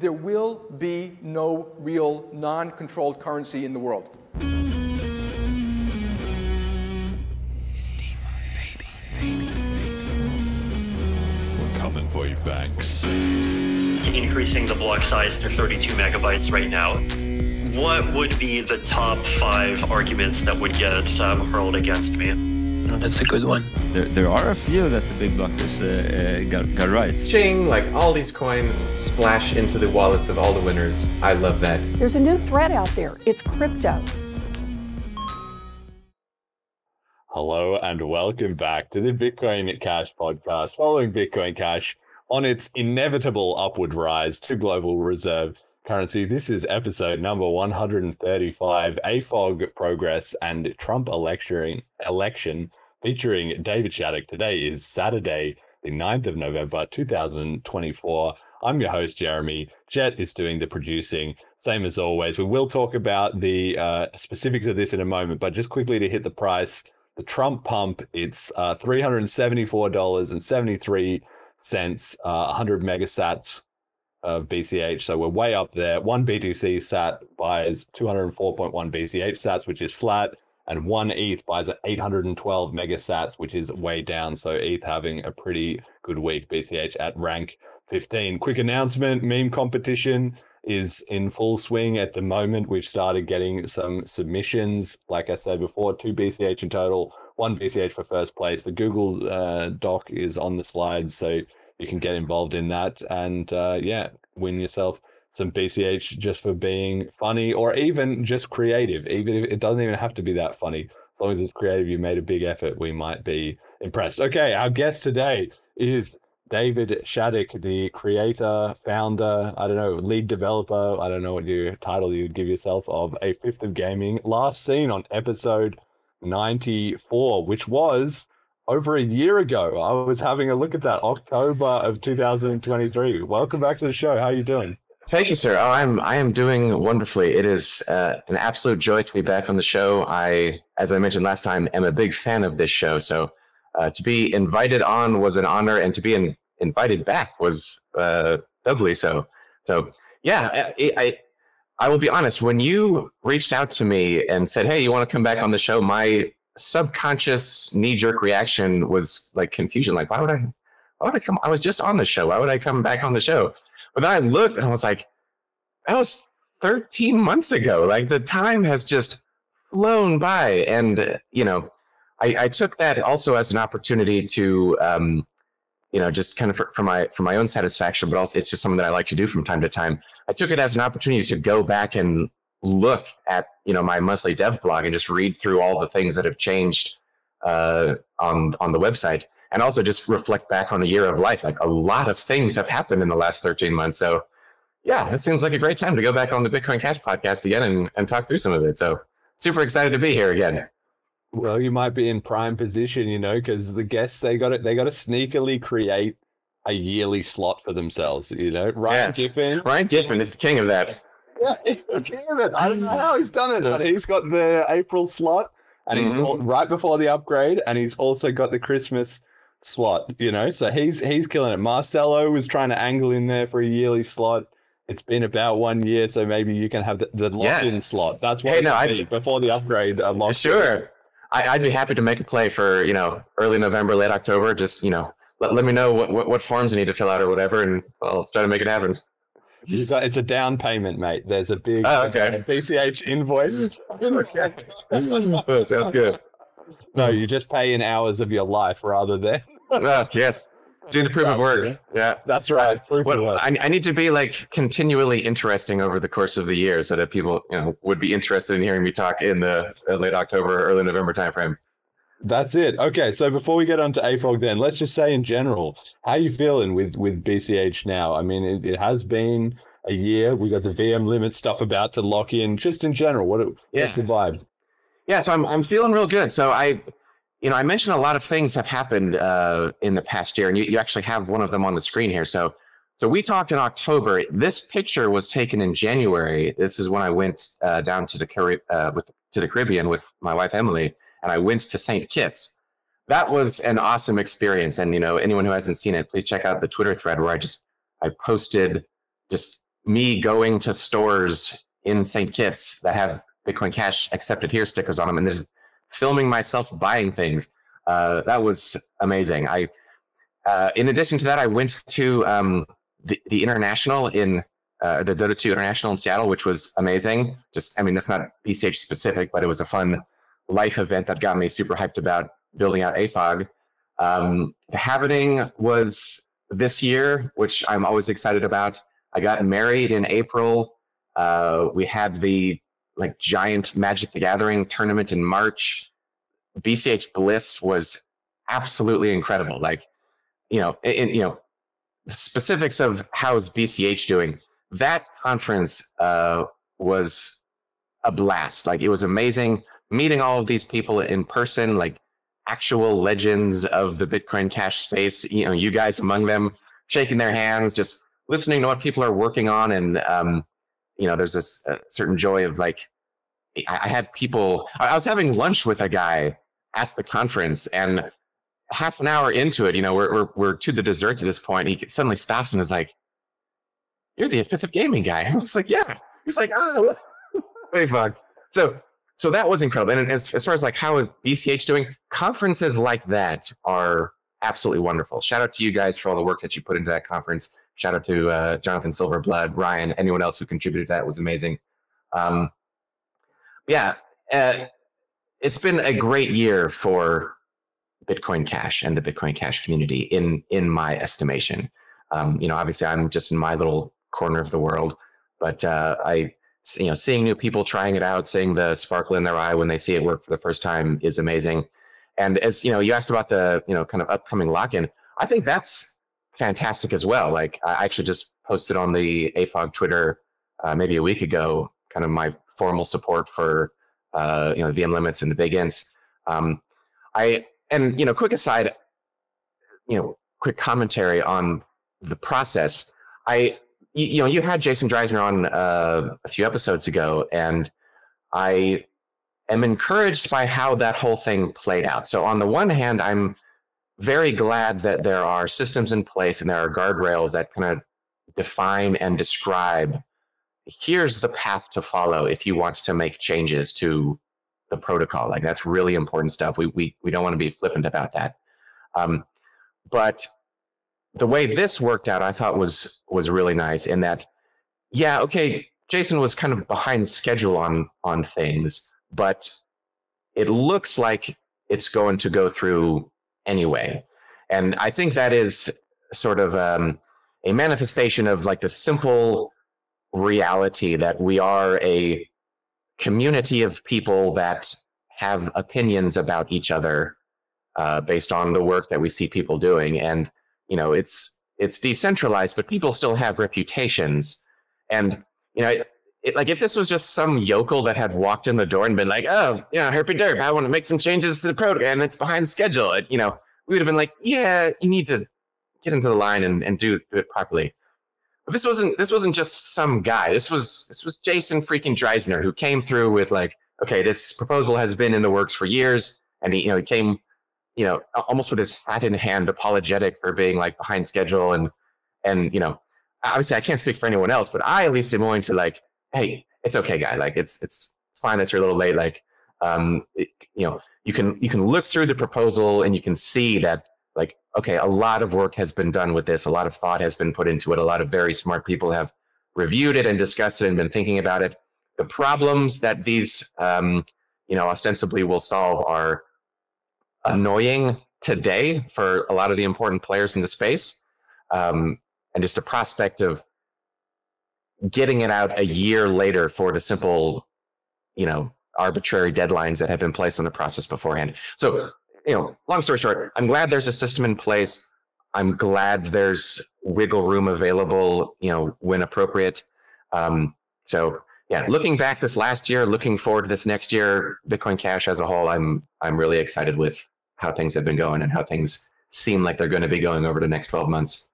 there will be no real non-controlled currency in the world. We're coming for you, banks. Increasing the block size to 32 megabytes right now. What would be the top 5 arguments that would get hurled against me? Oh, that's a good one. There are a few that the big blockers got right. Ching, like all these coins splash into the wallets of all the winners. I love that. There's a new threat out there. It's crypto. Hello and welcome back to the Bitcoin Cash podcast, following Bitcoin Cash on its inevitable upward rise to global reserve currency. This is episode number 135, AFoG progress and Trump election featuring David Shattuck. Today is Saturday, the 9th of November, 2024. I'm your host, Jeremy. Jet is doing the producing. Same as always. We will talk about the specifics of this in a moment, but just quickly to hit the price, the Trump pump, it's $374.73, 100 megasats of BCH. So we're way up there. One BTC sat buys 204.1 BCH sats, which is flat. And one ETH buys at 812 megasats, which is way down. So ETH having a pretty good week. BCH at rank 15. Quick announcement, meme competition is in full swing at the moment. We've started getting some submissions. Like I said before, 2 BCH in total, 1 BCH for first place. The Google Doc is on the slides, so you can get involved in that. And yeah, win yourself some BCH just for being funny or even just creative. Even if it doesn't even have to be that funny. As long as it's creative, you made a big effort, we might be impressed. Okay, our guest today is David Shattuck, the creator, founder, I don't know, lead developer, I don't know what your title you'd give yourself, of A Fifth of Gaming, last seen on episode 94, which was over a year ago. I was having a look at that, October of 2023. Welcome back to the show. How are you doing? Thank you, sir. I am doing wonderfully. It is an absolute joy to be back on the show. As I mentioned last time, am a big fan of this show. So to be invited on was an honor, and to be invited back was doubly so. So yeah, I will be honest. When you reached out to me and said, "Hey, you want to come back on the show?" my subconscious knee-jerk reaction was like confusion. Like, why would I come? I was just on the show. Why would I come back on the show? But then I looked and I was like, that was 13 months ago. Like, the time has just flown by. And, you know, I took that also as an opportunity to, you know, just kind of for my own satisfaction, but also it's just something that I like to do from time to time. I took it as an opportunity to go back and look at, you know, my monthly dev blog and just read through all the things that have changed on the website. And also just reflect back on a year of life. Like, a lot of things have happened in the last 13 months. So yeah, it seems like a great time to go back on the Bitcoin Cash podcast again and talk through some of it. So super excited to be here again. Well, you might be in prime position, you know, because the guests, they got to sneakily create a yearly slot for themselves, you know. Ryan Giffen is the king of that. Yeah, he's the king of it. I don't know how he's done it, but he's got the April slot, and he's right before the upgrade, and he's also got the Christmas slot, you know, so he's killing it. Marcelo was trying to angle in there for a yearly slot. It's been about 1 year, so maybe you can have the lock-in slot. That's what before the upgrade. Sure, I'd be happy to make a play for, you know, early November, late October. Just, you know, let me know what forms I need to fill out or whatever, and I'll try to make it happen. It's a down payment, mate. There's a big BCH invoice. Okay. Sounds good. No, you just pay in hours of your life rather than... Yes, doing the proof of work. Yeah, that's right. I need to be like continually interesting over the course of the year so that people, you know, would be interested in hearing me talk in the late October, early November timeframe. That's it. Okay, so before we get on to AFoG then, let's just say in general, how are you feeling with BCH now? I mean, it has been a year. We got the VM limit stuff about to lock in. Just in general, what's the vibe? Yeah, so I'm feeling real good. So I mentioned a lot of things have happened in the past year, and you actually have one of them on the screen here. So we talked in October. This picture was taken in January. This is when I went down to the Caribbean with my wife Emily, and I went to St. Kitts. That was an awesome experience. And, you know, anyone who hasn't seen it, please check out the Twitter thread where I posted just me going to stores in St. Kitts that have Bitcoin Cash accepted here stickers on them, and just filming myself buying things. That was amazing. In addition to that, I went to the international in the Dota 2 International in Seattle, which was amazing. I mean, that's not BCH specific, but it was a fun life event that got me super hyped about building out AFoG. The happening was this year, which I'm always excited about. I got married in April. We had the giant Magic the Gathering tournament in March. BCH Bliss was absolutely incredible. The specifics of how's BCH doing. That conference was a blast. It was amazing meeting all of these people in person, actual legends of the Bitcoin Cash space. You guys among them, shaking their hands, just listening to what people are working on, and there's this certain joy of I had people. I was having lunch with a guy at the conference, and half an hour into it, we're to the dessert at this point. He suddenly stops and is like, "You're the Fifth of Gaming guy." I was like, "Yeah." He's like, "Oh, hey, fuck." So that was incredible. And as far as how is BCH doing, conferences like that are absolutely wonderful. Shout out to you guys for all the work that you put into that conference. Shout out to Jonathan Silverblood, Ryan, anyone else who contributed to that. Was amazing. It's been a great year for Bitcoin Cash and the Bitcoin Cash community in my estimation. Obviously I'm just in my little corner of the world, but seeing new people trying it out, seeing the sparkle in their eye when they see it work for the first time is amazing. And as you asked about the kind of upcoming lock-in, I think that's fantastic as well. I actually just posted on the AFoG Twitter maybe a week ago, kind of my formal support for VM limits and the big ints. Quick aside, quick commentary on the process. You had Jason Dreisner on a few episodes ago, and I am encouraged by how that whole thing played out. So on the one hand, I'm very glad that there are systems in place and there are guardrails that kind of define and describe, here's the path to follow if you want to make changes to the protocol. That's really important stuff. We don't want to be flippant about that. But the way this worked out, I thought was really nice in that, Jason was kind of behind schedule on things, but it looks like it's going to go through anyway. And I think that is sort of a manifestation of the simple reality that we are a community of people that have opinions about each other based on the work that we see people doing. And it's decentralized, but people still have reputations. And if this was just some yokel that had walked in the door and been like, "Oh yeah, herpy derp, I want to make some changes to the protocol and it's behind schedule," we would have been like, "Yeah, you need to get into the line and do it properly." But this wasn't just some guy. This was Jason freaking Dreisner, who came through with okay, this proposal has been in the works for years, and he came almost with his hat in hand, apologetic for being behind schedule, and obviously I can't speak for anyone else, but I at least am willing to hey, it's okay, guy. It's fine that you're a little late. You can look through the proposal and you can see that okay, a lot of work has been done with this, a lot of thought has been put into it, a lot of very smart people have reviewed it and discussed it and been thinking about it. The problems that these ostensibly will solve are annoying today for a lot of the important players in the space, and just the prospect of getting it out a year later for the simple arbitrary deadlines that have been placed on the process beforehand. So long story short, I'm glad there's a system in place. I'm glad there's wiggle room available when appropriate. So yeah, looking back this last year, looking forward to this next year, Bitcoin Cash as a whole, I'm really excited with how things have been going and how things seem like they're going to be going over the next 12 months.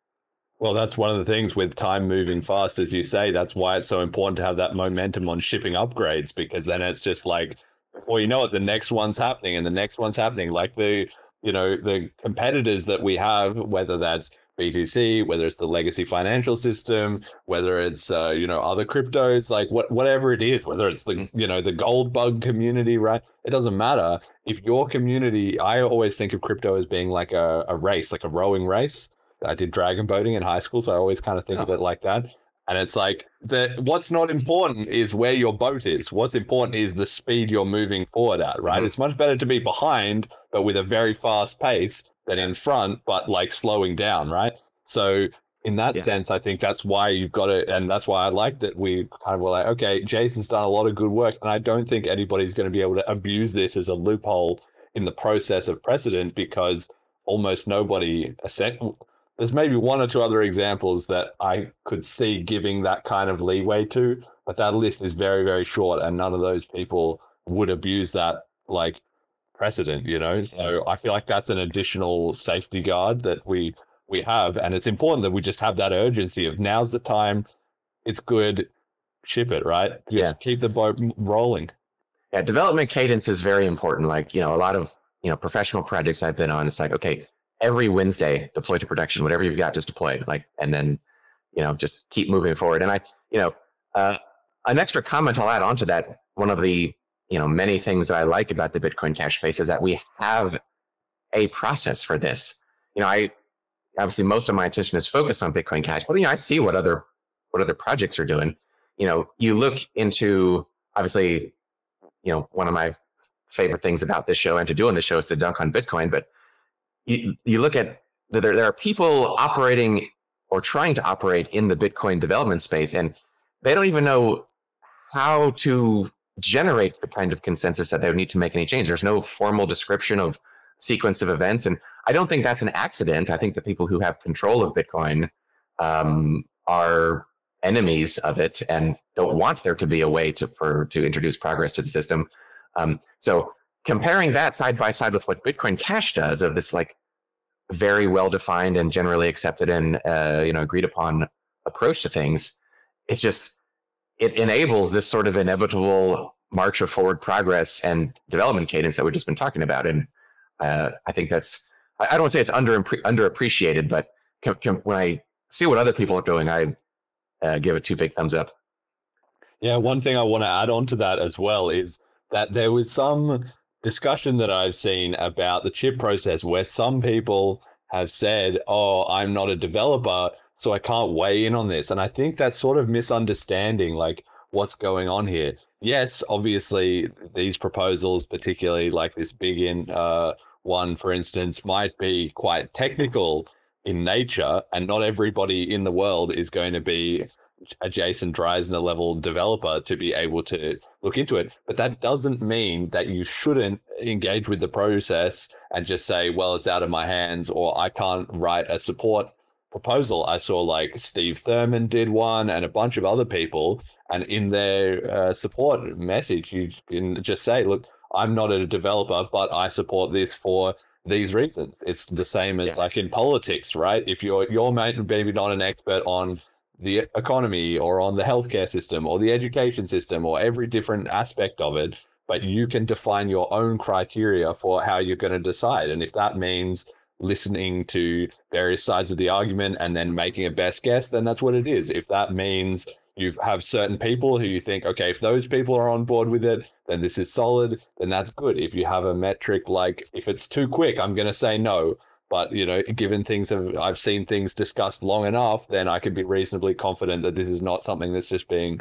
Well, that's one of the things with time moving fast, as you say. That's why it's so important to have that momentum on shipping upgrades, because then it's just well, you know what, the next one's happening and the next one's happening. The competitors that we have, whether that's BTC, whether it's the legacy financial system, whether it's other cryptos, like whatever it is, whether it's the the gold bug community, right? It doesn't matter. If your community, I always think of crypto as being like a race, like a rowing race. I did dragon boating in high school, so I always kind of think of it like that. And it's like what's not important is where your boat is. What's important is the speed you're moving forward at, right? It's much better to be behind, but with a very fast pace, than in front, but like slowing down, right? So in that sense, I think that's why you've got to, and that's why I like that we kind of were like, okay, Jason's done a lot of good work, and I don't think anybody's going to be able to abuse this as a loophole in the process of precedent, because almost nobody, there's maybe one or two other examples that I could see giving that kind of leeway to, but that list is very, very short, and none of those people would abuse that like precedent, So I feel like that's an additional safety guard that we have, and it's important that we just have that urgency of now's the time, it's good, ship it, right? Just keep the boat rolling. Yeah, development cadence is very important. Like, a lot of professional projects I've been on, it's like, okay, every Wednesday deploy to production, whatever you've got, just deploy it, like, and then just keep moving forward. And an extra comment I'll add on to that, one of the many things that I like about the Bitcoin Cash space is that we have a process for this. I obviously most of my attention is focused on Bitcoin Cash, but I see what other projects are doing. You look into, obviously, one of my favorite things about this show and to do on the show is to dunk on Bitcoin, but you look at there are people operating or trying to operate in the Bitcoin development space, and they don't even know how to generate the kind of consensus that they would need to make any change. There's no formal description of sequence of events. And I don't think that's an accident. I think the people who have control of Bitcoin are enemies of it and don't want there to be a way to introduce progress to the system. So comparing that side by side with what Bitcoin Cash does, of this like very well-defined and generally accepted and agreed upon approach to things, it's just, it enables this sort of inevitable march of forward progress and development cadence that we've just been talking about. And I think that's, I don't want to say it's underappreciated, but when I see what other people are doing, I give it 2 big thumbs up. Yeah, one thing I want to add on to that as well is that there was some discussion that I've seen about the chip process where some people have said, oh, I'm not a developer, so I can't weigh in on this. And I think that's sort of misunderstanding like what's going on here. Yes, obviously these proposals, particularly like this big one, for instance, might be quite technical in nature, and not everybody in the world is going to be a Jason Dreisner level developer to be able to look into it. But that doesn't mean that you shouldn't engage with the process and just say, well, it's out of my hands, or I can't write a support proposal. I saw like Steve Thurman did one and a bunch of other people, and in their support message, you can just say, look, I'm not a developer, but I support this for these reasons. It's the same as like in politics, right? If you're maybe not an expert on the economy or on the healthcare system or the education system or every different aspect of it, but you can define your own criteria for how you're going to decide. And if that means listening to various sides of the argument and then making a best guess, then that's what it is. If that means you have certain people who you think, okay, if those people are on board with it, then this is solid, then that's good. If you have a metric like, if it's too quick, I'm going to say no. But, given I've seen things discussed long enough, then I can be reasonably confident that this is not something that's just being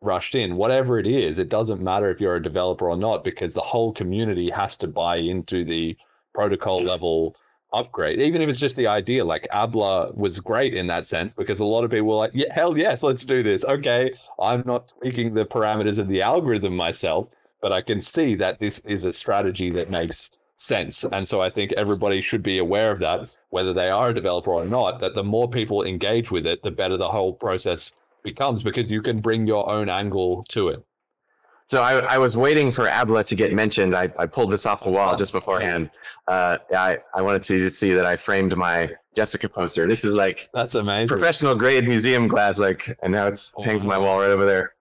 rushed in. Whatever it is, it doesn't matter if you're a developer or not, because the whole community has to buy into the protocol level upgrade, even if it's just the idea. Like Abla was great in that sense, because a lot of people were like, yeah, hell yes, let's do this. Okay, I'm not tweaking the parameters of the algorithm myself, but I can see that this is a strategy that makes sense. And so I think everybody should be aware of that, whether they are a developer or not, that the more people engage with it, the better the whole process becomes, because you can bring your own angle to it. So I was waiting for Abla to get mentioned. I pulled this off the wall just beforehand. I wanted to see that I framed my Jessica poster. This is like, that's amazing, professional grade museum glass, like, and now it hangs on my wall right over there.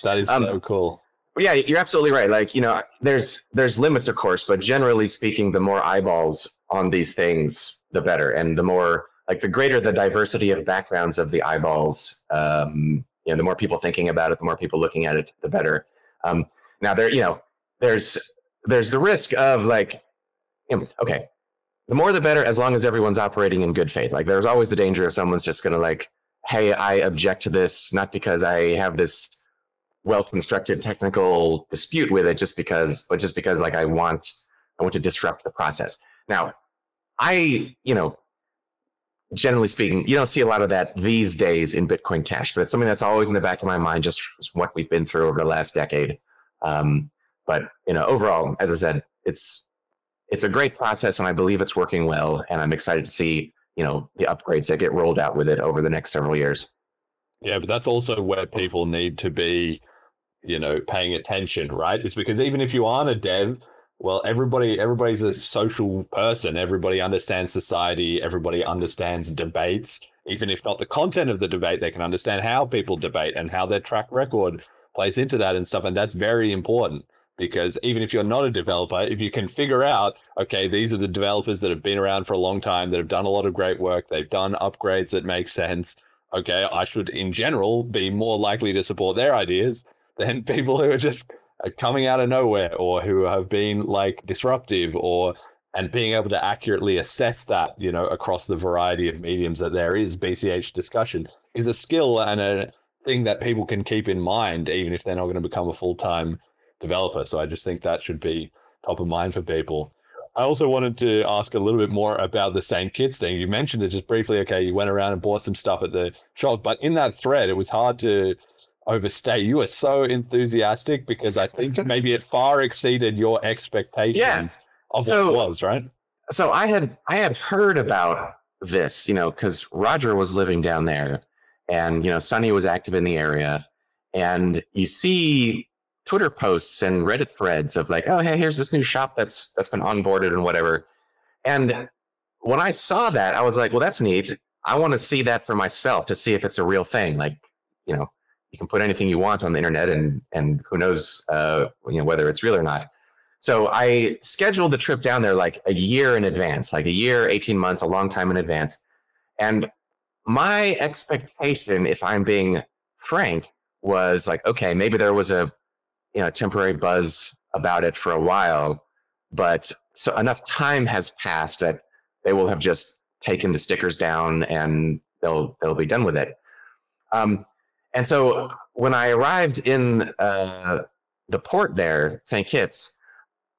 That is so cool. But yeah, you're absolutely right. Like, there's limits, of course, but generally speaking, the more eyeballs on these things, the better. And the more like the greater the diversity of backgrounds of the eyeballs, you know, the more people thinking about it, the more people looking at it, the better. Now there, you know, there's the risk of like, you know, okay, the more the better, as long as everyone's operating in good faith. Like there's always the danger of someone's just going to like, hey, I object to this, not because I have this well-constructed technical dispute with it, but just because like I want to disrupt the process. Now, you know, generally speaking, you don't see a lot of that these days in Bitcoin Cash, but it's something that's always in the back of my mind, just what we've been through over the last decade. But you know, overall, as I said, it's a great process, and I believe it's working well. And I'm excited to see, you know, the upgrades that get rolled out with it over the next several years. Yeah, but that's also where people need to be, you know, paying attention, right? It's because even if you aren't a dev, well, everybody's a social person. Everybody understands society. Everybody understands debates. Even if not the content of the debate, they can understand how people debate and how their track record plays into that and stuff. And that's very important, because even if you're not a developer, if you can figure out, okay, these are the developers that have been around for a long time, that have done a lot of great work, they've done upgrades that make sense. Okay, I should, in general, be more likely to support their ideas than people who are just coming out of nowhere, or who have been like disruptive, and being able to accurately assess that, you know, across the variety of mediums that there is. BCH discussion is a skill and a thing that people can keep in mind, even if they're not going to become a full-time developer. So I just think that should be top of mind for people. I also wanted to ask a little bit more about the St. Kitts thing. You mentioned it just briefly. Okay, you went around and bought some stuff at the shop, but in that thread, it was hard to overstay. You were so enthusiastic, because I think maybe it far exceeded your expectations of what it was, right? So I had heard about this, you know, because Roger was living down there, and you know, Sonny was active in the area, and you see Twitter posts and Reddit threads of like, oh, hey, here's this new shop that's been onboarded and whatever. And when I saw that, I was like, well, that's neat. I want to see that for myself, to see if it's a real thing. Like, you know, you can put anything you want on the internet, and who knows, you know, whether it's real or not. So I scheduled the trip down there like a year in advance, like a year, 18 months, a long time in advance. And my expectation, if I'm being frank, was like, okay, maybe there was a, you know, temporary buzz about it for a while, but so enough time has passed that they will have just taken the stickers down and they'll be done with it. And so when I arrived in the port there, St. Kitts,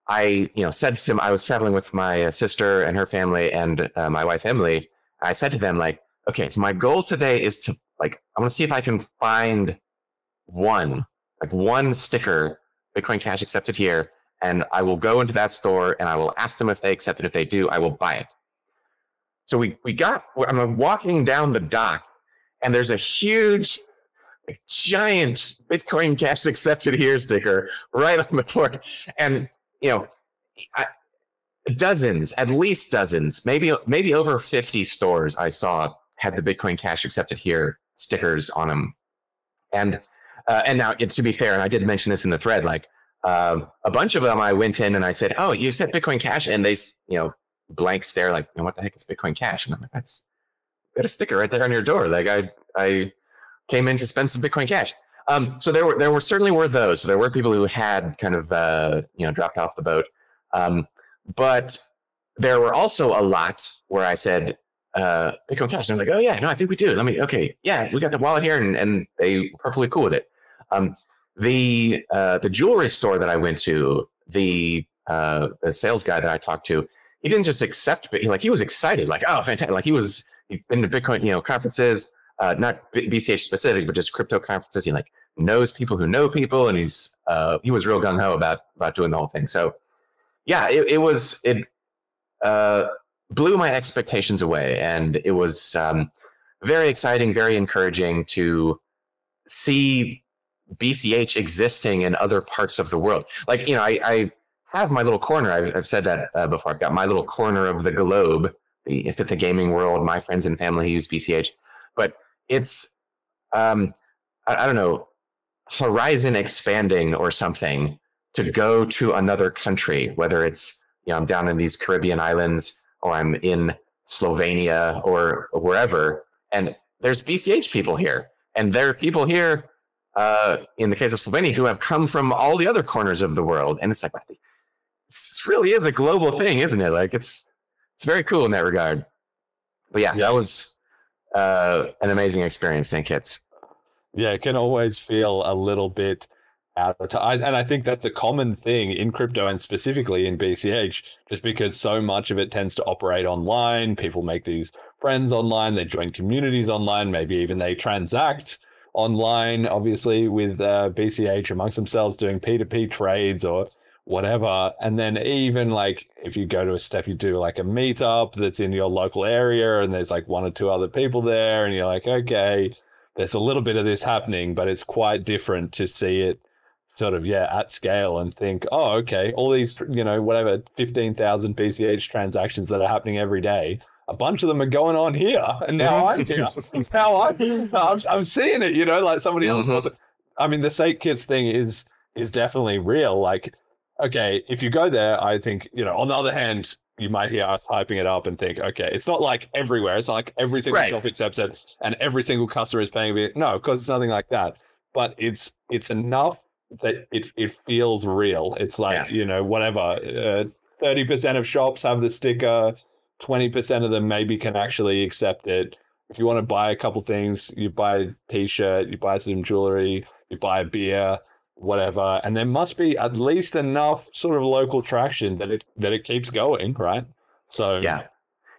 I, you know, said to them, I was traveling with my sister and her family and my wife, Emily. I said to them, like, okay, so my goal today is to, like, I want to see if I can find one sticker, Bitcoin Cash accepted here, and I will go into that store and I will ask them if they accept it. If they do, I will buy it. So I'm walking down the dock, and there's a huge, giant Bitcoin Cash accepted here sticker right on the port. And, you know, at least dozens, maybe over 50 stores I saw had the Bitcoin Cash accepted here stickers on them. And now, to be fair, and I did mention this in the thread, like a bunch of them, I went in and I said, "Oh, you said Bitcoin Cash," and they, you know, blank stare, like, "What the heck is Bitcoin Cash?" And I'm like, "That's got a sticker right there on your door. Like, I came in to spend some Bitcoin Cash." So there were certainly those. So there were people who had kind of you know, dropped off the boat, but there were also a lot where I said, Bitcoin Cash. And I'm like, "Oh yeah, no, I think we do. Okay, yeah, we got the wallet here," and they were perfectly cool with it. The jewelry store that I went to, the sales guy that I talked to, he didn't just accept, but he was excited, like, "Oh, fantastic!" Like he's been to Bitcoin, you know, conferences, not BCH specific, but just crypto conferences. He like knows people who know people, and he was real gung ho about doing the whole thing. So yeah, it blew my expectations away, and it was very exciting, very encouraging to see BCH existing in other parts of the world. Like, you know, I have my little corner. I've said that before. I've got my little corner of the globe. If it's a gaming world, my friends and family use BCH, but it's I don't know, horizon expanding or something, to go to another country, whether it's, you know, I'm down in these Caribbean islands, or I'm in Slovenia or wherever, and there's BCH people here, and there are people here in the case of Slovenia who have come from all the other corners of the world, and it's like this really is a global thing, isn't it? Like it's very cool in that regard. But yeah, that was an amazing experience, St. Kitts. Yeah, it can always feel a little bit out of time. And I think that's a common thing in crypto and specifically in BCH, just because so much of it tends to operate online. People make these friends online, they join communities online, maybe even they transact online, obviously, with BCH amongst themselves doing P2P trades or whatever. And then even like if you go to a step, you do like a meetup that's in your local area and there's like one or two other people there and you're like, okay, there's a little bit of this happening, but it's quite different to see it sort of, at scale and think, oh, okay, all these, whatever, 15,000 BCH transactions that are happening every day, a bunch of them are going on here. And now I'm here. Now I'm seeing it, like somebody else wasn't. I mean, the St. Kitts thing is definitely real. Like, okay, if you go there, I think, on the other hand, you might hear us hyping it up and think, okay, it's not like everywhere. It's not like every single shop accepts it and every single customer is paying it. No, because it's nothing like that. But it's enough that it feels real. It's like, whatever, 30% of shops have the sticker, 20% of them maybe can actually accept it. If you want to buy a couple things, you buy a t-shirt, you buy some jewelry, you buy a beer, whatever, and there must be at least enough sort of local traction that it keeps going, right? So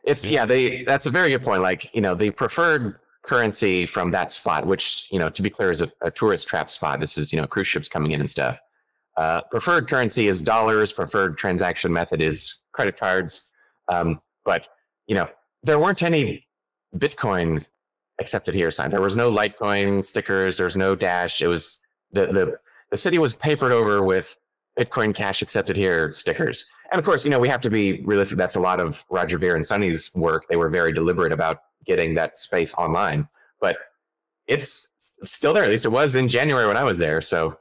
that's a very good point. Like, the preferred currency from that spot, which, to be clear, is a tourist trap spot. This is, cruise ships coming in and stuff. Preferred currency is dollars. Preferred transaction method is credit cards. But, there weren't any Bitcoin accepted here signed. There was no Litecoin stickers. There's no Dash. It was the city was papered over with Bitcoin Cash accepted here stickers. And of course, we have to be realistic. That's a lot of Roger Ver and Sonny's work. They were very deliberate about getting that space online, but it's still there. At least it was in January when I was there. So,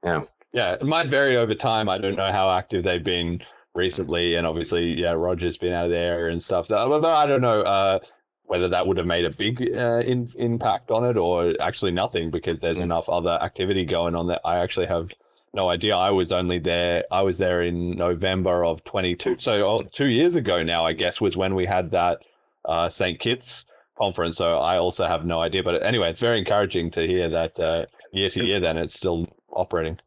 yeah, it might vary over time. I don't know how active they've been recently, and obviously, Roger's been out of there and stuff. So, but I don't know whether that would have made a big impact on it or actually nothing, because there's enough other activity going on that I actually have no idea. I was there in November of 22. So 2 years ago now, I guess, was when we had that St. Kitts conference. So I also have no idea. But anyway, it's very encouraging to hear that year to year, then it's still operating.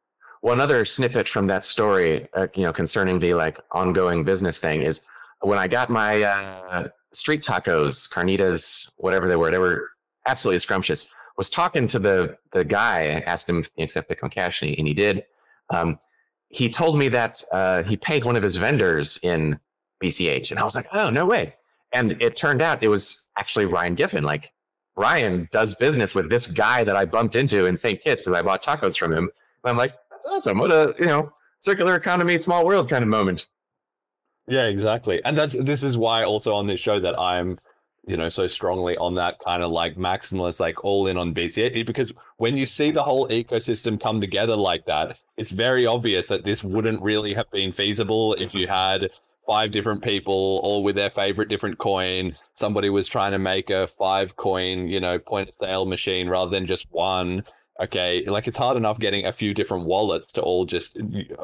One other snippet from that story, concerning the like ongoing business thing is when I got my street tacos, carnitas, whatever they were absolutely scrumptious. Was talking to the guy, asked him if he accept Bitcoin Cash, and he did. He told me that he paid one of his vendors in BCH, and I was like, oh, no way. And it turned out it was actually Ryan Giffen. Like, Ryan does business with this guy that I bumped into in St. Kitts because I bought tacos from him. And I'm like, that's awesome. What a, circular economy, small world kind of moment. Yeah, exactly. And this is why also on this show that I'm, so strongly on that kind of like maximalist, like all in on BCH, because when you see the whole ecosystem come together like that, it's very obvious that this wouldn't really have been feasible if you had 5 different people all with their favorite different coin. Somebody was trying to make a 5 coin, point of sale machine rather than just one. Okay, like it's hard enough getting a few different wallets to all just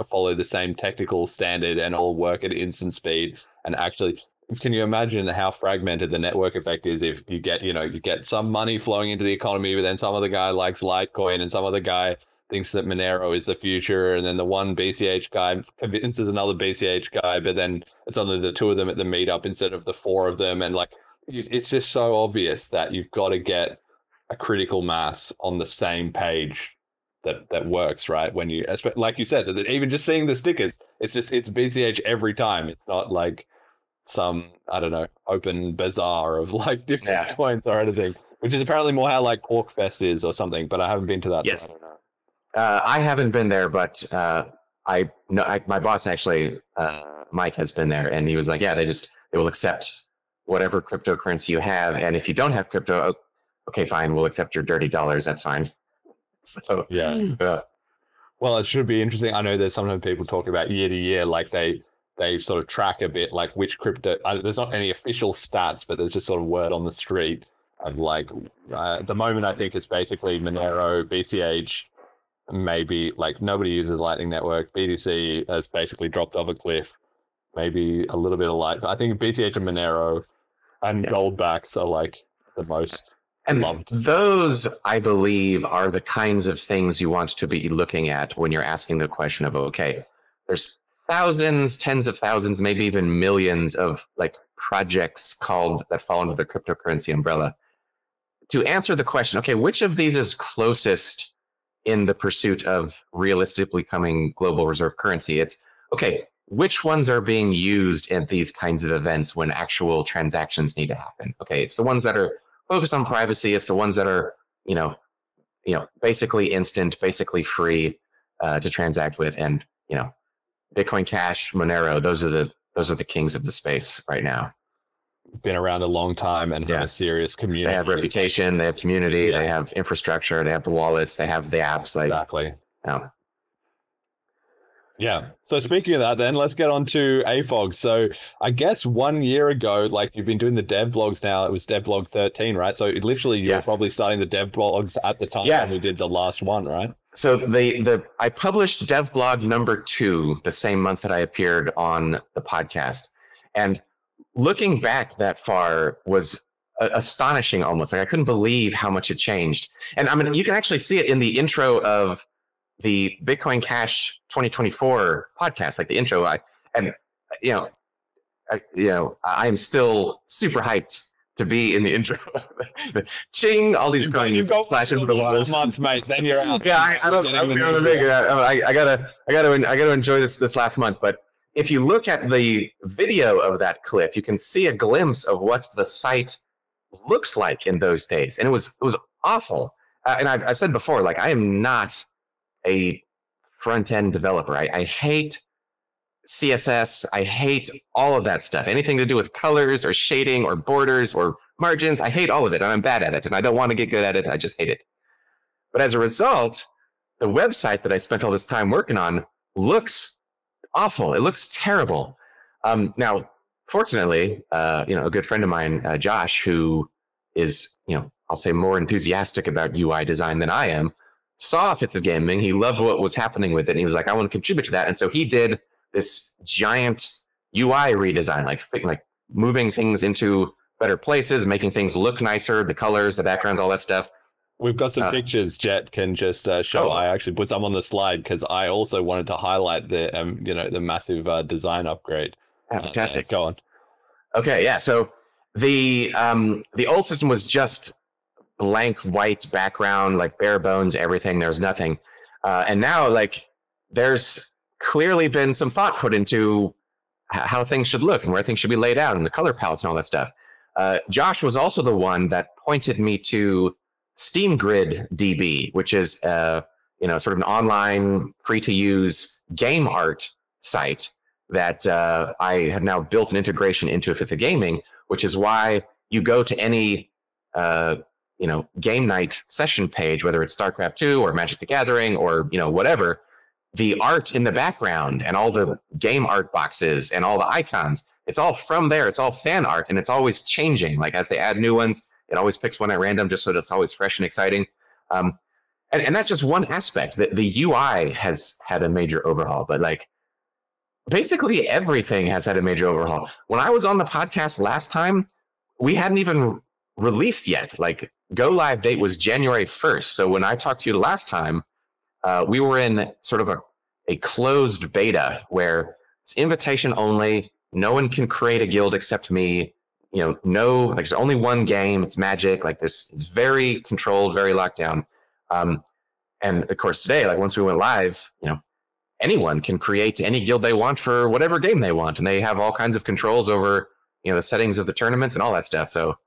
follow the same technical standard and all work at instant speed. And actually, can you imagine how fragmented the network effect is if you get, you get some money flowing into the economy, but then some other guy likes Litecoin and some other guy thinks that Monero is the future, and then the one BCH guy convinces another BCH guy, but then it's only the 2 of them at the meetup instead of the 4 of them. And like, it's just so obvious that you've got to get a critical mass on the same page that works, right? When you, like you said, even just seeing the stickers, it's BCH every time. It's not like some, I don't know, open bazaar of like different coins or anything, which is apparently more how like Porkfest is or something, but I haven't been to that. Yes. So I don't know. I haven't been there, but I know my boss actually, Mike, has been there, and he was like, yeah, they will accept whatever cryptocurrency you have, and if you don't have crypto, okay, fine, we'll accept your dirty dollars. That's fine. So yeah. Well, it should be interesting. I know there's sometimes people talk about year to year, like they they sort of track a bit like which crypto. There's not any official stats, but there's just sort of word on the street of like at the moment. I think it's basically Monero, BCH. Maybe like nobody uses Lightning Network. BTC has basically dropped off a cliff. Maybe a little bit of light. I think BCH and Monero and Goldbacks are like the most loved. Those, I believe, are the kinds of things you want to be looking at when you're asking the question of, okay, there's thousands, tens of thousands, maybe even millions of like projects that fall under the cryptocurrency umbrella. To answer the question, okay, which of these is closest in the pursuit of realistically becoming global reserve currency? It's, okay, which ones are being used at these kinds of events when actual transactions need to happen? Okay, it's the ones that are focused on privacy. It's the ones that are, basically instant, basically free to transact with, and Bitcoin Cash, Monero. Those are the kings of the space right now. Been around a long time and have a serious community. They have reputation. They have community. They have infrastructure. They have the wallets. They have the apps. Like, exactly. Yeah. So speaking of that, then let's get on to AFoG. So I guess 1 year ago, like you've been doing the dev blogs now, it was dev blog 13, right? So literally you were probably starting the dev blogs at the time when we did the last one, right? So I published dev blog number 2 the same month that I appeared on the podcast. And looking back that far was astonishing almost. Like I couldn't believe how much it changed. And I mean, you can actually see it in the intro of the Bitcoin Cash 2024 podcast, like the intro. I am still super hyped to be in the intro. Ching! All these coins flash into the water. Month, mate. Then you're out. Yeah, I gotta enjoy this last month. But if you look at the video of that clip, you can see a glimpse of what the site looks like in those days, and it was awful. And I've said before, like I am not a front-end developer. I hate CSS. I hate all of that stuff. Anything to do with colors or shading or borders or margins, I hate all of it, and I'm bad at it, and I don't want to get good at it. I just hate it. But as a result, the website that I spent all this time working on looks awful. It looks terrible. Now, fortunately, a good friend of mine, Josh, who is, I'll say more enthusiastic about UI design than I am, saw Fifth of Gaming. He loved what was happening with it. And he was like, I want to contribute to that. And so he did this giant UI redesign, like moving things into better places, making things look nicer, the colors, the backgrounds, all that stuff. We've got some pictures Jet can just show. I actually put some on the slide because I also wanted to highlight the massive design upgrade. Fantastic. Go on. Okay, yeah. So the old system was just blank white background, like bare bones, everything. There's nothing. And now, like, there's clearly been some thought put into how things should look and where things should be laid out and the color palettes and all that stuff. Josh was also the one that pointed me to SteamGrid DB, which is sort of an online free-to-use game art site that I have now built an integration into Fifth of Gaming, which is why you go to any game night session page, whether it's StarCraft 2 or Magic the Gathering or whatever, the art in the background and all the game art boxes and all the icons, it's all from there. It's all fan art, and it's always changing. Like as they add new ones, it always picks one at random just so that it's always fresh and exciting. And that's just one aspect. The UI has had a major overhaul, but like basically everything has had a major overhaul. When I was on the podcast last time, we hadn't even released yet. Like go live date was January 1st. So when I talked to you last time, we were in sort of a closed beta where it's invitation only. No one can create a guild except me. There's only one game. It's Magic. Like this, it's very controlled, very locked down. And of course today, like once we went live, anyone can create any guild they want for whatever game they want. And they have all kinds of controls over, the settings of the tournaments and all that stuff. So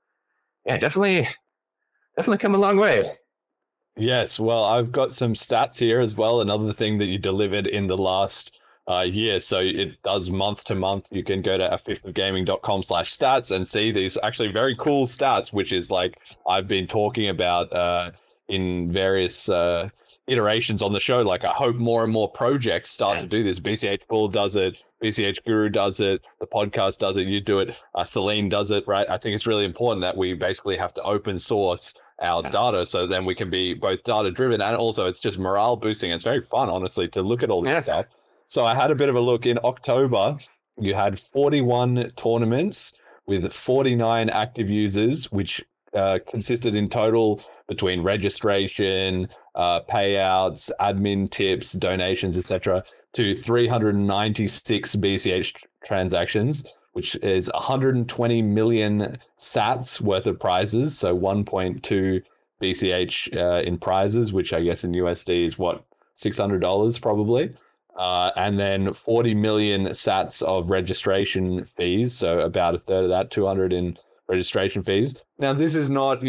yeah, definitely come a long way. Yes. Well, I've got some stats here as well. Another thing that you delivered in the last year. So it does month to month. You can go to fifthofgaming.com/stats and see these actually very cool stats, which is like I've been talking about in various iterations on the show. Like, I hope more and more projects start to do this. BCH Bull does it. BCH Guru does it. The podcast does it. You do it. Celine does it, right? I think it's really important that we basically have to open source our data, so then we can be both data driven, and also it's just morale boosting. It's very fun, honestly, to look at all this stuff. So I had a bit of a look. In October, you had 41 tournaments with 49 active users, which consisted in total between registration, payouts, admin tips, donations, etc., to 396 BCH transactions, which is 120 million sats worth of prizes. So 1.2 BCH in prizes, which I guess in USD is what, $600 probably. And then 40 million sats of registration fees. So about a third of that, 200 in registration fees. Now, this is not,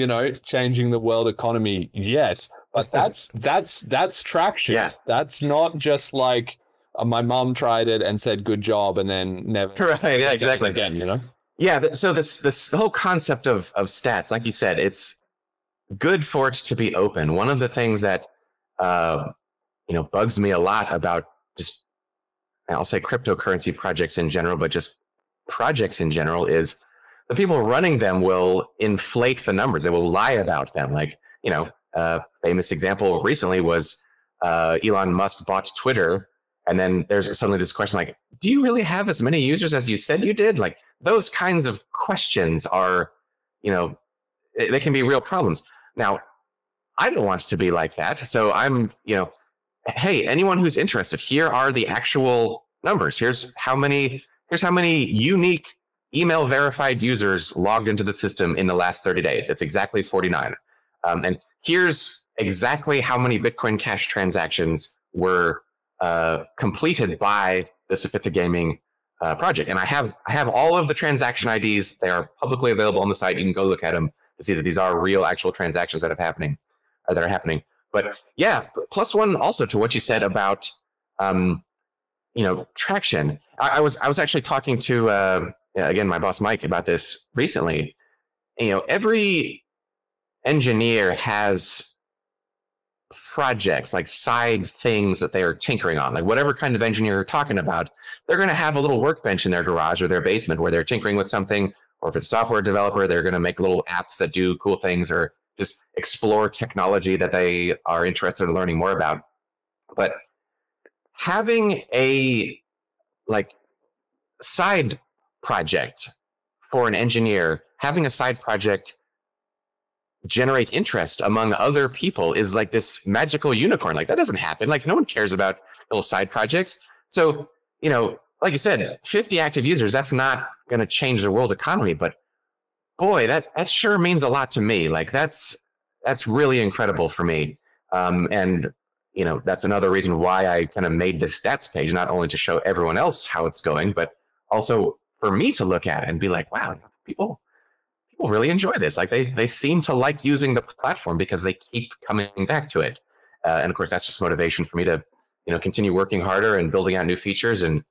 changing the world economy yet, but that's traction. Yeah. That's not just like, my mom tried it and said good job and then never right. Yeah, exactly. Again, Yeah. So this whole concept of stats, like you said, it's good for it to be open. One of the things that bugs me a lot about just, I'll say cryptocurrency projects in general, but just projects in general, is the people running them will inflate the numbers. They will lie about them. Like, famous example recently was Elon Musk bought Twitter. And then there's suddenly this question like, do you really have as many users as you said you did? Like, those kinds of questions are, they can be real problems. Now, I don't want to be like that. So I'm, hey, anyone who's interested, here are the actual numbers. Here's how many unique email verified users logged into the system in the last 30 days. It's exactly 49. And here's exactly how many Bitcoin Cash transactions were completed by the Sophitta Gaming project. And I have all of the transaction IDs. They are publicly available on the site. You can go look at them to see that these are real actual transactions that are happening. But yeah, plus one also to what you said about traction. I was actually talking to again my boss Mike about this recently. Every engineer has projects, like side things that they are tinkering on. Like, whatever kind of engineer you're talking about, they're going to have a little workbench in their garage or their basement where they're tinkering with something. Or if it's a software developer, they're going to make little apps that do cool things or just explore technology that they are interested in learning more about. But having a side project for an engineer, having a side project generate interest among other people is like this magical unicorn. Like, that doesn't happen. Like, no one cares about little side projects. So, like you said, 50 active users, that's not going to change the world economy, but boy, that sure means a lot to me. Like, that's really incredible for me. And that's another reason why I kind of made this stats page, not only to show everyone else how it's going, but also for me to look at it and be like, wow, people really enjoy this. Like, they seem to like using the platform because they keep coming back to it. And of course, that's just motivation for me to, continue working harder and building out new features. And,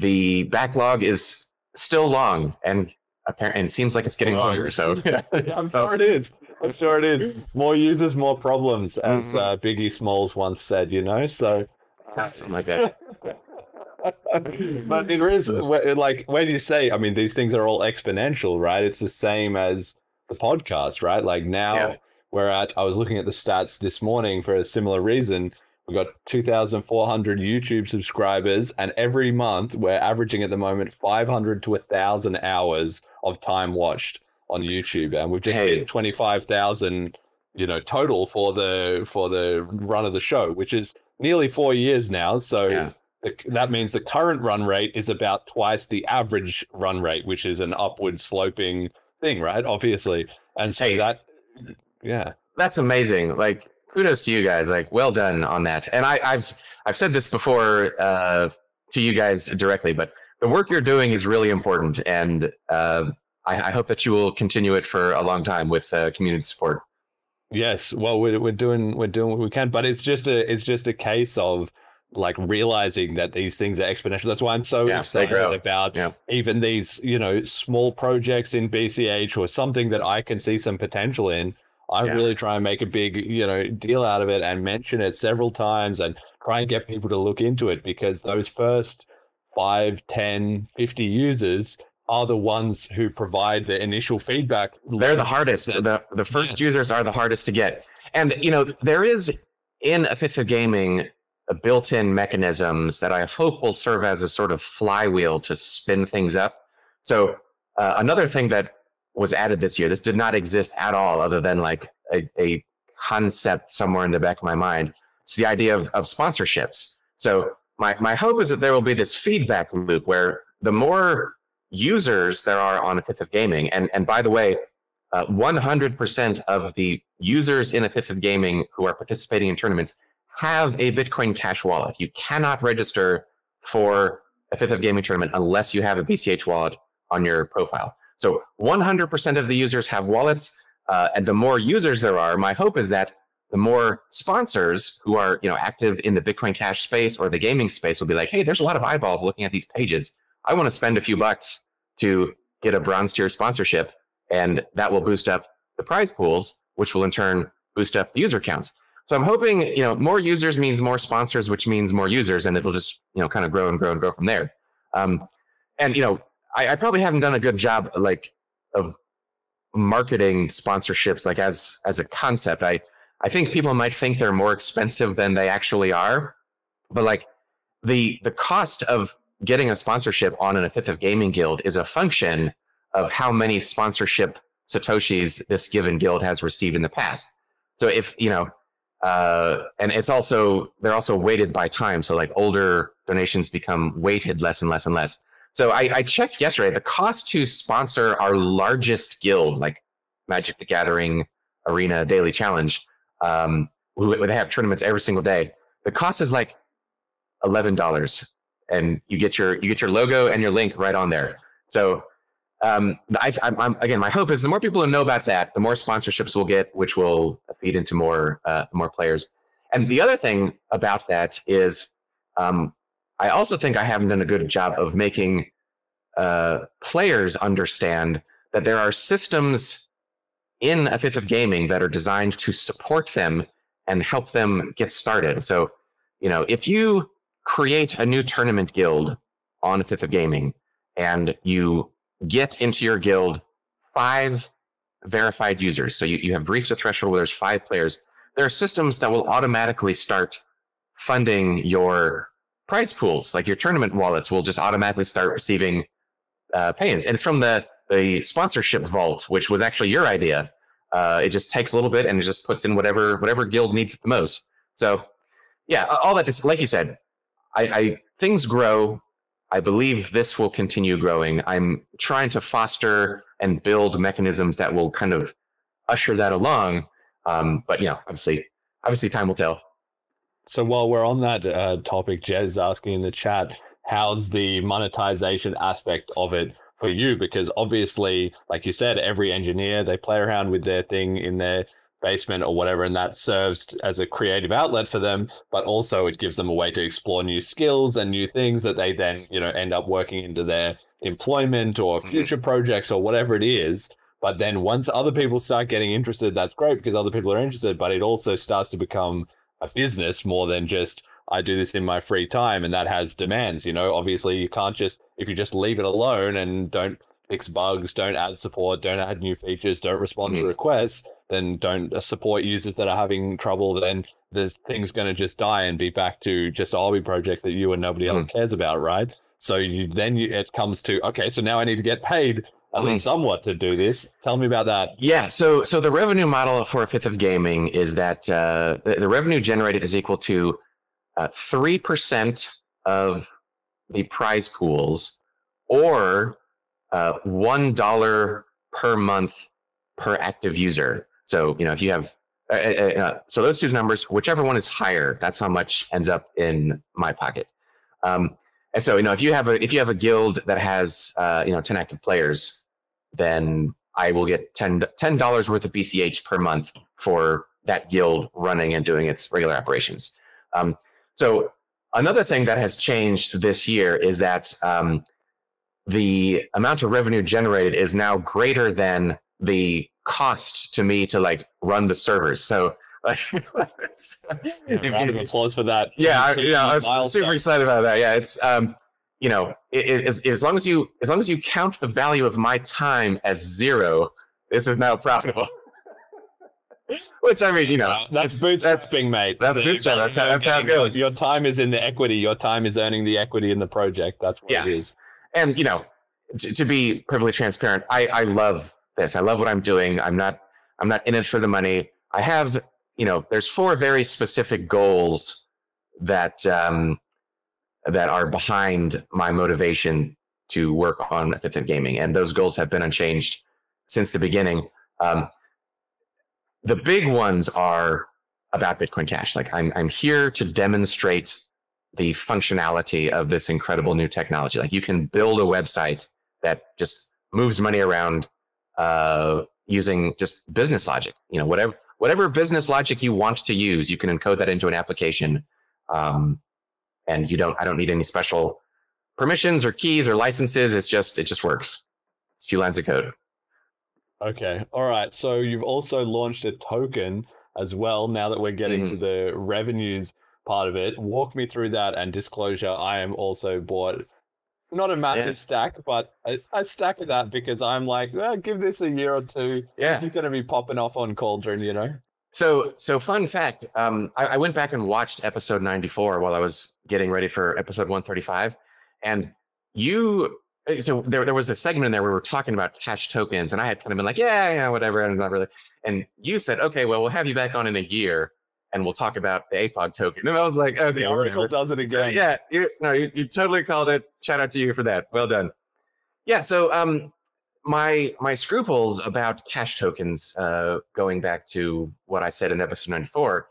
the backlog is still long, and apparently it seems like it's getting longer. So I'm sure it is. More users, more problems, as Biggie Smalls once said, so something like that. But it is like, when you say, these things are all exponential, right? It's the same as the podcast, right? Like, now I was looking at the stats this morning for a similar reason. We've got 2,400 YouTube subscribers, and every month we're averaging at the moment 500 to 1,000 hours of time watched on YouTube, and we've just hit 25,000, total for the run of the show, which is nearly 4 years now. So that means the current run rate is about twice the average run rate, which is an upward sloping thing, right? Obviously, and so that's amazing. Like, kudos to you guys. Like, well done on that. And I've said this before to you guys directly, but the work you're doing is really important, and I hope that you will continue it for a long time with community support. Yes, well, we're doing what we can, but it's just a case of like realizing that these things are exponential. That's why I'm so excited about even these, small projects in BCH or something that I can see some potential in. I really try and make a big, deal out of it and mention it several times and try and get people to look into it, because those first 5, 10, 50 users are the ones who provide the initial feedback. They're the hardest. The first users are the hardest to get. And, there is in a fifth of gaming built-in mechanisms that I hope will serve as a sort of flywheel to spin things up. So another thing that was added this year, this did not exist at all other than like a concept somewhere in the back of my mind. It's the idea of sponsorships. So my hope is that there will be this feedback loop where the more users there are on a fifth of gaming, and by the way, 100% of the users in a fifth of gaming who are participating in tournaments have a Bitcoin Cash wallet. You cannot register for a fifth of gaming tournament unless you have a BCH wallet on your profile. So 100% of the users have wallets, and the more users there are, my hope is that the more sponsors who are active in the Bitcoin Cash space or the gaming space will be like, hey, there's a lot of eyeballs looking at these pages. I want to spend a few bucks to get a bronze tier sponsorship, and that will boost up the prize pools, which will in turn boost up the user counts. So I'm hoping, more users means more sponsors, which means more users, and it'll just, kind of grow and grow and grow from there. I probably haven't done a good job of marketing sponsorships as a concept. I think people might think they're more expensive than they actually are, but the cost of getting a sponsorship on a fifth of gaming guild is a function of how many sponsorship Satoshis this given guild has received in the past. So if, and it's also, they're also weighted by time. So older donations become weighted less and less and less. So I checked yesterday, the cost to sponsor our largest guild, like Magic the Gathering Arena Daily Challenge, who they have tournaments every single day. The cost is like $11, and you get your logo and your link right on there. So again, my hope is the more people who know about that, the more sponsorships we'll get, which will feed into more players. And the other thing about that is, I also think I haven't done a good job of making players understand that there are systems in a fifth of gaming that are designed to support them and help them get started. So, if you create a new tournament guild on a fifth of gaming and you get into your guild 5 verified users, so you have reached a threshold where there's 5 players, there are systems that will automatically start funding your prize pools. Like your tournament wallets will just automatically start receiving pay-ins. And it's from the sponsorship vault, which was actually your idea. It just takes a little bit and it just puts in whatever guild needs it the most. So yeah, all that is, like you said, things grow. I believe this will continue growing. I'm trying to foster and build mechanisms that will kind of usher that along. But obviously time will tell. So while we're on that topic, Jez asking in the chat, how's the monetization aspect of it for you? Because obviously, like you said, every engineer, they play around with their thing in their basement or whatever, and that serves as a creative outlet for them, but also it gives them a way to explore new skills and new things that they then, end up working into their employment or future projects or whatever it is. But then once other people start getting interested, that's great because other people are interested, but it also starts to become a business more than just, I do this in my free time, and that has demands. Obviously you can't just, if you just leave it alone and don't fix bugs, don't add support, don't add new features, don't respond to requests, then don't support users that are having trouble, then the thing's going to just die and be back to just a hobby project that you and nobody else cares about, right? So it comes to, okay, so now I need to get paid at least somewhat to do this. Tell me about that. Yeah, so the revenue model for a fifth of gaming is that the revenue generated is equal to 3% of the prize pools, or $1 per month per active user. So if you have so those two numbers, whichever one is higher, that's how much ends up in my pocket. And so if you have a guild that has 10 active players, then I will get $10 worth of BCH per month for that guild running and doing its regular operations. So another thing that has changed this year is that the amount of revenue generated is now greater than the cost to me to like run the servers. So like, Round of applause for that. Yeah, I was super excited about that. Yeah, it's you know, as long as you count the value of my time as 0, this is now profitable. Which I mean, you know, that's bootstrapping, mate. That's bootstrapping. That's how it goes. Your time is in the equity. Your time is earning the equity in the project. That's what it is. And you know, to be perfectly transparent, I love this. I love what I'm doing. I'm not in it for the money. I have, you know, there's 4 very specific goals that that are behind my motivation to work on Fifth of Gaming, and those goals have been unchanged since the beginning. The big ones are about Bitcoin Cash. Like I'm here to demonstrate the functionality of this incredible new technology. Like you can build a website that just moves money around using just business logic. You know, whatever business logic you want to use, you can encode that into an application. And I don't need any special permissions or keys or licenses. It just works. It's a few lines of code. Okay. All right. So you've also launched a token as well. Now that we're getting to the revenues part of it, walk me through that. And disclosure, I am also bought not a massive stack, but a stack of that because I'm like, well, give this a year or two. Yeah. This is going to be popping off on Cauldron, you know? So fun fact, I went back and watched episode 94 while I was getting ready for episode 135. And so there was a segment in there where we were talking about cash tokens, and I had kind of been like, yeah, whatever, and not really. And you said, okay, well, we'll have you back on in a year, and we'll talk about the AFoG token. And I was like, okay, the oracle does it again. Yeah, you totally called it. Shout out to you for that. Well done. Yeah. So my scruples about cash tokens, going back to what I said in episode 94,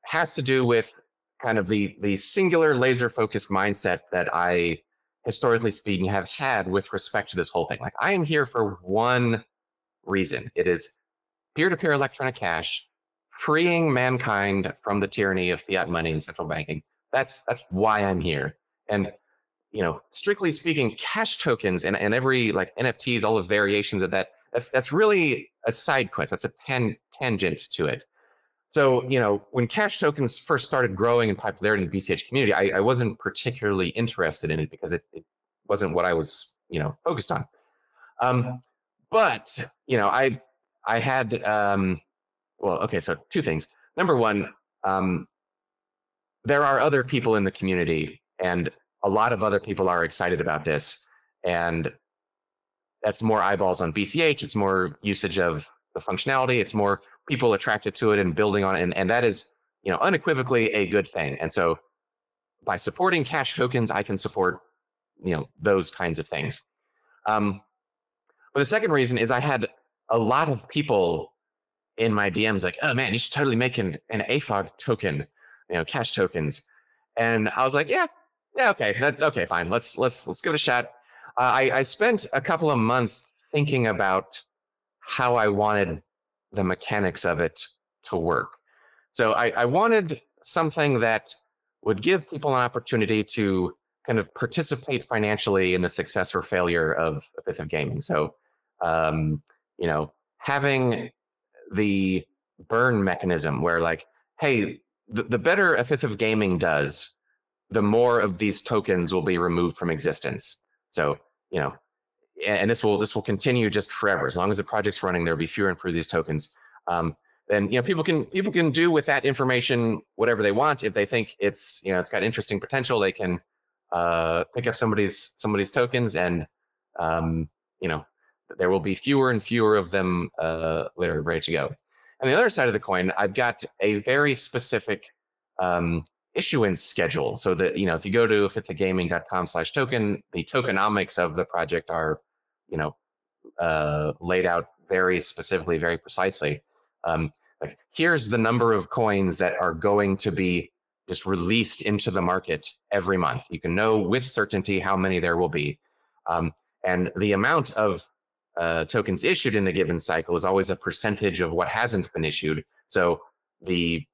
has to do with kind of the singular laser focused mindset that I, historically speaking, have had with respect to this whole thing. Like I am here for one reason. It is peer-to-peer electronic cash, freeing mankind from the tyranny of fiat money and central banking. That's why I'm here. And, you know, strictly speaking, cash tokens and every like NFTs, all the variations of that's really a side quest. That's a tangent to it. So, you know, when cash tokens first started growing in popularity in the BCH community, I wasn't particularly interested in it because it wasn't what I was, you know, focused on. But, you know, I had, well, okay, so 2 things. Number one, there are other people in the community, and a lot of other people are excited about this. And that's more eyeballs on BCH. It's more usage of the functionality. It's more people attracted to it and building on it. And that is, you know, unequivocally a good thing. And so by supporting cash tokens, I can support, you know, those kinds of things. But the second reason is I had a lot of people in my DMs like, oh man, you should totally make an AFoG token, you know, cash tokens. And I was like, yeah, okay, fine. Let's give it a shot. I spent a couple of months thinking about how I wanted the mechanics of it to work. So I wanted something that would give people an opportunity to kind of participate financially in the success or failure of Fifth of Gaming. So, you know, having the burn mechanism where like, hey, the better a Fifth of Gaming does, the more of these tokens will be removed from existence. So, you know, and this will continue just forever. As long as the project's running, there'll be fewer and fewer of these tokens. Then, you know, people can do with that information whatever they want. If they think it's, you know, it's got interesting potential, they can pick up somebody's tokens, and you know, there will be fewer and fewer of them later, ready to go. On the other side of the coin, I've got a very specific issuance schedule. So that, you know, if you go to fifthofgaming.com/token, the tokenomics of the project are, you know, laid out very specifically, very precisely. Like here's the number of coins that are going to be just released into the market every month. You can know with certainty how many there will be. And the amount of tokens issued in a given cycle is always a percentage of what hasn't been issued. So the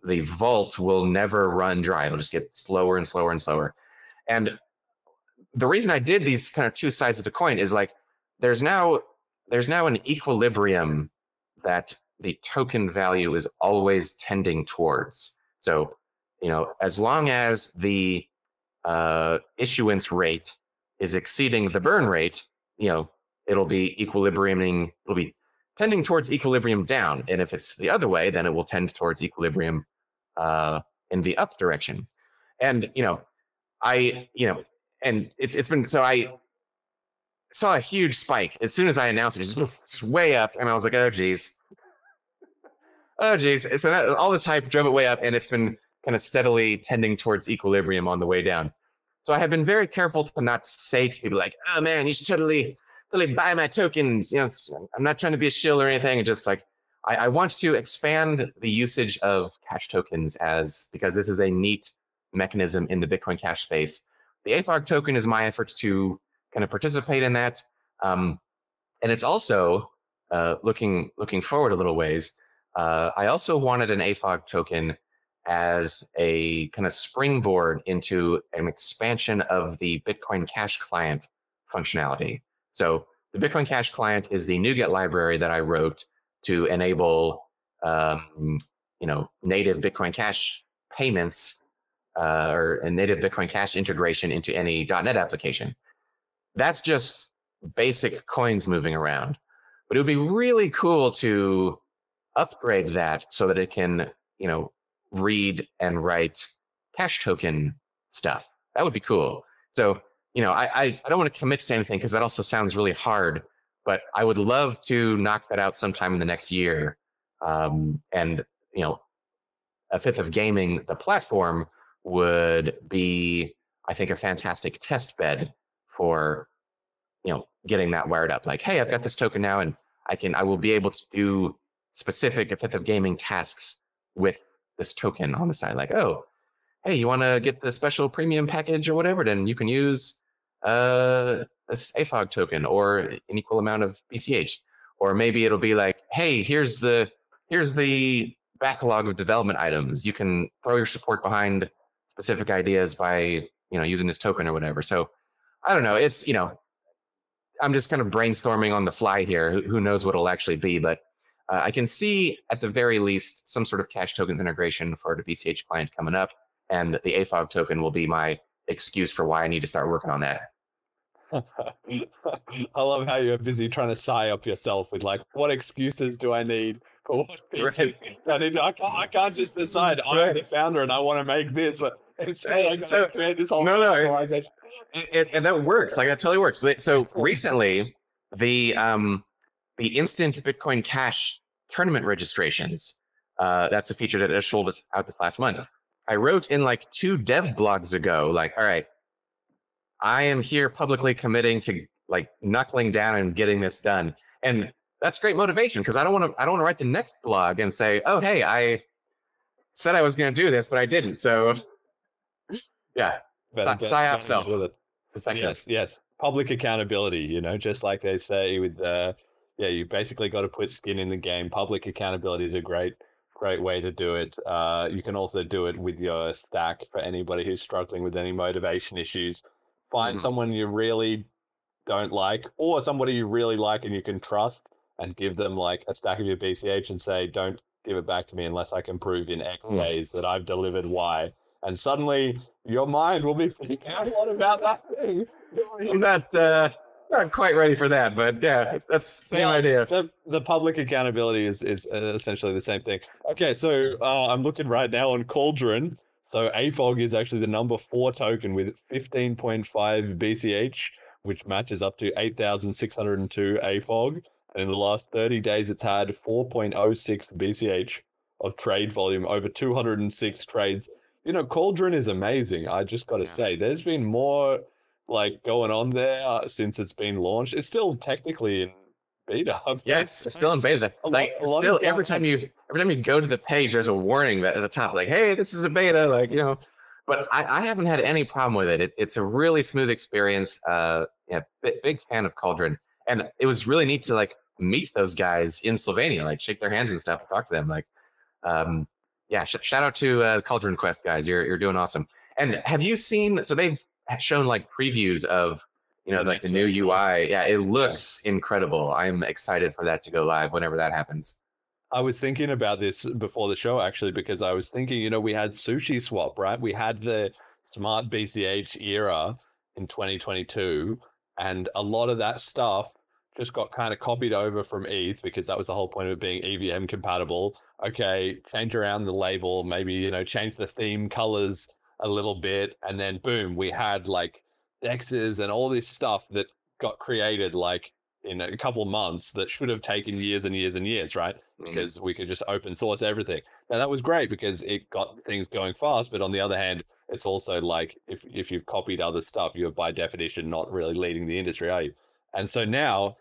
vault will never run dry. It'll just get slower and slower and slower. And the reason I did these kind of 2 sides of the coin is like, there's now there's now an equilibrium that the token value is always tending towards. So, as long as the issuance rate is exceeding the burn rate, it'll be equilibriuming, it'll be tending towards equilibrium down. And if it's the other way, then it will tend towards equilibrium in the up direction. And, and it's been, so I saw a huge spike as soon as I announced it, just way up. And I was like, oh, geez. Oh, geez. So all this hype drove it way up, and it's been kind of steadily tending towards equilibrium on the way down. So I have been very careful to not say to people like, oh, man, you should totally buy my tokens. I'm not trying to be a shill or anything. And just like, I want to expand the usage of cash tokens because this is a neat mechanism in the Bitcoin Cash space. The AFoG token is my effort to kind of participate in that. And it's also looking forward a little ways. I also wanted an AFoG token as a kind of springboard into an expansion of the BitcoinCashClient functionality. So the BitcoinCashClient is the NuGet library that I wrote to enable, native Bitcoin Cash payments or a native Bitcoin Cash integration into any .NET application. That's just basic coins moving around. But it would be really cool to upgrade that so that it can, read and write cash token stuff. That would be cool. So, I don't want to commit to anything because that also sounds really hard, but I would love to knock that out sometime in the next year. And, a fifth of gaming, the platform would be, I think, a fantastic test bed for, getting that wired up. Like, hey, I've got this token now, and I will be able to do specific a fifth of gaming tasks with this token on the side. Like, oh, hey, you want to get the special premium package or whatever? Then you can use this AFoG token or an equal amount of BCH. Or maybe it'll be like, hey, here's the backlog of development items. You can throw your support behind specific ideas by using this token or whatever. So I don't know. It's I'm just kind of brainstorming on the fly here. Who knows what it'll actually be? But I can see at the very least some sort of cash tokens integration for the BCH client coming up, and the AFoG token will be my excuse for why I need to start working on that. I love how you're busy trying to sigh up yourself with like, what excuses do I need for what? Right. I can't just decide I'm the founder and I want to make this. Instead, I create this whole organization. And that works. Like that totally works. So recently, the instant Bitcoin Cash tournament registrations. That's a feature that just rolled out this last month. I wrote in like 2 dev blogs ago, like, all right, I am here publicly committing to like knuckling down and getting this done. And that's great motivation because I don't want to write the next blog and say, oh, hey, I said I was going to do this, but I didn't. So yeah, psyop self. Yes. Public accountability, just like they say with, you basically got to put skin in the game. Public accountability is a great way to do it. You can also do it with your stack for anybody who's struggling with any motivation issues. Find someone you really don't like or somebody you really like and you can trust and give them like a stack of your BCH and say, don't give it back to me unless I can prove in X days that I've delivered Y. And suddenly your mind will be thinking, what about that thing? I'm not quite ready for that, but yeah, that's the same idea. The public accountability is essentially the same thing. Okay, so I'm looking right now on Cauldron. So AFoG is actually the number 4 token with 15.5 BCH, which matches up to 8,602 AFoG. And in the last 30 days, it's had 4.06 BCH of trade volume, over 206 trades. Cauldron is amazing. I just got to say, there's been more like going on there since it's been launched. It's still technically in beta. Yes, it's still in beta. Like still, every time you go to the page, there's a warning that at the top, like, hey, this is a beta, like, but I haven't had any problem with it. It's a really smooth experience. Big fan of Cauldron. And it was really neat to like meet those guys in Slovenia, like shake their hands and stuff and talk to them. Like, shout out to Cauldron.quest guys. You're doing awesome. And have you seen, so they've shown like previews of, you know, like the new UI. Yeah, it looks incredible. I'm excited for that to go live whenever that happens. I was thinking about this before the show, actually, because I was thinking, you know, we had Sushi Swap, right? We had the smart BCH era in 2022, and a lot of that stuff just got kind of copied over from ETH because that was the whole point of it being EVM compatible. Okay, change around the label, maybe, you know, change the theme colors a little bit, and then boom, we had like DEXs and all this stuff that got created like in a couple of months that should have taken years and years and years, right? Because we could just open source everything. Now that was great because it got things going fast, but on the other hand, it's also like if you've copied other stuff, you're by definition not really leading the industry, are you? And so now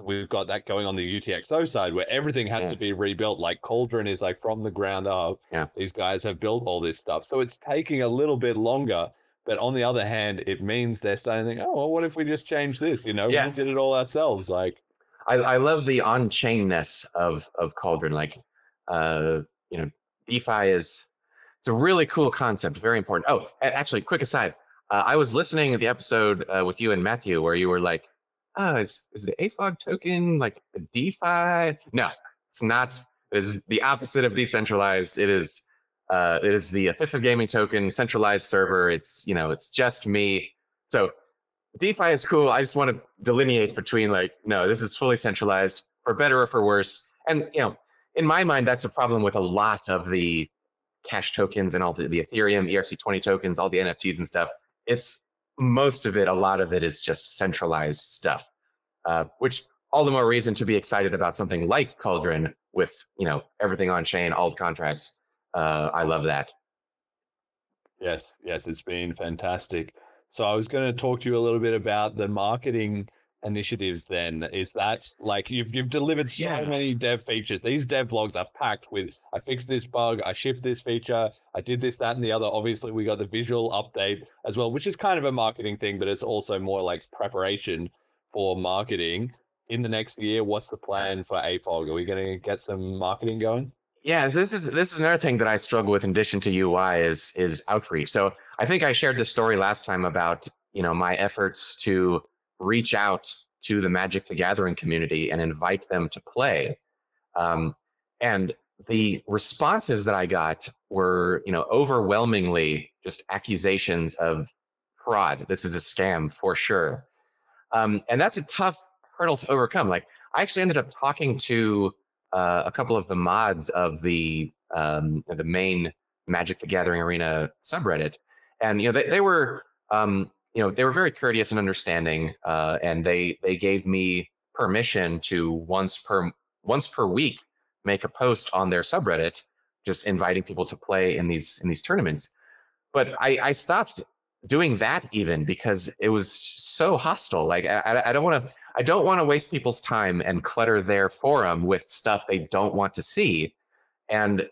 we've got that going on the UTXO side where everything has to be rebuilt. Like Cauldron is like from the ground up. Yeah. These guys have built all this stuff. So it's taking a little bit longer. But on the other hand, it means they're starting to think, oh, well, what if we just change this? You know, we did it all ourselves. Like, I love the on-chainness of Cauldron. Like, you know, DeFi it's a really cool concept, very important. Oh, actually, quick aside. I was listening to the episode with you and Matthew where you were like, oh, is the AFoG token like a DeFi? No, it's not. It is the opposite of decentralized. It is the fifth of gaming token, centralized server. It's, you know, it's just me. So DeFi is cool. I just want to delineate between like, no, this is fully centralized for better or for worse. And, you know, in my mind, that's a problem with a lot of the cash tokens and all the Ethereum, ERC20 tokens, all the NFTs and stuff. It's most of it, a lot of it is just centralized stuff, which all the more reason to be excited about something like Cauldron with, you know, everything on chain, all the contracts. I love that. Yes, it's been fantastic. So I was going to talk to you a little bit about the marketing initiatives then. Is that like you've delivered so many dev features. These dev blogs are packed with, I fixed this bug, I shipped this feature, I did this, that, and the other. Obviously, we got the visual update as well, which is kind of a marketing thing, but it's also more like preparation for marketing. In the next year, what's the plan for AFoG? Are we going to get some marketing going? Yeah, so this is another thing that I struggle with in addition to UI is outreach. So I think I shared this story last time about, you know, my efforts to reach out to the Magic the Gathering community and invite them to play. And the responses that I got were, you know, overwhelmingly just accusations of fraud. This is a scam for sure. And that's a tough hurdle to overcome. Like, I actually ended up talking to a couple of the mods of the main Magic the Gathering Arena subreddit, and you know they were you know, they were very courteous and understanding, and they gave me permission to once per week make a post on their subreddit, just inviting people to play in these tournaments. But I stopped doing that even because it was so hostile. Like I don't want to waste people's time and clutter their forum with stuff they don't want to see. And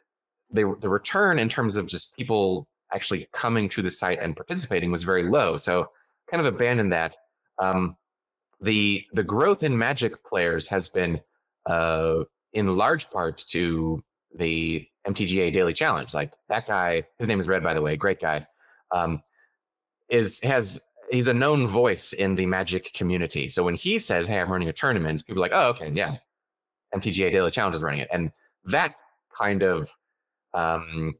the return in terms of just people actually coming to the site and participating was very low. So kind of abandoned that. The growth in Magic players has been in large part to the MTGA Daily Challenge. Like that guy, his name is Red, by the way, great guy. He's a known voice in the Magic community. So when he says, hey, I'm running a tournament, people are like, oh, okay, yeah, MTGA Daily Challenge is running it. And that kind of, and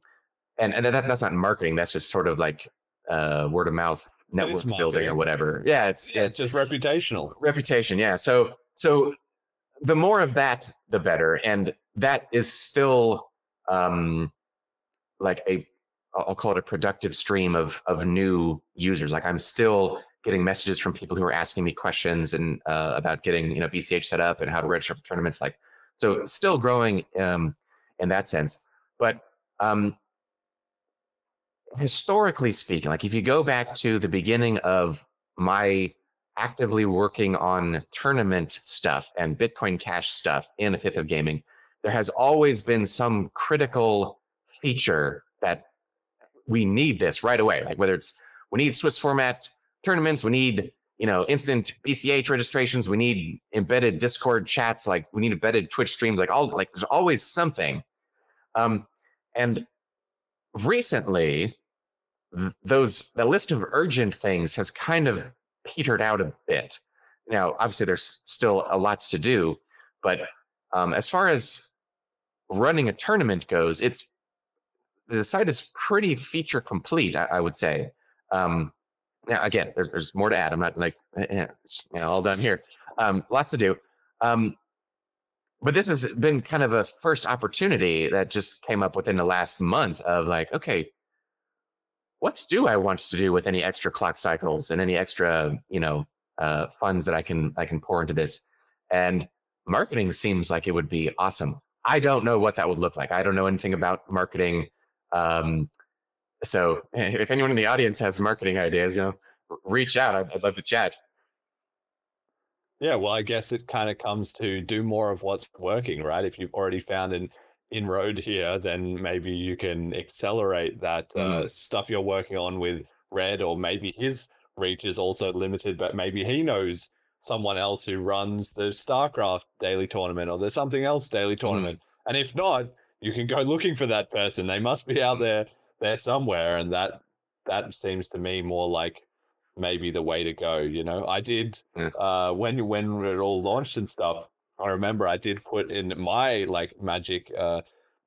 that's not marketing, that's just sort of like word of mouth network building or whatever. Yeah, it's just reputational. Reputation, yeah. So the more of that, the better. And that is still like I'll call it a productive stream of new users. Like I'm still getting messages from people who are asking me questions and about getting, you know, BCH set up and how to register for tournaments. Like, so still growing in that sense. But historically speaking, like if you go back to the beginning of my actively working on tournament stuff and Bitcoin Cash stuff in the fifth of gaming, there has always been some critical feature that we need this right away. Like whether it's, we need Swiss format tournaments, we need, you know, instant BCH registrations, we need embedded Discord chats, like we need embedded Twitch streams, like there's always something. And recently, the list of urgent things has kind of petered out a bit. Now, obviously, there's still a lot to do, but as far as running a tournament goes, the site is pretty feature complete, I would say. Now, again, there's more to add. I'm not like all done here. Lots to do. But this has been kind of a first opportunity that just came up within the last month of like, okay, what do I want to do with any extra clock cycles and any extra, funds that I can pour into this? And marketing seems like it would be awesome. I don't know what that would look like. I don't know anything about marketing. So if anyone in the audience has marketing ideas, reach out. I'd love to chat. Yeah, well, I guess it kind of comes to do more of what's working, right? If you've already found an inroad here, then maybe you can accelerate that stuff you're working on with Red, or maybe his reach is also limited, but maybe he knows someone else who runs the StarCraft daily tournament or there's something else daily tournament. And if not, you can go looking for that person. They must be out there somewhere. And that seems to me more like maybe the way to go. I did when it all launched and stuff, I remember I did put in my Magic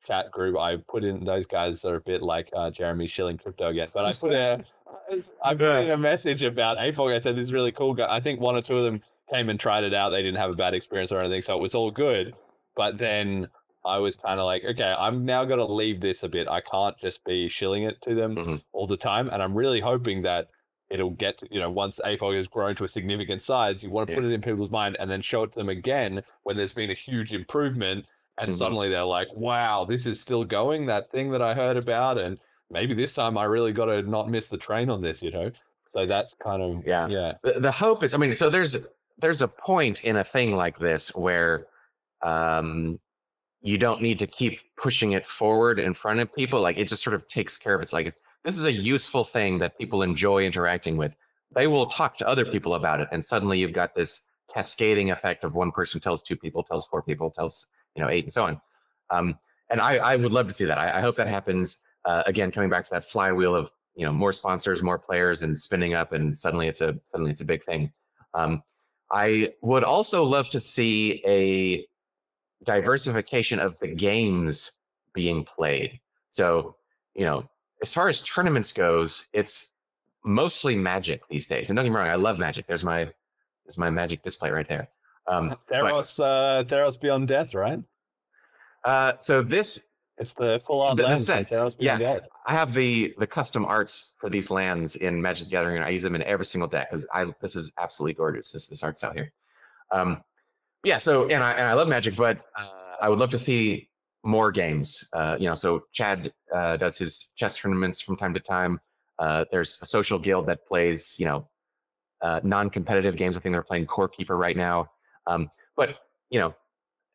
chat group, I put in, those guys are a bit like Jeremy shilling crypto again, but I put in a message about AFoG. I said, this is really cool guy. I think one or two of them came and tried it out. They didn't have a bad experience or anything, so it was all good. But then I was kind of like, okay, I'm now going to leave this a bit. I can't just be shilling it to them all the time. And I'm really hoping that it'll get to, once AFoG has grown to a significant size, you want to put it in people's mind and then show it to them again when there's been a huge improvement. And suddenly they're like, wow, this is still going, that thing that I heard about. And maybe this time I really got to not miss the train on this, So that's kind of, yeah. The hope is, so there's a point in a thing like this where you don't need to keep pushing it forward in front of people. Like, it just sort of takes care of it. It's like, this is a useful thing that people enjoy interacting with. They will talk to other people about it. And suddenly you've got this cascading effect of one person tells two people, tells four people, tells, 8 and so on. And I would love to see that. I hope that happens. Again, coming back to that flywheel of, more sponsors, more players, and spinning up, and suddenly it's a big thing. I would also love to see a diversification of the games being played. So, as far as tournaments goes, it's mostly Magic these days. And don't get me wrong, I love Magic. There's my Magic display right there. Theros Beyond Death, right? So this, it's the full-on land set. Theros Beyond Death. I have the custom arts for these lands in Magic the Gathering, and I use them in every single deck because this is absolutely gorgeous. This art's out here. So and I love Magic, but I would love to see more games. So Chad does his chess tournaments from time to time. There's a social guild that plays, non-competitive games. I think they're playing Core Keeper right now. But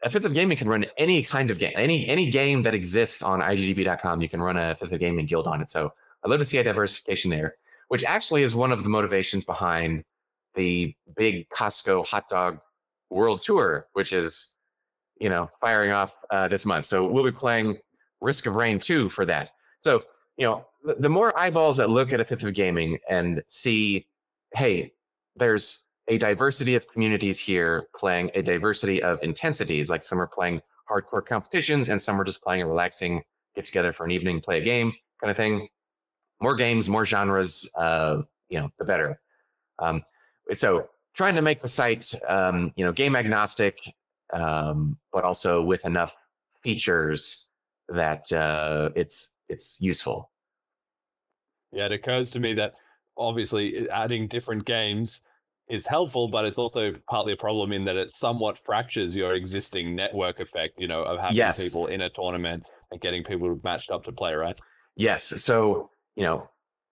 a Fifth of Gaming can run any kind of game, any game that exists on IGGB.com. You can run a Fifth of Gaming guild on it. So I'd love to see a diversification there, which actually is one of the motivations behind the big Costco hot dog world tour, which is, firing off this month. So we'll be playing Risk of Rain 2 for that. So, the more eyeballs that look at a Fifth of Gaming and see, hey, there's a diversity of communities here playing a diversity of intensities. Like, some are playing hardcore competitions and some are just playing a relaxing get together for an evening, play a game kind of thing. More games, more genres, the better. So trying to make the site, game agnostic, but also with enough features that it's useful. Yeah, it occurs to me that obviously adding different games is helpful, but it's also partly a problem in that it somewhat fractures your existing network effect, of having people in a tournament and getting people matched up to play, right? Yes. So,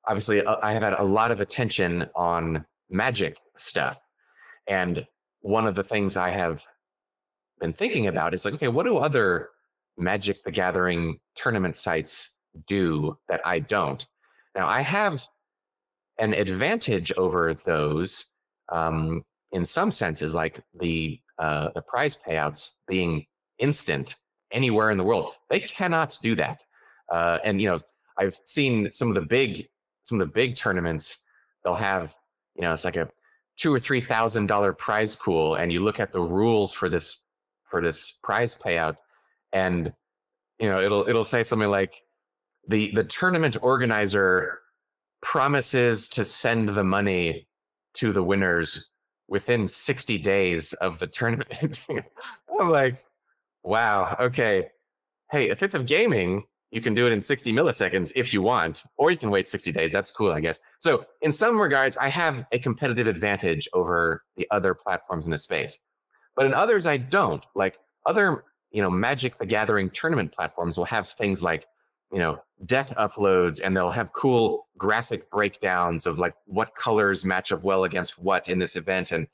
obviously I have had a lot of attention on Magic stuff. And one of the things I have been thinking about is like, okay, what do other Magic the Gathering tournament sites do that I don't? Now, I have an advantage over those in some senses, like the prize payouts being instant anywhere in the world. They cannot do that. And I've seen some of the big tournaments. They'll have it's like a $2,000 or $3,000 prize pool, and you look at the rules for this prize payout, and it'll say something like the tournament organizer promises to send the money to the winners within 60 days of the tournament. I'm like, wow, okay. Hey, a fifth of gaming, you can do it in 60 milliseconds if you want, or you can wait 60 days. That's cool, I guess. So in some regards, I have a competitive advantage over the other platforms in the space. But in others, I don't. Like other, Magic the Gathering tournament platforms will have things like, deck uploads, and they'll have cool graphic breakdowns of like what colors match up well against what in this event, and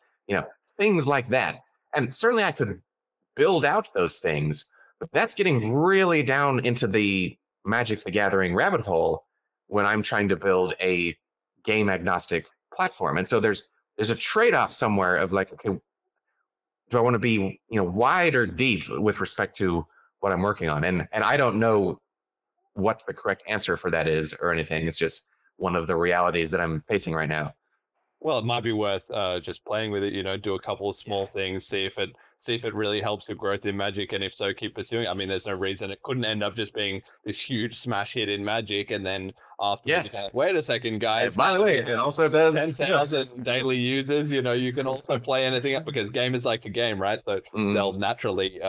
things like that. And certainly I could build out those things, but that's getting really down into the Magic the Gathering rabbit hole when I'm trying to build a game agnostic platform. And so there's a trade-off somewhere of like, okay, do I want to be wide or deep with respect to what I'm working on? And I don't know what the correct answer for that is or anything. It's just one of the realities that I'm facing right now. Well, it might be worth just playing with it, do a couple of small things, see if it really helps the growth in Magic, and if so, keep pursuing it. I mean, there's no reason it couldn't end up just being this huge smash hit in Magic, and then after, wait a second, guys. By the way, it also does 10,000 daily users. You can also play anything up, because gamers like to game, right? So they'll naturally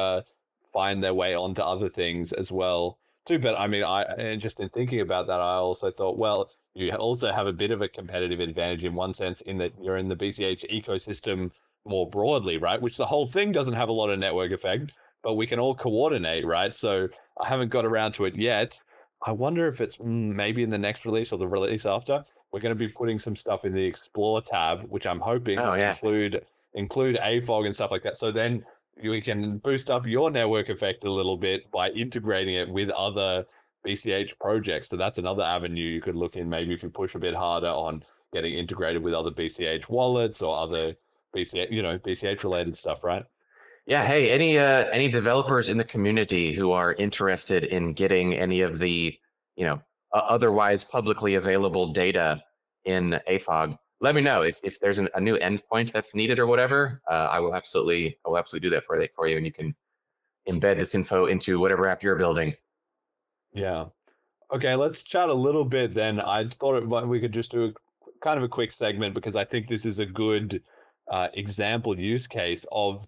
find their way onto other things as well too. But I mean, and just in thinking about that, I also thought, well, you also have a bit of a competitive advantage in one sense, in that you're in the BCH ecosystem more broadly, right? Which the whole thing doesn't have a lot of network effect, but we can all coordinate, right? So I haven't got around to it yet. I wonder if it's maybe in the next release or the release after, we're going to be putting some stuff in the Explore tab, which I'm hoping include AFoG and stuff like that. So then we can boost up your network effect a little bit by integrating it with other BCH projects. So that's another avenue you could look in, maybe if you push a bit harder on getting integrated with other BCH wallets or other BCH, BCH related stuff, right? Yeah. Hey, any developers in the community who are interested in getting any of the, otherwise publicly available data in AFoG, let me know if there's a new endpoint that's needed or whatever. I will absolutely do that for you, and you can embed this info into whatever app you're building. Yeah. Okay, let's chat a little bit then. I thought we could just do kind of a quick segment, because I think this is a good example use case of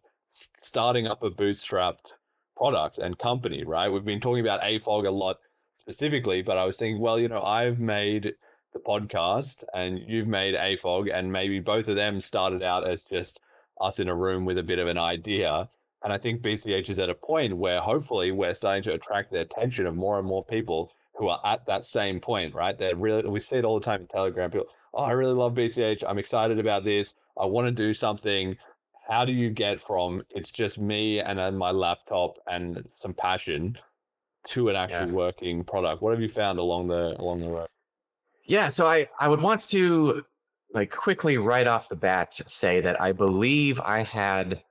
starting up a bootstrapped product and company, right? We've been talking about AFoG a lot specifically, but I was thinking, well, I've made the podcast and you've made AFoG, and maybe both of them started out as just us in a room with a bit of an idea. And I think BCH is at a point where hopefully we're starting to attract the attention of more and more people who are at that same point, right? We see it all the time in Telegram. People, I really love BCH. I'm excited about this. I want to do something. How do you get from it's just me and then my laptop and some passion to an actual working product? What have you found along the road? Yeah, so I would want to quickly right off the bat say that I believe I had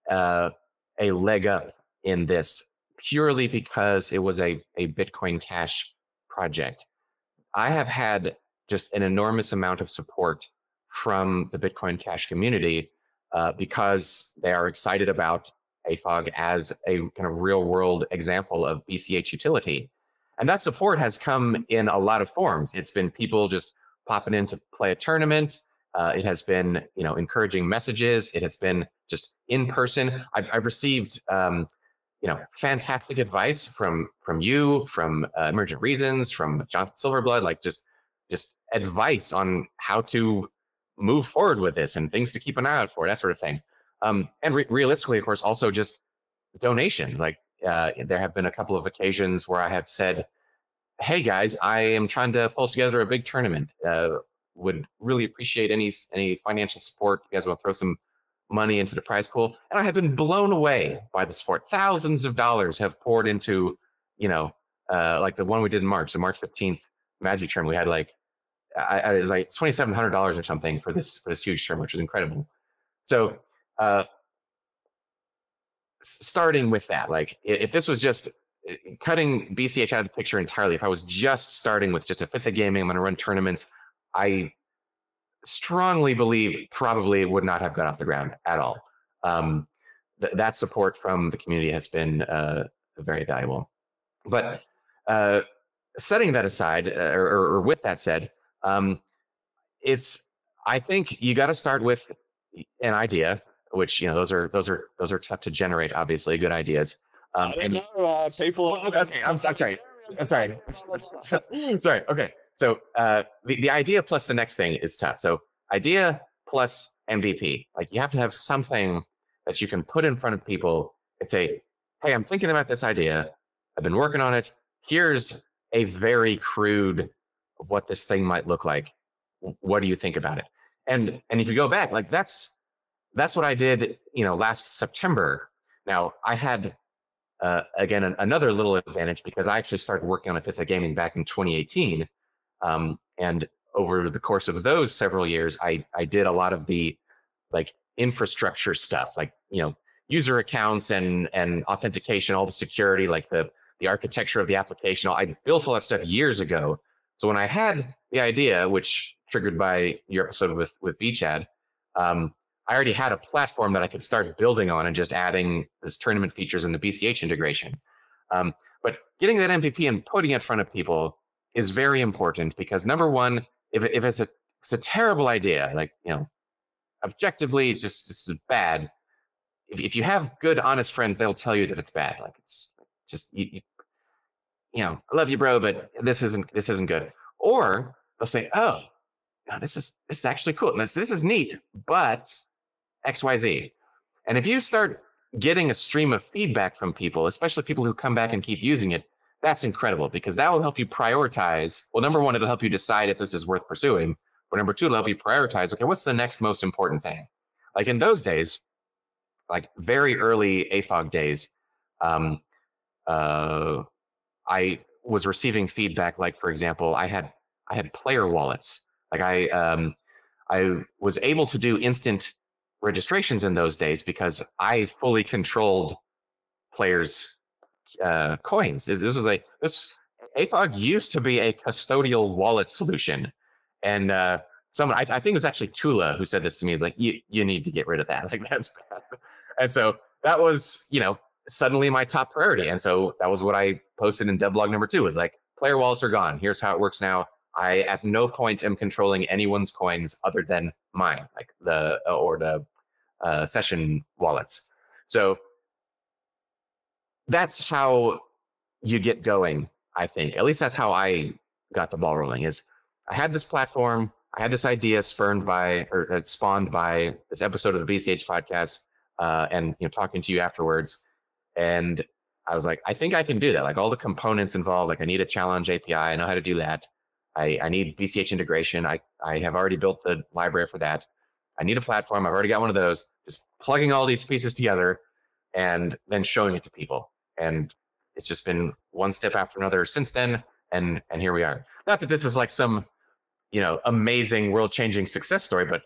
a leg up in this purely because it was a Bitcoin Cash project. I have had just an enormous amount of support from the Bitcoin Cash community because they are excited about AFoG as a kind of real world example of BCH utility. And that support has come in a lot of forms. It's been people just popping in to play a tournament. It has been, encouraging messages. It has been just in person. I've received, fantastic advice from you, from Emergent Reasons, from Jonathan Silverblood, just advice on how to move forward with this and things to keep an eye out for, that sort of thing. And realistically, of course, also just donations. There have been a couple of occasions where I have said, hey guys, I am trying to pull together a big tournament. Would really appreciate any financial support. You guys want to throw some money into the prize pool? And I have been blown away by the support. Thousands of dollars have poured into, like the one we did in March, the March 15th Magic tournament. We had it was like $2,700 or something for this huge tournament, which was incredible. So starting with that, if this was just cutting BCH out of the picture entirely, if I was just starting with just a fifth of gaming, I'm going to run tournaments, I strongly believe probably would not have got off the ground at all. That support from the community has been very valuable. But setting that aside, or with that said, I think you got to start with an idea, which those are tough to generate. Obviously, good ideas. I don't know. People. Okay, I'm sorry. Sorry. Okay. So the idea plus the next thing is tough. So idea plus MVP. Like, you have to have something that you can put in front of people and say, hey, I'm thinking about this idea. I've been working on it. Here's a very crude of what this thing might look like. What do you think about it? And if you go back, like that's what I did, last September. Now, I had again another little advantage because I actually started working on a fifth of gaming back in 2018, and over the course of those several years, I did a lot of the like infrastructure stuff, like user accounts and authentication, all the security, like the architecture of the application. I built all that stuff years ago. So when I had the idea, which triggered by your episode with BChad, I already had a platform that I could start building on and just adding this tournament features and the BCH integration. But getting that MVP and putting it in front of people is very important because, number one, if it's a terrible idea, like, objectively it's bad. If you have good, honest friends, they'll tell you that it's bad. Like, it's just I love you, bro, but this isn't good. Or they'll say, oh, no, this is actually cool. This is neat, but XYZ. And if you start getting a stream of feedback from people, especially people who come back and keep using it, that's incredible because that will help you prioritize. Well, number one, it'll help you decide if this is worth pursuing. But number two, it'll help you prioritize, okay, what's the next most important thing? Like in those days, like very early AFoG days, I was receiving feedback. Like, for example, I had player wallets. Like I was able to do instant registrations in those days because I fully controlled players' coins. This AFoG used to be a custodial wallet solution, and someone I think it was actually Tula who said this to me. Is like, you need to get rid of that. Like, that's bad. And so that was suddenly my top priority. And so that was what I posted in devlog number 2, was like, player wallets are gone. Here's how it works now. I at no point am controlling anyone's coins other than mine, like the session wallets. So that's how you get going, I think. At least that's how I got the ball rolling. Is I had this platform, I had this idea spawned by this episode of the BCH podcast, and talking to you afterwards. And I was like, I think I can do that. Like, all the components involved, like I need a challenge API. I know how to do that. I need BCH integration. I have already built the library for that. I need a platform. I've already got one of those. Just plugging all these pieces together and then showing it to people. And it's just been one step after another since then. And here we are. Not that this is like some, amazing world-changing success story, but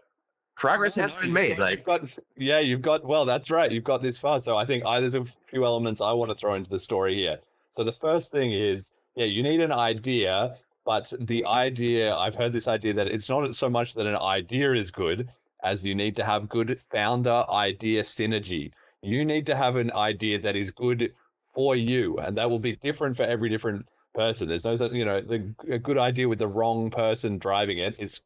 progress has been made. Like, well, that's right. You've got this far. So I think there's a few elements I want to throw into the story here. So the first thing is, you need an idea, but the idea, I've heard this idea that it's not so much that an idea is good as you need to have good founder idea synergy. You need to have an idea that is good for you, and that will be different for every different person. There's no such, a good idea with the wrong person driving it is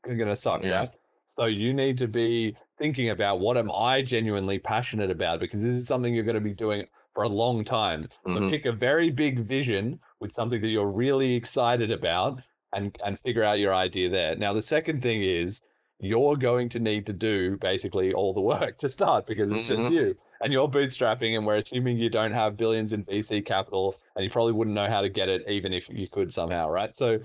going to suck, right? So you need to be thinking about, what am I genuinely passionate about? Because this is something you're going to be doing for a long time. So pick a very big vision with something that you're really excited about and figure out your idea there. Now, the second thing is, you're going to need to do basically all the work to start, because it's just you and you're bootstrapping, and we're assuming you don't have billions in VC capital, and you probably wouldn't know how to get it even if you could somehow, right? So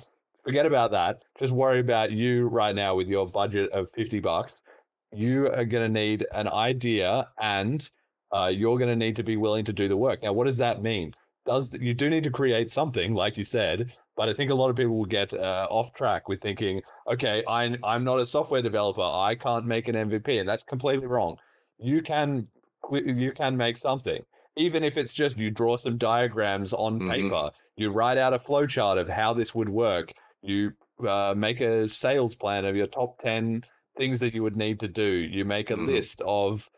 forget about that. Just worry about you right now with your budget of $50. You are going to need an idea, and you're going to need to be willing to do the work. Now, what does that mean? You do need to create something, like you said, but I think a lot of people will get off track with thinking, okay, I'm not a software developer, I can't make an MVP, and that's completely wrong. You can make something, even if it's just you draw some diagrams on paper, you write out a flowchart of how this would work, you make a sales plan of your top 10 things that you would need to do. You make a list of,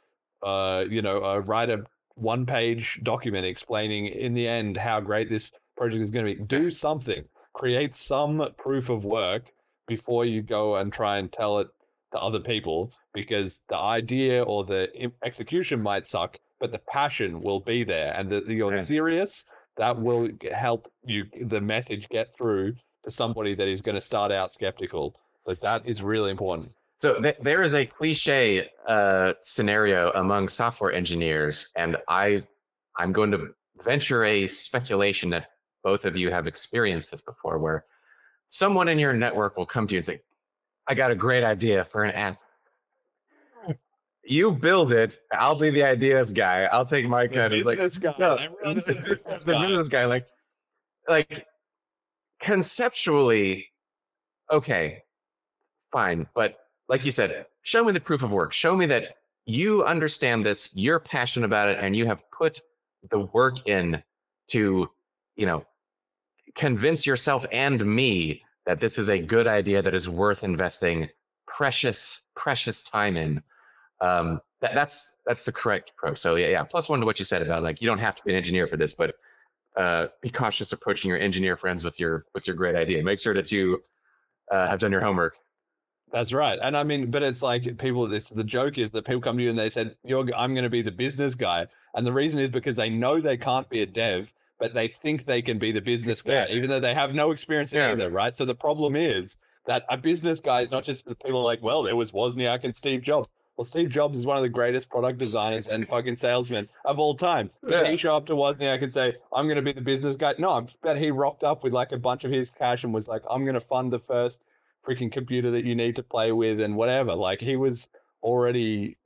write a one-page document explaining in the end how great this project is going to be. Do something, create some proof of work before you go and try and tell it to other people, because the idea or the execution might suck, but the passion will be there, and you're serious. That will help you, the message, get through to somebody that is going to start out skeptical. So that is really important. So there is a cliche scenario among software engineers, and I'm going to venture a speculation that both of you have experienced this before, where someone in your network will come to you and say, I got a great idea for an app. You build it. I'll be the ideas guy. I'll take my cut. The business guy. No, everyone's the business guy. Like conceptually, okay, fine. But like you said, show me the proof of work. Show me that you understand this, you're passionate about it, and you have put the work in to, convince yourself and me that this is a good idea that is worth investing precious time in. That's the correct approach. So yeah. +1 to what you said about, like, you don't have to be an engineer for this, but be cautious approaching your engineer friends with your great idea. Make sure that you have done your homework. That's right. And I mean, but it's like the joke is that people come to you and they said, I'm going to be the business guy. And the reason is because they know they can't be a dev, but they think they can be the business guy, even though they have no experience in either, right? So the problem is that a business guy is not just people like, well, there was Wozniak and Steve Jobs. Well, Steve Jobs is one of the greatest product designers and fucking salesmen of all time. Did he show up to Wozniak and say, I'm going to be the business guy? No, I bet he rocked up with like a bunch of his cash and was like, I'm going to fund the first freaking computer that you need to play with and whatever. Like, he was already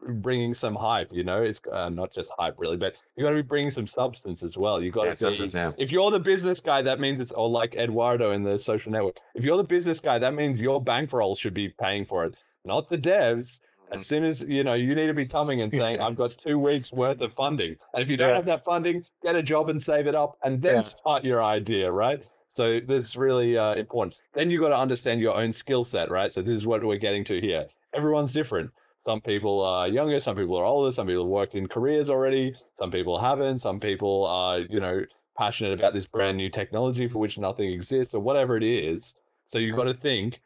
bringing some hype, it's not just hype really, but you got to be bringing some substance as well. You got to if you're the business guy, that means it's all like Eduardo in the Social Network. If you're the business guy, that means your bankroll should be paying for it, not the devs. As soon as you need to be coming and saying, I've got 2 weeks worth of funding, and if you don't have that funding, get a job and save it up, and then start your idea, right? So this is really important. Then you got to understand your own skill set, right? So this is what we're getting to here. Everyone's different. Some people are younger, some people are older, some people have worked in careers already, some people haven't, some people are, passionate about this brand new technology for which nothing exists, or whatever it is. So you've got to think,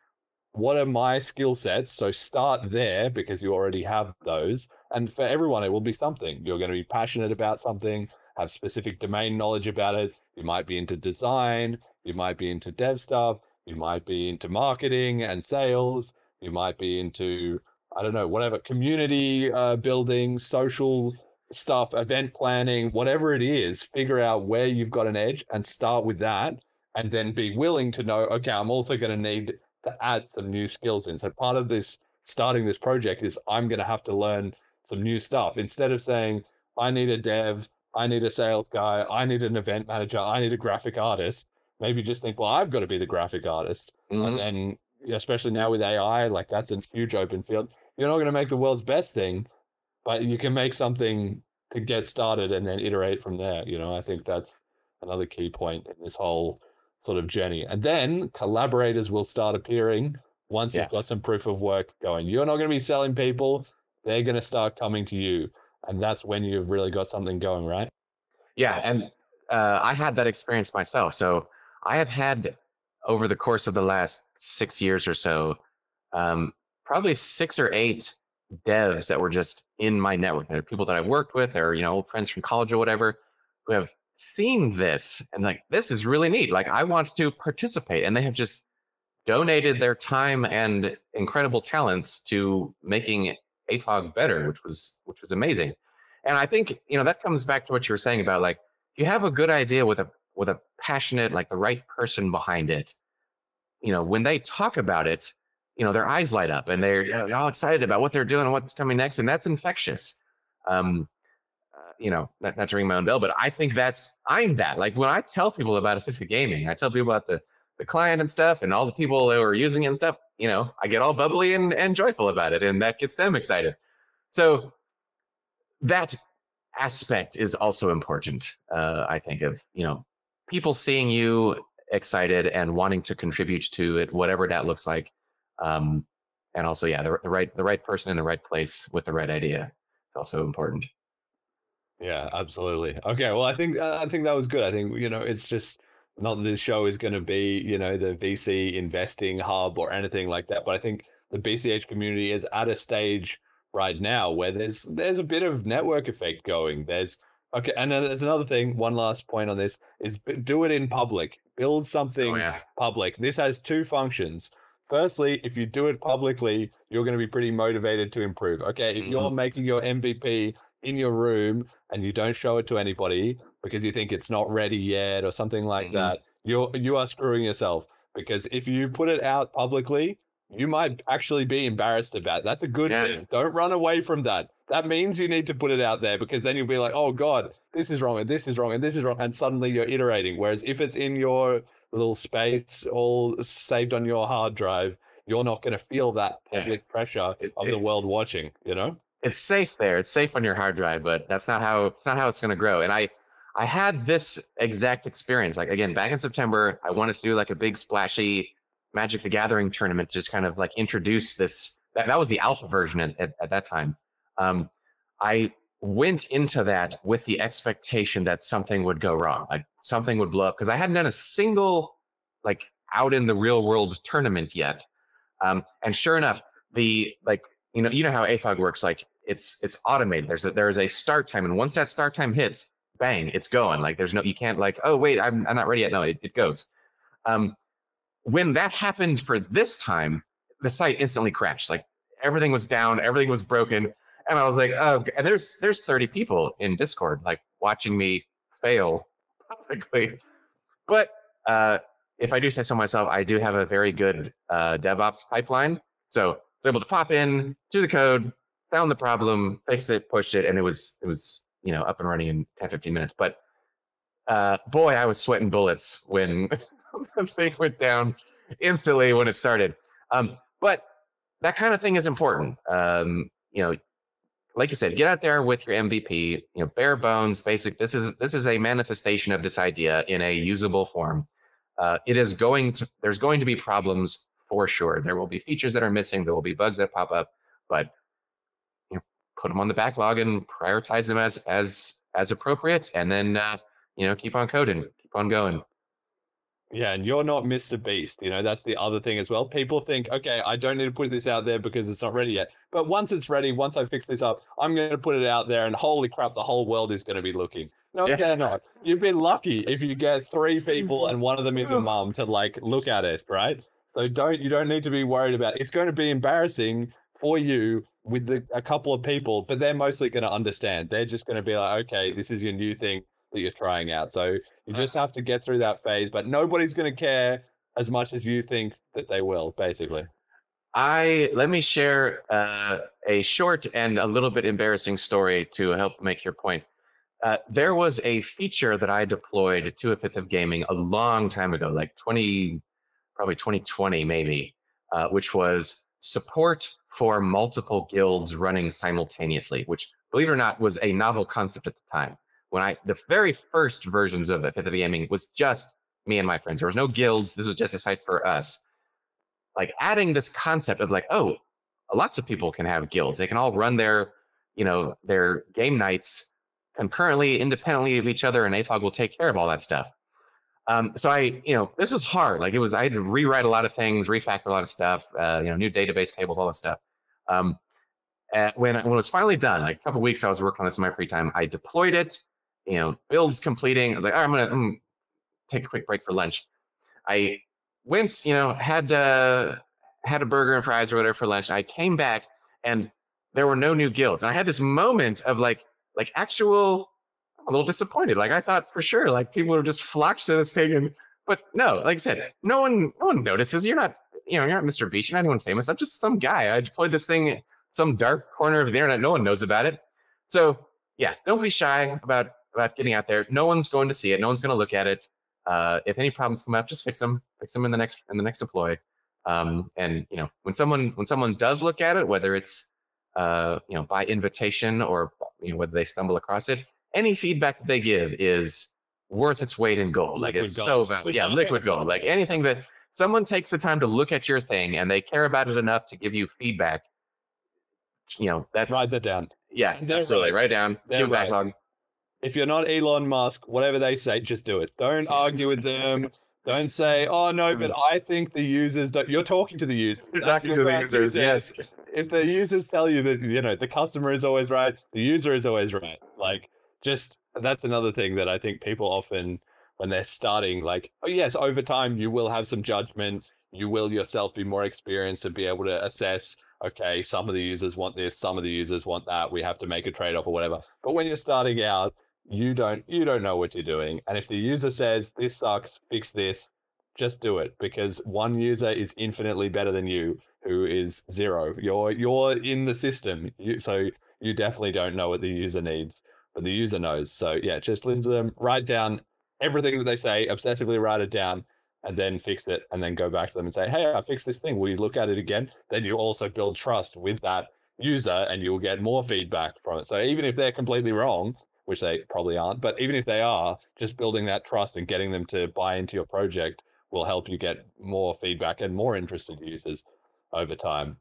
what are my skill sets? So start there, because you already have those. And for everyone, it will be something. You're going to be passionate about something, have specific domain knowledge about it. You might be into design, you might be into dev stuff, you might be into marketing and sales, you might be into, I don't know, whatever, community building, social stuff, event planning, whatever it is. Figure out where you've got an edge and start with that, and then be willing to know, okay, I'm also going to need to add some new skills in. So part of this, starting this project, is I'm going to have to learn some new stuff. Instead of saying, I need a dev, I need a sales guy, I need an event manager, I need a graphic artist, maybe just think, well, I've got to be the graphic artist. And then, especially now with AI, like, that's a huge open field. You're not going to make the world's best thing, but you can make something to get started and then iterate from there. I think that's another key point in this whole sort of journey. And then collaborators will start appearing once you've got some proof of work going. You're not going to be selling people. They're going to start coming to you. And that's when you've really got something going, right? Yeah. And I had that experience myself. So I have had, over the course of the last 6 years or so, probably 6 or 8 devs that were just in my network. They're people that I worked with, or, old friends from college or whatever, who have seen this and like, this is really neat. Like, I want to participate. And they have just donated their time and incredible talents to making AFoG better, which was amazing. And I think, that comes back to what you were saying about, like, you have a good idea with a passionate, like, the right person behind it. When they talk about it, their eyes light up and they're all excited about what they're doing and what's coming next. And that's infectious. Not to ring my own bell, but I think I'm that. Like, when I tell people about Epiphany Gaming, I tell people about the client and stuff and all the people that were using it and stuff, I get all bubbly and joyful about it, and that gets them excited. So that aspect is also important, I think, of, people seeing you excited and wanting to contribute to it, whatever that looks like. And also, yeah, the right person in the right place with the right idea is also important. Yeah, absolutely. Okay, well, I think that was good. I think, you know, it's just not that this show is going to be, you know, the VC investing hub or anything like that, but I think the BCH community is at a stage right now where there's a bit of network effect going. Okay, and then there's another thing. One last point on this is do it in public. Build something public. This has two functions. Firstly, if you do it publicly, you're going to be pretty motivated to improve. Okay, if you're making your MVP in your room and you don't show it to anybody because you think it's not ready yet or something like that, you are screwing yourself, because if you put it out publicly, you might actually be embarrassed about it. That's a good thing. Don't run away from that. That means you need to put it out there, because then you'll be like, oh God, this is wrong and this is wrong and this is wrong. And suddenly you're iterating. Whereas if it's in your little space, all saved on your hard drive, you're not going to feel that public pressure of the world watching, you know? It's safe there. It's safe on your hard drive, but that's not how it's going to grow. And I had this exact experience. Like, again, back in September, I wanted to do like a big splashy Magic the Gathering tournament, just kind of like introduce this. That was the alpha version at that time. I went into that with the expectation that something would go wrong, like something would blow up, because I hadn't done a single like out in the real world tournament yet. And sure enough, you know how AFoG works. Like it's automated. There's a start time, and once that start time hits, bang, it's going. Like you can't like, oh wait, I'm not ready yet. No, it goes. When that happened for this time, the site instantly crashed. Like everything was down, everything was broken, and I was like, oh. And there's 30 people in Discord like watching me fail publicly. But if I do say so myself, I do have a very good DevOps pipeline. So I was able to pop in to the code, found the problem, fixed it, pushed it, and it was up and running in 10-15 minutes. But boy, I was sweating bullets when the thing went down instantly when it started. But that kind of thing is important. Like you said, get out there with your MVP, bare bones, basic. This is a manifestation of this idea in a usable form. There's going to be problems for sure. There will be features that are missing. There will be bugs that pop up, but put them on the backlog and prioritize them as appropriate, and then keep on coding, keep on going. Yeah, and you're not Mr. Beast. That's the other thing as well. People think, okay, I don't need to put this out there because it's not ready yet. But once it's ready, once I fix this up, I'm going to put it out there, and holy crap, the whole world is going to be looking. No, they're not. You've been lucky if you get 3 people and one of them is your mom to look at it, right? So you don't need to be worried about it. It's going to be embarrassing for you with a couple of people, but they're mostly going to understand. They're just going to be like, okay, this is your new thing that you're trying out. So you just have to get through that phase, but nobody's going to care as much as you think that they will, basically. Let me share a short and a little bit embarrassing story to help make your point. There was a feature that I deployed to a Fifth of Gaming a long time ago, like probably 2020 maybe, which was support for multiple guilds running simultaneously, which, believe it or not, was a novel concept at the time. The very first versions of Fifth of Gaming was just me and my friends. There was no guilds. This was just a site for us. Like adding this concept of lots of people can have guilds. They can all run their game nights concurrently, independently of each other, and AFoG will take care of all that stuff. So this was hard. I had to rewrite a lot of things, refactor a lot of stuff, new database tables, all that stuff. When it was finally done, a couple of weeks, I was working on this in my free time. I deployed it, builds completing. I was like, all right, I'm gonna take a quick break for lunch. I went, had a burger and fries or whatever for lunch. I came back and there were no new guilds. And I had this moment of actual, I'm a little disappointed. I thought for sure, people would just flocked to this thing, but no, like I said, no one notices. You're not Mr. Beast. You're not anyone famous. I'm just some guy. I deployed this thing some dark corner of the internet. No one knows about it. So yeah, don't be shy about getting out there. No one's going to see it. No one's going to look at it. If any problems come up, just fix them in the next deploy. And when someone does look at it, whether it's by invitation or whether they stumble across it, any feedback that they give is worth its weight in gold. Like Liquid it's gold. so valuable. Yeah, liquid gold. Like anything that someone takes the time to look at your thing and they care about it enough to give you feedback, that's Write that down. Yeah, They're absolutely. right. Write it down. They're Give it right. backlog. If you're not Elon Musk, whatever they say, just do it. Don't argue with them. Don't say, oh, no, but I think the users don't. You're talking to the users. You're talking to the users, yes. If the users tell you that, the customer is always right, the user is always right. Like, that's another thing that I think people often, when they're starting, like, oh, yes, over time, you will have some judgment. You will yourself be more experienced to be able to assess, okay, some of the users want this, some of the users want that. We have to make a trade-off or whatever. But when you're starting out, you don't know what you're doing. And if the user says, this sucks, fix this, just do it, because one user is infinitely better than you, who is zero. You're in the system. So you definitely don't know what the user needs, but the user knows. So yeah, just listen to them, write down everything that they say, obsessively write it down, and then fix it, and then go back to them and say, hey, I fixed this thing. Will you look at it again? Then you also build trust with that user and you'll get more feedback from it. So even if they're completely wrong, which they probably aren't, but even if they are, just building that trust and getting them to buy into your project will help you get more feedback and more interested users over time.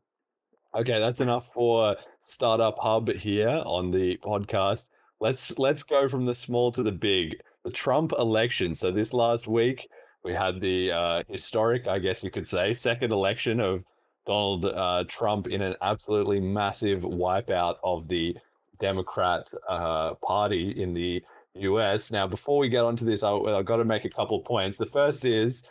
Okay, that's enough for Startup Hub here on the podcast. Let's go from the small to the big. The Trump election. So this last week, we had the historic, I guess you could say, second election of Donald Trump in an absolutely massive wipeout of the Democrat Party in the US. Now, before we get onto this, I've got to make a couple of points. The first is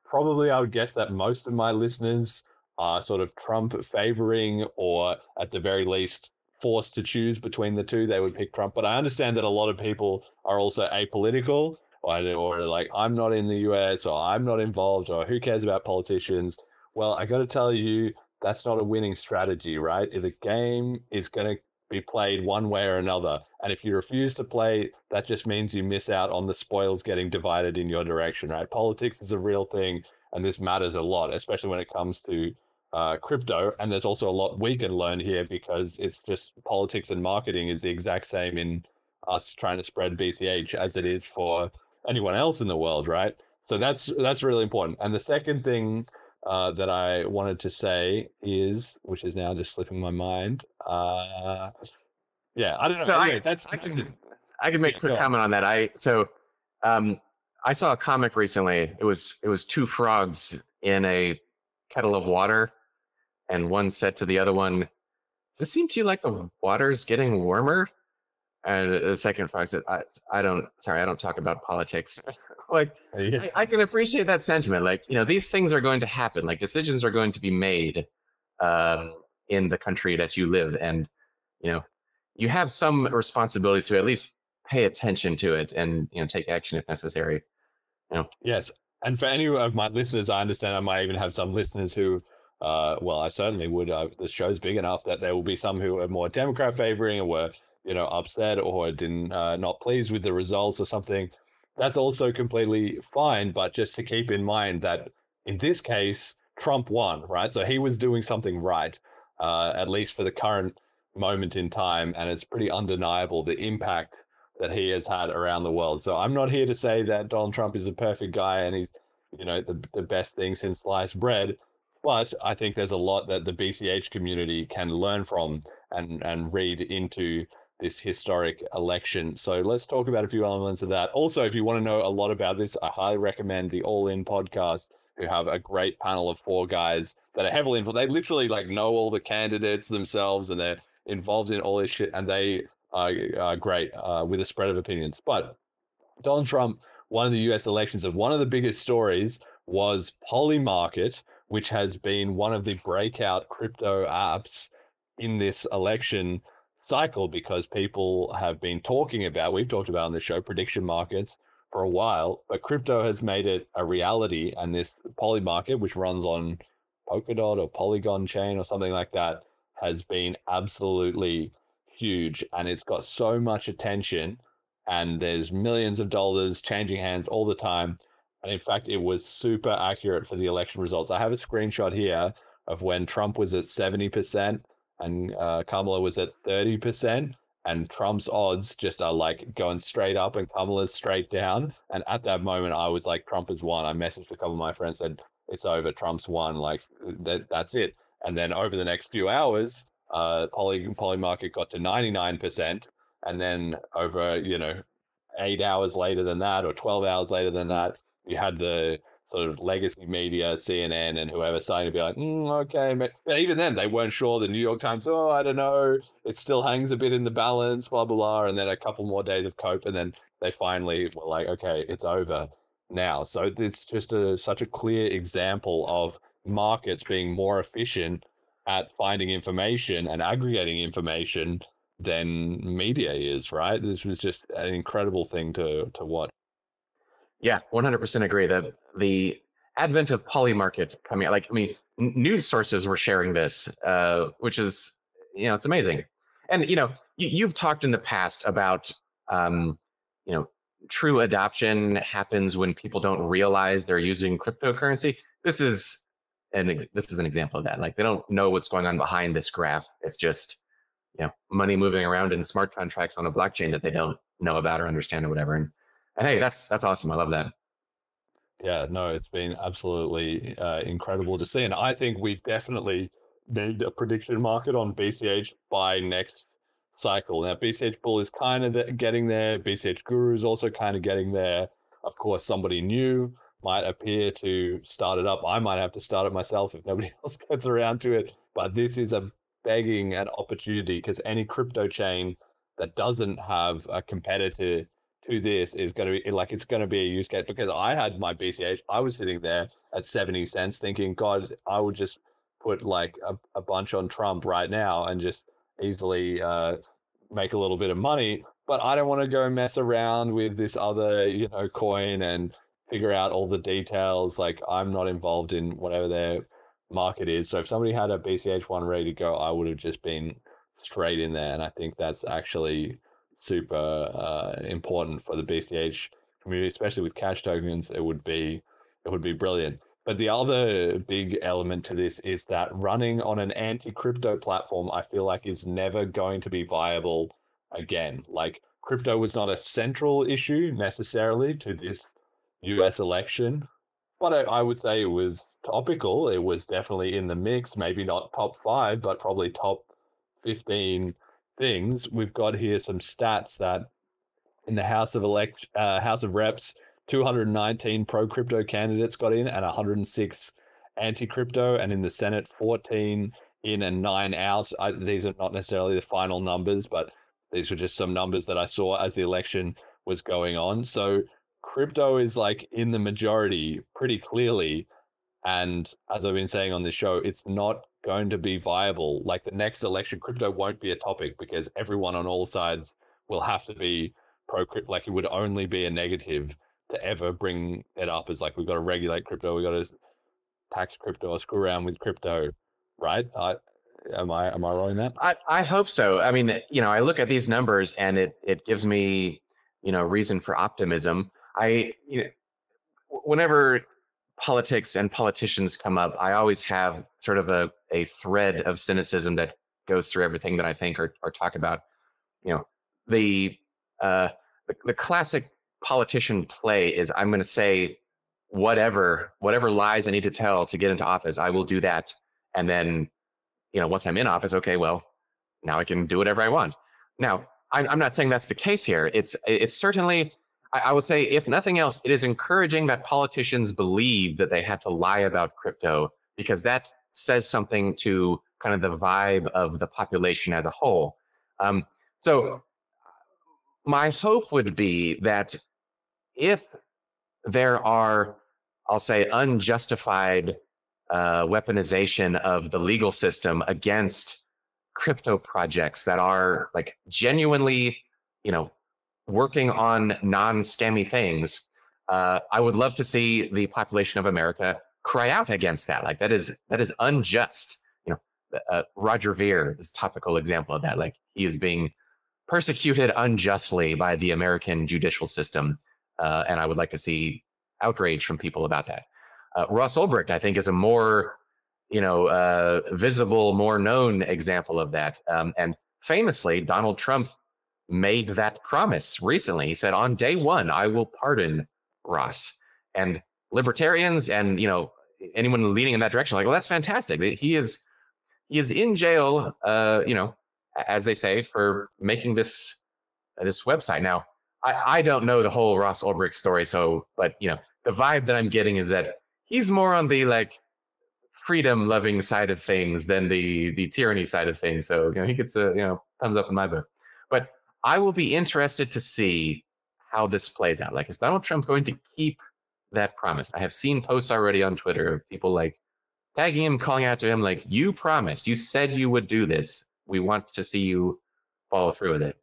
probably I would guess that most of my listeners are sort of Trump favoring, or at the very least forced to choose between the two. They would pick Trump. But I understand that a lot of people are also apolitical, or like, I'm not in the US, or I'm not involved, or who cares about politicians. Well, I got to tell you, that's not a winning strategy, right? The game is going to be played one way or another. And if you refuse to play, that just means you miss out on the spoils getting divided in your direction, right? Politics is a real thing, and this matters a lot, especially when it comes to crypto. And there's also a lot we can learn here, because it's just politics and marketing is the exact same in us trying to spread BCH as it is for anyone else in the world, right? So that's really important. And the second thing that I wanted to say is, which is now just slipping my mind. Yeah, I don't know. So anyway, I can make a quick comment on that. I saw a comic recently. It was two frogs in a kettle of water, and one said to the other one, "Does it seem to you like the water's getting warmer?" And the second frog said, I don't talk about politics." Like, yeah. I can appreciate that sentiment. Like, these things are going to happen. Like, decisions are going to be made in the country that you live. And, you have some responsibility to at least pay attention to it and, take action if necessary. Yes. And for any of my listeners, I understand I might even have some listeners who, well, I certainly would. The show's big enough that there will be some who are more Democrat favoring, or were, upset, or didn't not pleased with the results or something. That's also completely fine. But just to keep in mind that in this case, Trump won, right? So he was doing something right, at least for the current moment in time. And it's pretty undeniable the impact that he has had around the world. So I'm not here to say that Donald Trump is a perfect guy and he's, the best thing since sliced bread. But I think there's a lot that the BCH community can learn from and read into this historic election. So let's talk about a few elements of that. Also, if you want to know a lot about this, I highly recommend the All In podcast, who have a great panel of 4 guys that are heavily involved. They literally know all the candidates themselves, and they're involved in all this shit, and they are great with a spread of opinions. But Donald Trump won the US elections, and one of the biggest stories was Polymarket, which has been one of the breakout crypto apps in this election cycle, because people have been talking about, we've talked about on the show, prediction markets for a while, but crypto has made it a reality. And this Polymarket, which runs on Polkadot or Polygon chain or something like that, has been absolutely huge, and it's got so much attention, and there's millions of dollars changing hands all the time. And in fact, it was super accurate for the election results. I have a screenshot here of when Trump was at 70% and Kamala was at 30%, and Trump's odds just are like going straight up and Kamala's straight down. And at that moment, I was like, Trump has won. I messaged a couple of my friends, said, it's over, Trump's won, like that's it. And then over the next few hours, poly market got to 99%. And then over, 8 hours later than that, or 12 hours later than that, you had the sort of legacy media, CNN and whoever, starting to be like, okay. But even then, they weren't sure. The New York Times, I don't know. It still hangs a bit in the balance, blah, blah, blah. And then a couple more days of cope. And then they finally were like, okay, it's over now. So it's just such a clear example of markets being more efficient at finding information and aggregating information than media is, right? This was just an incredible thing to watch. Yeah, 100% agree. The advent of polymarket coming out, news sources were sharing this, which is, it's amazing. And, you've talked in the past about, true adoption happens when people don't realize they're using cryptocurrency. This is an example of that. Like, they don't know what's going on behind this graph. It's just, money moving around in smart contracts on a blockchain that they don't know about or understand or whatever. And hey, that's awesome. I love that. Yeah, no, it's been absolutely incredible to see. And I think we definitely need a prediction market on BCH by next cycle. Now, BCH Bull is kind of getting there. BCH Guru is also kind of getting there. Of course, somebody new might appear to start it up. I might have to start it myself if nobody else gets around to it. But this is a begging an opportunity, because any crypto chain that doesn't have a competitor to this is going to be like, it's going to be a use case. Because I had my BCH, I was sitting there at 70 cents thinking, God, I would just put like a bunch on Trump right now and just easily make a little bit of money. But I don't want to go mess around with this other, coin and figure out all the details. Like, I'm not involved in whatever their market is. So if somebody had a BCH one ready to go, I would have just been straight in there. And I think that's actually super important for the BCH community, especially with cash tokens. It would be brilliant. But the other big element to this is that running on an anti-crypto platform, I feel like, is never going to be viable again. Like, crypto was not a central issue necessarily to this US election, but I would say it was topical. It was definitely in the mix, maybe not top 5, but probably top 15 things. We've got here some stats that in the House of Reps, 219 pro-crypto candidates got in and 106 anti-crypto, and in the Senate, 14 in and 9 out. These are not necessarily the final numbers, but these were just some numbers that I saw as the election was going on. So crypto is like in the majority pretty clearly. And as I've been saying on this show, it's not going to be viable. Like, the next election, crypto won't be a topic because everyone on all sides will have to be pro-crypto. Like, it would only be a negative to ever bring it up as like, we've got to regulate crypto, we've got to tax crypto or screw around with crypto, right? Am I wrong in that? I hope so. I mean, I look at these numbers and it gives me, reason for optimism. Whenever politics and politicians come up, I always have sort of a thread of cynicism that goes through everything that I think or talk about. The classic politician play is, I'm going to say whatever lies I need to tell to get into office, I will do that. And then, once I'm in office, okay, well, now I can do whatever I want. Now, I'm not saying that's the case here. It's certainly, I would say, if nothing else, it is encouraging that politicians believe that they have to lie about crypto, because that says something to kind of the vibe of the population as a whole. So my hope would be that if there are, I'll say, unjustified weaponization of the legal system against crypto projects that are like genuinely, working on non-scammy things, I would love to see the population of America cry out against that. Like, that is unjust. Roger Ver is a topical example of that. Like, he is being persecuted unjustly by the American judicial system, and I would like to see outrage from people about that. Ross Ulbricht, I think, is a more, visible, more known example of that. And famously, Donald Trump made that promise recently. He said, on day one, I will pardon Ross. And libertarians and, anyone leaning in that direction, like, well, that's fantastic. He is in jail, as they say, for making this website. Now, I don't know the whole Ross Ulbricht story, but the vibe that I'm getting is that he's more on the like freedom loving side of things than the tyranny side of things. So he gets a thumbs up in my book. But I will be interested to see how this plays out. Like, is Donald Trump going to keep that promise? I have seen posts already on Twitter of people like tagging him, calling out to him, like, you promised, you said you would do this. We want to see you follow through with it.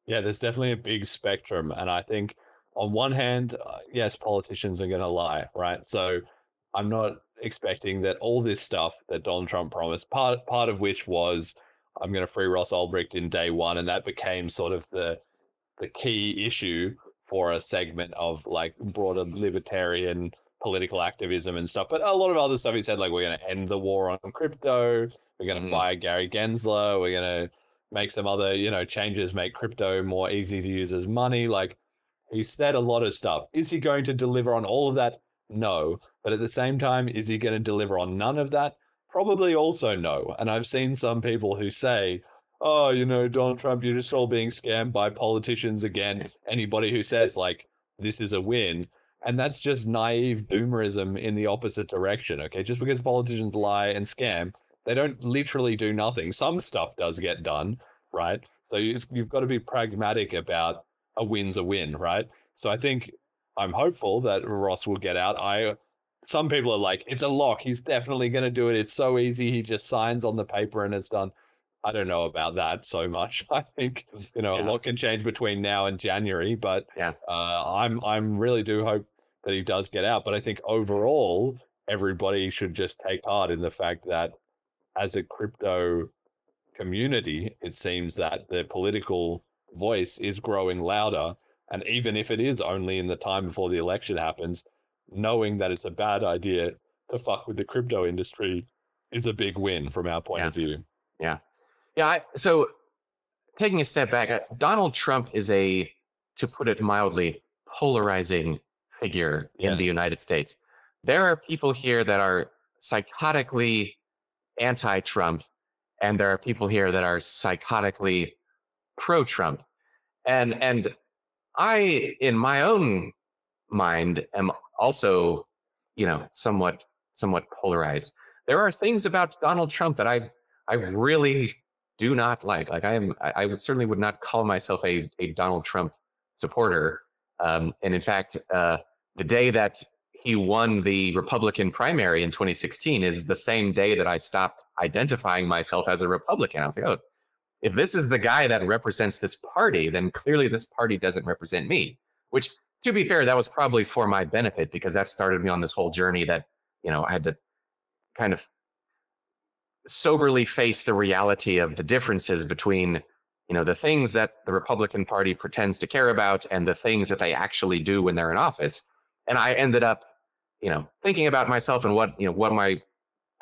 Yeah, there's definitely a big spectrum. And I think on one hand, yes, politicians are going to lie, right? So I'm not expecting that all this stuff that Donald Trump promised, part of which was, I'm going to free Ross Ulbricht in day one. And that became sort of the key issue for a segment of like broader libertarian political activism and stuff. But a lot of other stuff he said, like, we're going to end the war on crypto. We're going to fire Gary Gensler. We're going to make some other, changes, make crypto more easy to use as money. Like, he said a lot of stuff. Is he going to deliver on all of that? No. But at the same time, is he going to deliver on none of that? Probably also no. And I've seen some people who say, oh, Donald Trump, you're just all being scammed by politicians again. Anybody who says, like, this is a win. And that's just naive doomerism in the opposite direction, okay? Just because politicians lie and scam, they don't literally do nothing. Some stuff does get done, right? So you've got to be pragmatic about a win's a win, right? So I think I'm hopeful that Ross will get out. Some people are like, it's a lock. He's definitely going to do it. It's so easy. He just signs on the paper and it's done. I don't know about that so much. I think, a lot can change between now and January, but I'm really do hope that he does get out. But I think overall, everybody should just take heart in the fact that as a crypto community, it seems that the political voice is growing louder. And even if it is only in the time before the election happens, knowing that it's a bad idea to fuck with the crypto industry is a big win from our point of view. Yeah. Yeah. So taking a step back, Donald Trump is to put it mildly, polarizing figure in the United States. There are people here that are psychotically anti-Trump, and there are people here that are psychotically pro-Trump. And I, in my own mind, am also, somewhat polarized. There are things about Donald Trump that I really do not like. Like I would not call myself a Donald Trump supporter. And in fact, the day that he won the Republican primary in 2016 is the same day that I stopped identifying myself as a Republican. I was like, oh, if this is the guy that represents this party, then clearly this party doesn't represent me. Which, to be fair, that was probably for my benefit, because that started me on this whole journey that, I had to kind of soberly face the reality of the differences between, the things that the Republican Party pretends to care about and the things that they actually do when they're in office. And I ended up, thinking about myself and what my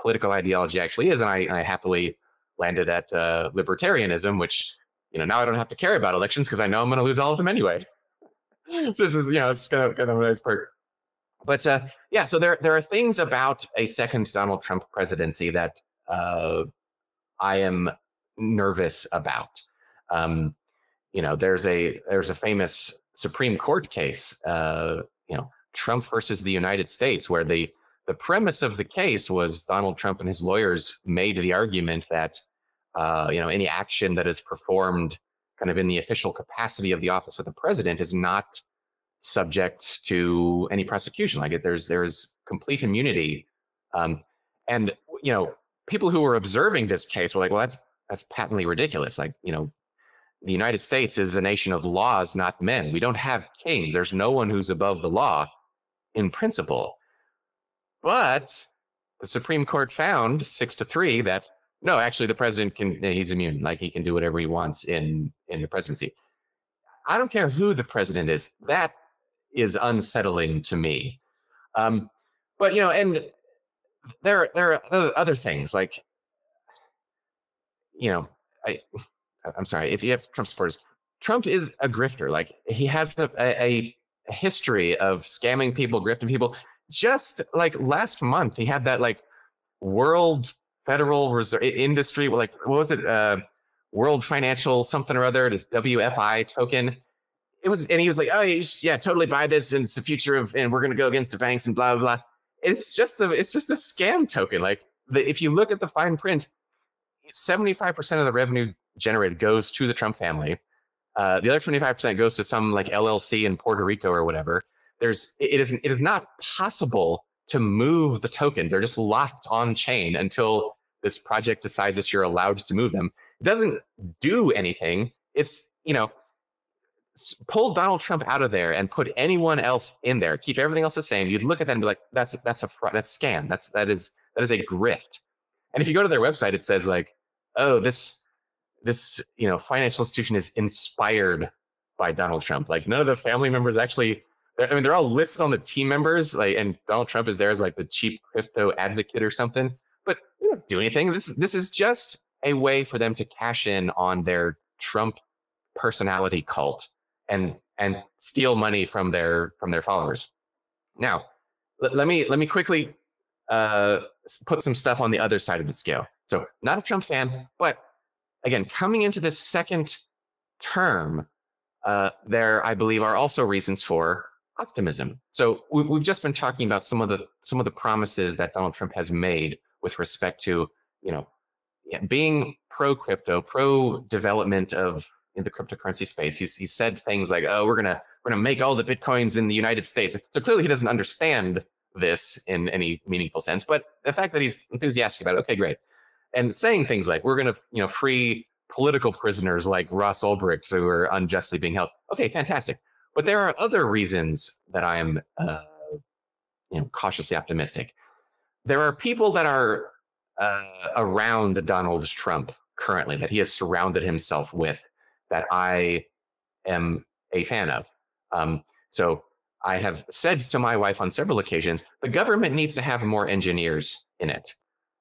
political ideology actually is. And I happily landed at libertarianism, which, now I don't have to care about elections because I know I'm going to lose all of them anyway. So this is, it's kind of a nice perk. But so there are things about a second Donald Trump presidency that I am nervous about. There's a famous Supreme Court case, Trump versus the United States, where the premise of the case was Donald Trump and his lawyers made the argument that any action that is performed kind of in the official capacity of the office of the president is not subject to any prosecution. Like there's complete immunity. And people who were observing this case were like, well, that's patently ridiculous. Like, the United States is a nation of laws, not men. We don't have kings. There's no one who's above the law in principle. But the Supreme Court found 6-3 that no, actually the president he's immune. Like he can do whatever he wants in the presidency. I don't care who the president is. That is unsettling to me. But, and there are other things like, I'm sorry, if you have Trump supporters, Trump is a grifter. Like he has a history of scamming people, grifting people. Just like last month, he had that like World Federal Reserve industry, like what was it? World Financial something or other, this WFI token. It was, and he was like, oh yeah, totally buy this, and it's the future of, and we're gonna go against the banks and blah blah blah. It's just a scam token. Like if you look at the fine print, 75% of the revenue generated goes to the Trump family. The other 25% goes to some like LLC in Puerto Rico or whatever. It is not possible to move the tokens. They're just locked on chain until this project decides that you're allowed to move them. It doesn't do anything. It's, pull Donald Trump out of there and put anyone else in there. Keep everything else the same. You'd look at that and be like, that's scam. That is a grift. And if you go to their website, it says like, oh, this financial institution is inspired by Donald Trump. Like none of the family members actually, they're all listed on the team members, like, and Donald Trump is there as like the chief crypto advocate or something, but they don't do anything. This is just a way for them to cash in on their Trump personality cult and steal money from their followers. Now, let me quickly put some stuff on the other side of the scale. So not a Trump fan, but again, coming into this second term, there, I believe, are also reasons for optimism. So we've just been talking about some of the promises that Donald Trump has made with respect to, being pro crypto, pro development of in the cryptocurrency space. He's said things like, "Oh, we're gonna make all the bitcoins in the United States." So clearly, he doesn't understand this in any meaningful sense. But the fact that he's enthusiastic about it, okay, great. And saying things like, "We're gonna, free political prisoners like Ross Ulbricht who are unjustly being held." Okay, fantastic. But there are other reasons that I am, cautiously optimistic. There are people that are around Donald Trump currently that he has surrounded himself with that I am a fan of. So I have said to my wife on several occasions, the government needs to have more engineers in it.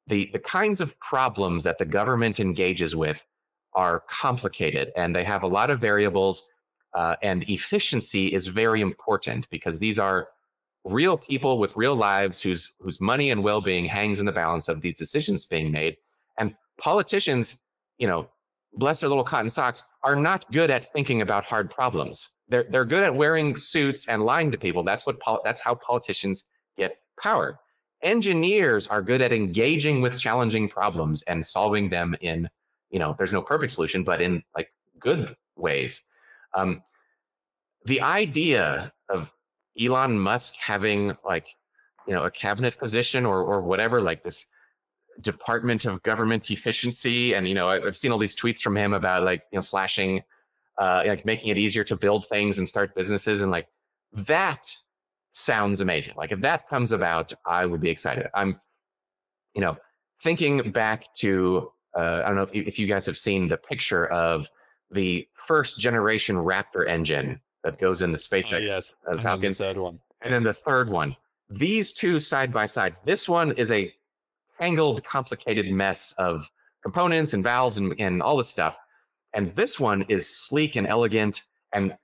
The kinds of problems that the government engages with are complicated and they have a lot of variables, and efficiency is very important because these are real people with real lives whose money and well-being hangs in the balance of these decisions being made. And politicians, bless their little cotton socks, are not good at thinking about hard problems. They're good at wearing suits and lying to people. That's how politicians get power. Engineers are good at engaging with challenging problems and solving them in, there's no perfect solution, but in like good ways. The idea of Elon Musk having like, a cabinet position or whatever, like this Department of Government Efficiency. And, I've seen all these tweets from him about like, slashing, like making it easier to build things and start businesses. And like, that sounds amazing. Like if that comes about, I would be excited. I'm, thinking back to, I don't know if you guys have seen the picture of the first generation Raptor engine that goes in the SpaceX Falcon. The third one. And then the third one. These two side by side. This one is a tangled, complicated mess of components and valves and all this stuff. And this one is sleek and elegant and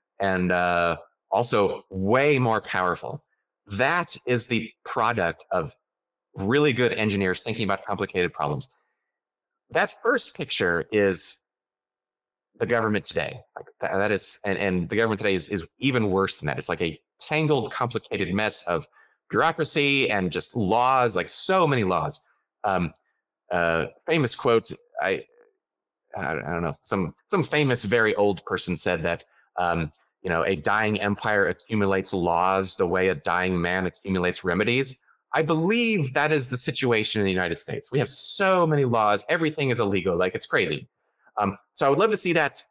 also way more powerful. That is the product of really good engineers thinking about complicated problems. That first picture is the government today. Like that is, and the government today is even worse than that. It's like a tangled, complicated mess of bureaucracy and just laws, like so many laws. Famous quote, I don't know, some famous, very old person said that, a dying empire accumulates laws the way a dying man accumulates remedies. I believe that is the situation in the United States. We have so many laws. Everything is illegal. Like it's crazy. So I would love to see that,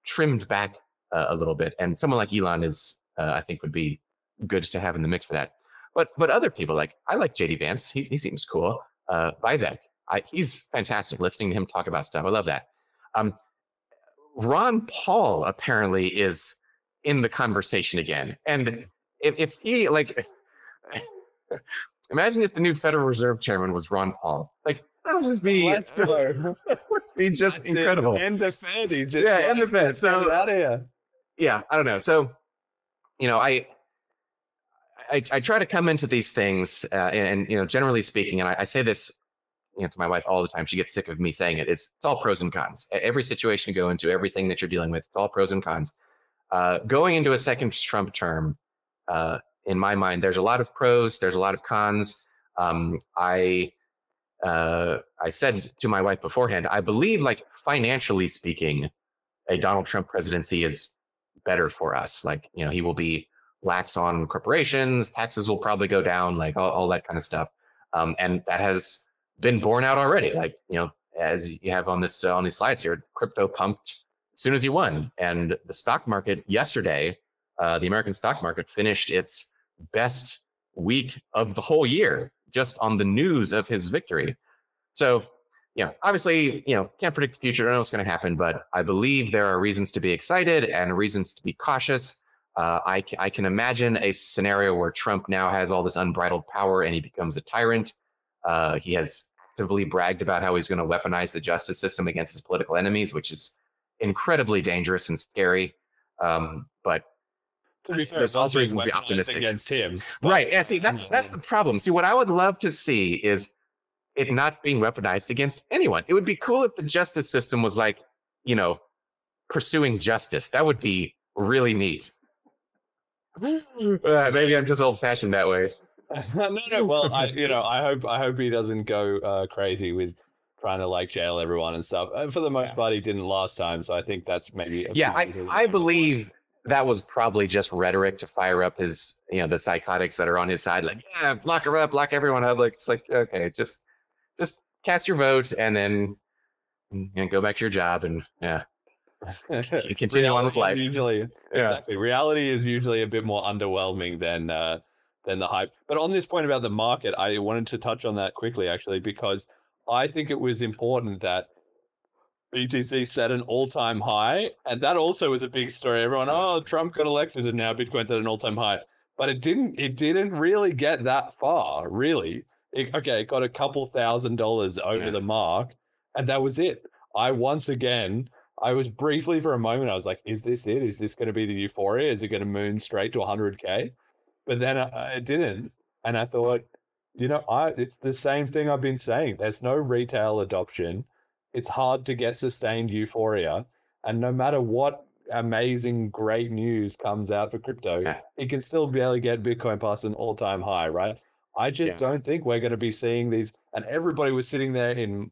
trimmed back a little bit. And someone like Elon is, I think, would be good to have in the mix for that. But other people, like I like JD Vance. He seems cool. Vivek, he's fantastic. Listening to him talk about stuff, I love that. Ron Paul apparently is in the conversation again. And if he imagine if the new Federal Reserve Chairman was Ron Paul. Like that would just be. Let's go. be just incredible. End the Fed. He's just end the Fed. So get out of here. Yeah, I don't know. So, I try to come into these things, and generally speaking, and I say this, to my wife all the time. She gets sick of me saying it. It's all pros and cons. Every situation you go into, everything that you're dealing with, it's all pros and cons. Going into a second Trump term, in my mind, there's a lot of pros, there's a lot of cons. I said to my wife beforehand, I believe, like, financially speaking, a Donald Trump presidency is better for us. Like, he will be lax on corporations, taxes will probably go down, like all that kind of stuff. And that has been borne out already. Like, as you have on this on these slides here, crypto pumped as soon as he won. And the stock market yesterday, the American stock market finished its best week of the whole year just on the news of his victory. So, obviously, can't predict the future. I don't know what's going to happen, but I believe there are reasons to be excited and reasons to be cautious. I can imagine a scenario where Trump now has all this unbridled power and he becomes a tyrant. He has actively bragged about how he's going to weaponize the justice system against his political enemies, which is incredibly dangerous and scary. But to be fair, there's also reasons to be optimistic against him. Right. Yeah. See, that's the problem. See, what I would love to see is it not being weaponized against anyone. It would be cool if the justice system was like, pursuing justice. That would be really neat. Maybe I'm just old-fashioned that way. No. Well, I hope he doesn't go crazy with trying to jail everyone and stuff. For the most part, he didn't last time, so I think that's maybe. I believe that was probably just rhetoric to fire up his, the psychotics that are on his side. Like, lock her up, lock everyone up. Like, it's like, okay, just cast your vote and then go back to your job and continue on with life. Exactly. Reality is usually a bit more underwhelming than the hype. But on this point about the market, I wanted to touch on that quickly, actually, because I think it was important that BTC set an all-time high, and that also was a big story. Everyone, Trump got elected, and now Bitcoin's at an all-time high. But it didn't really get that far, really. It got a couple $1,000s over the mark, and that was it. I was briefly for a moment, I was like, is this it? Is this going to be the euphoria? Is it going to moon straight to 100K? But then it didn't. And I thought, it's the same thing I've been saying. There's no retail adoption. It's hard to get sustained euphoria. And no matter what amazing, great news comes out for crypto, it can still barely get Bitcoin past an all-time high, right? I just don't think we're going to be seeing these. And everybody was sitting there in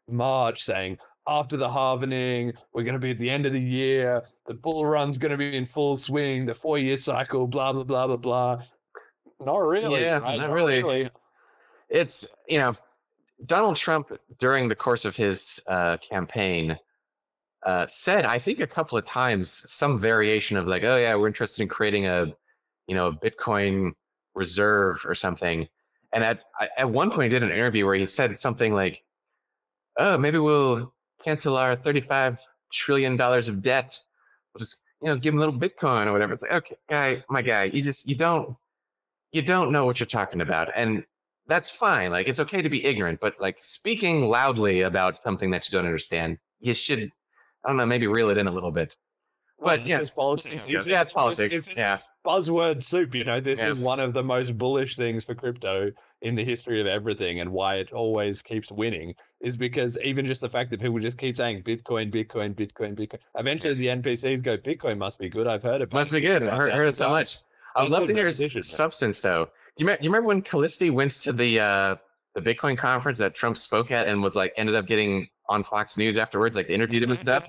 March saying, after the halvening, we're going to be at the end of the year. The bull run's going to be in full swing. The 4-year cycle, blah, blah, blah, blah, blah. Not really. Yeah, right? not really. It's, Donald Trump, during the course of his campaign, said, I think a couple of times, some variation of like, oh yeah, we're interested in creating a Bitcoin reserve or something. And at one point, he did an interview where he said something like, oh, maybe we'll cancel our $35 trillion of debt. We'll just, give him a little Bitcoin or whatever. It's like, okay, my guy, you don't know what you're talking about. And that's fine. Like, it's okay to be ignorant, but like speaking loudly about something that you don't understand, you should, I don't know, maybe reel it in a little bit. But it's politics. It's politics. It's buzzword soup. This is one of the most bullish things for crypto in the history of everything, and why it always keeps winning is because even just the fact that people just keep saying Bitcoin, Bitcoin, Bitcoin, Bitcoin. Eventually, the NPCs go, Bitcoin must be good. I've heard it. Must be good. I heard it so much. I'd love to hear substance, though. Do you remember when Callisti went to the Bitcoin conference that Trump spoke at and was like ended up getting on Fox News afterwards, like they interviewed him and stuff?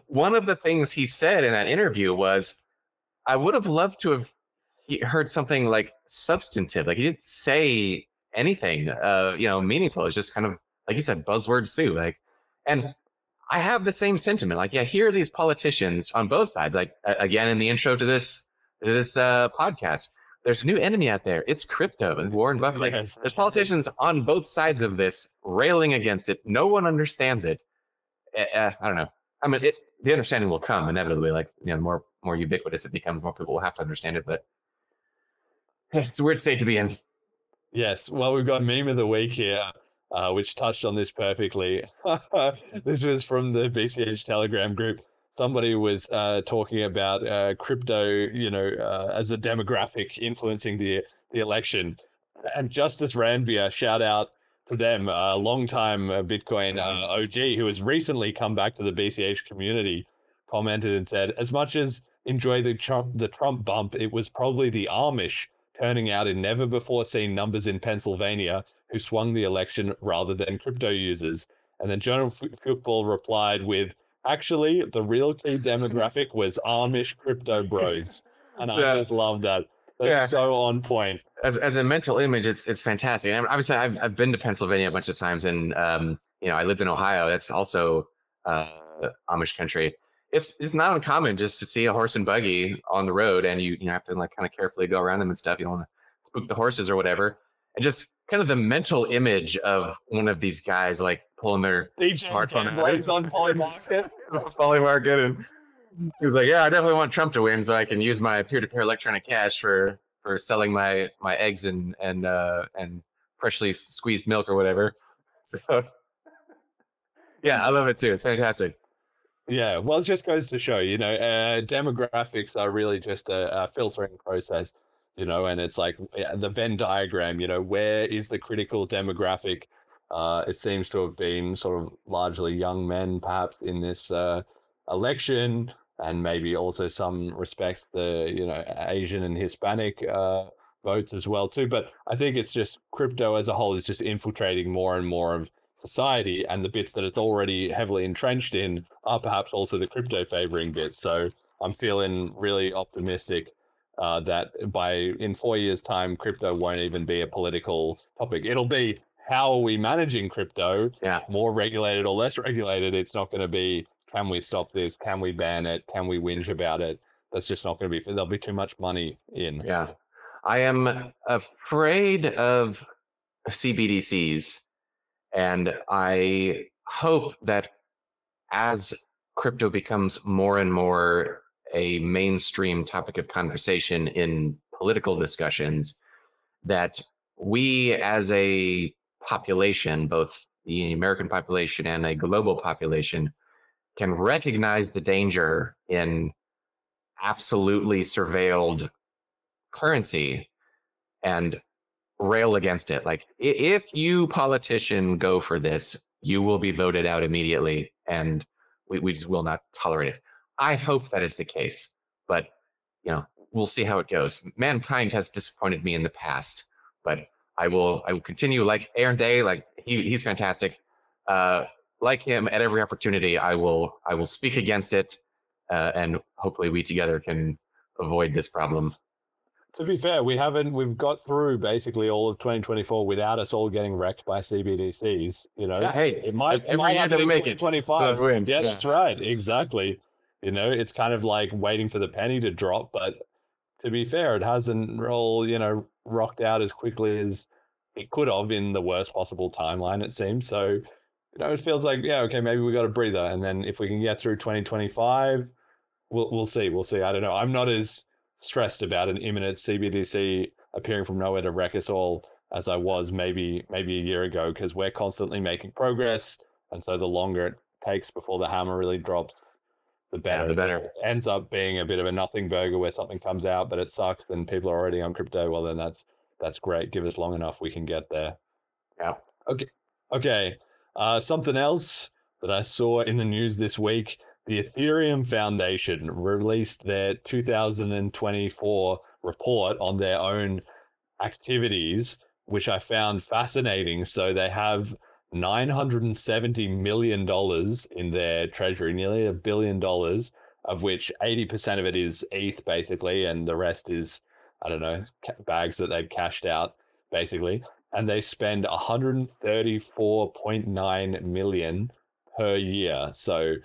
One of the things he said in that interview was, I would have loved to have heard something like substantive. Like he didn't say anything, meaningful. It's just kind of, like you said, buzzword soup. Like, and I have the same sentiment. Like, here are these politicians on both sides. Like, again, in the intro to this podcast, there's a new enemy out there. It's crypto and Warren Buffett. Like, there's politicians on both sides of this railing against it. No one understands it. I don't know. I mean, the understanding will come inevitably. Like, the more ubiquitous it becomes, more people will have to understand it. But it's a weird state to be in. Yes. Well, we've got meme of the week here. which touched on this perfectly. This was from the BCH Telegram group. Somebody was talking about crypto, as a demographic influencing the election. And Justice Ranvier, shout out to them, a longtime Bitcoin OG who has recently come back to the BCH community, commented and said, as much as enjoy the Trump bump, it was probably the Amish turning out in never before seen numbers in Pennsylvania who swung the election rather than crypto users. And then Jonah Football replied with, actually, the real key demographic was Amish crypto bros. And I just love that. That's so on point. As a mental image, it's fantastic. And obviously, I've been to Pennsylvania a bunch of times, and I lived in Ohio. That's also Amish country. It's not uncommon just to see a horse and buggy on the road, and you have to like kind of carefully go around them and stuff. You don't want to spook the horses or whatever. And just kind of the mental image of one of these guys like pulling their smartphone out on Polymarket, and he was like, "Yeah, I definitely want Trump to win, so I can use my peer-to-peer electronic cash for selling my eggs and freshly squeezed milk or whatever." So, yeah, I love it too. It's fantastic. Yeah, well, it just goes to show, demographics are really just a filtering process, and it's like the Venn diagram, where is the critical demographic? It seems to have been sort of largely young men, perhaps, in this election, and maybe also some respects the, Asian and Hispanic votes as well, too. But I think it's just crypto as a whole is just infiltrating more and more of society, and the bits that it's already heavily entrenched in are perhaps also the crypto favoring bits. So I'm feeling really optimistic that in 4 years' time, crypto won't even be a political topic. It'll be, how are we managing crypto? Yeah. More regulated or less regulated. It's not going to be, can we stop this? Can we ban it? Can we whinge about it? That's just not going to be, there'll be too much money in. Yeah. I am afraid of CBDCs. And I hope that as crypto becomes more and more a mainstream topic of conversation in political discussions, that we as a population, both the American population and a global population, can recognize the danger in absolutely surveilled currency and rail against it. Like, if you politician go for this, you will be voted out immediately, and we just will not tolerate it. I hope that is the case, but we'll see how it goes. Mankind has disappointed me in the past, but I will continue, like Aaron Day, like he's fantastic. Like him, at every opportunity, I will speak against it, and hopefully we together can avoid this problem. To be fair, we've got through basically all of 2024 without us all getting wrecked by CBDCs. Yeah, hey, it might happen in 2025. Yeah, that's right. Exactly. It's kind of like waiting for the penny to drop, but to be fair, it hasn't rocked out as quickly as it could have in the worst possible timeline, it seems. So, it feels like, yeah, okay, maybe we got a breather. And then if we can get through 2025, we'll see. We'll see. I don't know. I'm not as stressed about an imminent CBDC appearing from nowhere to wreck us all as I was maybe a year ago, because we're constantly making progress, and so the longer it takes before the hammer really drops, the better. Yeah, the better. If it ends up being a bit of a nothing burger where something comes out but it sucks and people are already on crypto, well then that's great. Give us long enough, we can get there. Yeah. Okay. Something else that I saw in the news this week. The Ethereum Foundation released their 2024 report on their own activities, which I found fascinating. So they have $970 million in their treasury, nearly $1 billion, of which 80% of it is ETH, basically, and the rest is, I don't know, bags that they've cashed out, basically. And they spend $134.9 million per year. So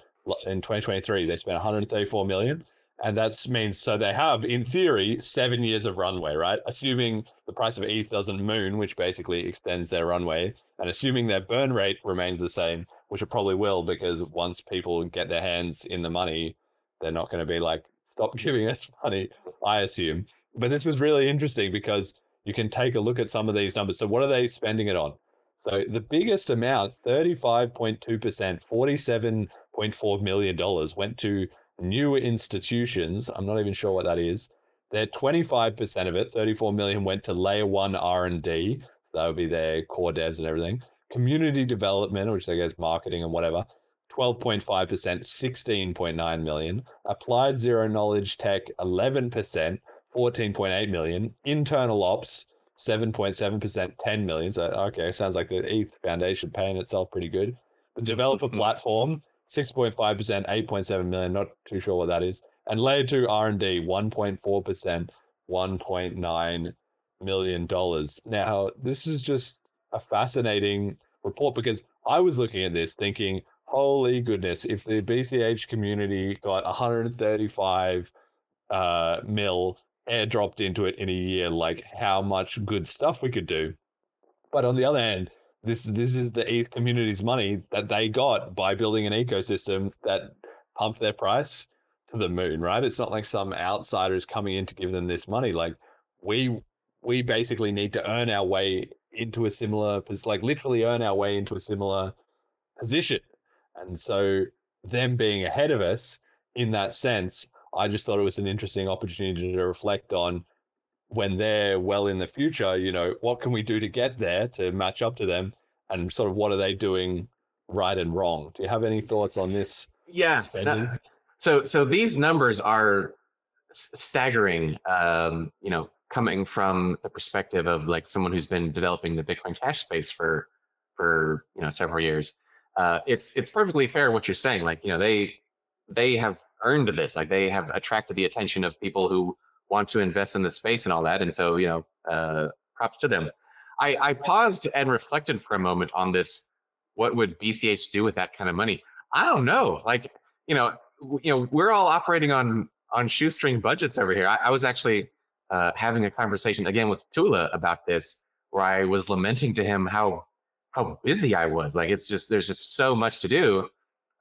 in 2023, they spent $134 million. And that means, so they have, in theory, 7 years of runway, right? Assuming the price of ETH doesn't moon, which basically extends their runway, and assuming their burn rate remains the same, which it probably will, because once people get their hands in the money, they're not going to be like, stop giving us money, I assume. But this was really interesting because you can take a look at some of these numbers. So what are they spending it on? So the biggest amount, 35.2%, $47.4 million went to new institutions. I'm not even sure what that is. They're 25% of it, 34 million went to layer one R&D. That would be their core devs and everything. Community development, which I guess marketing and whatever, 12.5%, 16.9 million. Applied zero knowledge tech, 11%, 14.8 million. Internal ops, 7.7%, 10 million. So, okay, sounds like the ETH Foundation paying itself pretty good. The developer platform, 6.5%, 8.7 million. Not too sure what that is. And layer two R&D, 1.4%, $1.9 million. Now, this is just a fascinating report because I was looking at this thinking, holy goodness, if the BCH community got 135 mil airdropped into it in a year, like how much good stuff we could do. But on the other hand, this is the ETH community's money that they got by building an ecosystem that pumped their price to the moon, right? It's not like some outsider is coming in to give them this money. Like we basically need to earn our way into a similar, like literally earn our way into a similar position. And so them being ahead of us in that sense, I just thought it was an interesting opportunity to reflect on when they're well in the future, you know, what can we do to get there to match up to them, and sort of what are they doing right and wrong? Do you have any thoughts on this? Yeah. Spending? So these numbers are staggering, you know, coming from the perspective of like someone who's been developing the Bitcoin Cash space for you know, several years. It's perfectly fair what you're saying. Like, you know, they have earned this. Like they have attracted the attention of people who want to invest in the space and all that. And so, you know, props to them. I paused and reflected for a moment on this. What would BCH do with that kind of money? I don't know. Like, you know, we're all operating on shoestring budgets over here. I was actually having a conversation again with Tula about this, where I was lamenting to him how busy I was. Like, it's just, there's just so much to do.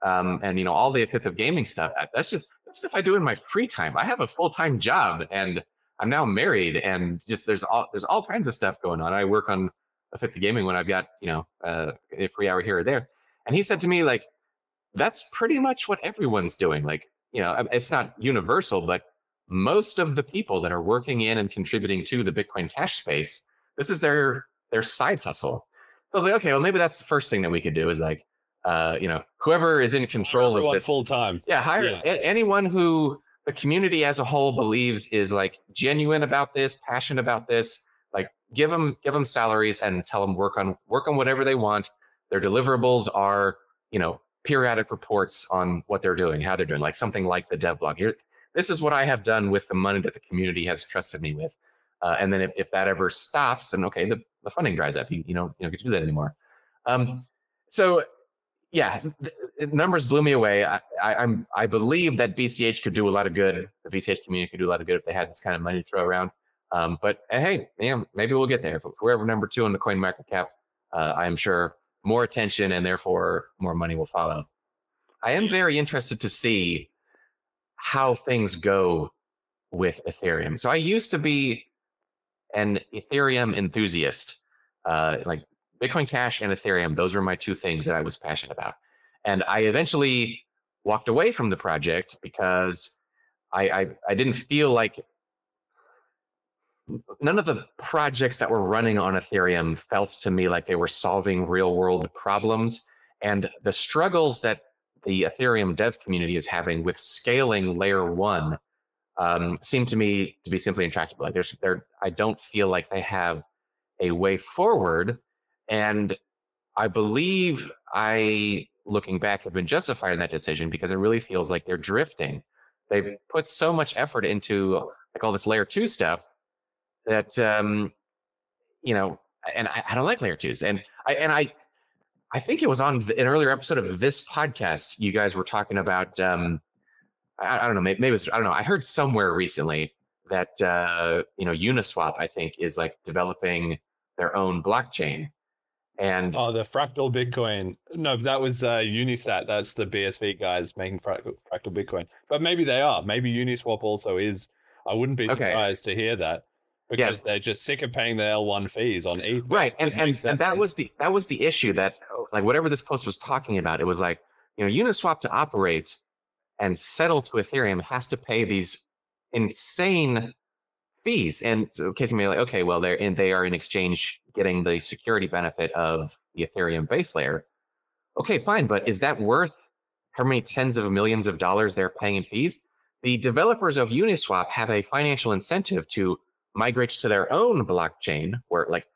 And, you know, all the fifth of gaming stuff, that's stuff I do in my free time. I have a full-time job and I'm now married, and just there's all kinds of stuff going on. I work on a fifth of gaming when I've got, you know, a free hour here or there. And he said to me, like, that's pretty much what everyone's doing. Like, you know, it's not universal, but most of the people that are working in and contributing to the Bitcoin Cash space, this is their side hustle. So I was like, okay, well, maybe that's the first thing that we could do is like, you know, whoever is in control of this full time. Yeah, hire anyone who the community as a whole believes is like genuine about this, passionate about this. Like, give them salaries and tell them work on whatever they want. Their deliverables are, you know, periodic reports on what they're doing, how they're doing, like something like the dev blog. Here, this is what I have done with the money that the community has trusted me with. And then if that ever stops, then okay, the funding dries up. You don't get to do that anymore. So yeah, the numbers blew me away. I believe that BCH could do a lot of good. The BCH community could do a lot of good if they had this kind of money to throw around. But hey, yeah, maybe we'll get there. If we're ever number 2 on the coin market cap, I am sure more attention and therefore more money will follow. I am very interested to see how things go with Ethereum. So I used to be an Ethereum enthusiast, like Bitcoin Cash and Ethereum. Those were my two things that I was passionate about. And I eventually walked away from the project because I didn't feel like none of the projects that were running on Ethereum felt to me like they were solving real world problems. And the struggles that the Ethereum dev community is having with scaling layer 1 seem to me to be simply intractable. Like I don't feel like they have a way forward. And I believe looking back, have been justified in that decision because it really feels like they're drifting. They've put so much effort into like all this layer 2 stuff that, you know, and I don't like layer 2s. And I think it was on an earlier episode of this podcast, you guys were talking about, I don't know, maybe it was, I don't know. I heard somewhere recently that, you know, Uniswap, I think, is like developing their own blockchain. And the fractal Bitcoin. No, that was Unisat. That's the BSV guys making fractal Bitcoin. But maybe they are. Maybe Uniswap also is. I wouldn't be surprised to hear that. because they're just sick of paying the L1 fees on ETH. Right, and that was the issue, that like whatever this post was talking about, it was like, you know, Uniswap to operate and settle to Ethereum has to pay these insane fees, and so Casey may be like, okay, well, they are in exchange getting the security benefit of the Ethereum base layer. Okay, fine, but is that worth how many tens of millions of dollars they're paying in fees? The developers of Uniswap have a financial incentive to migrate to their own blockchain, where like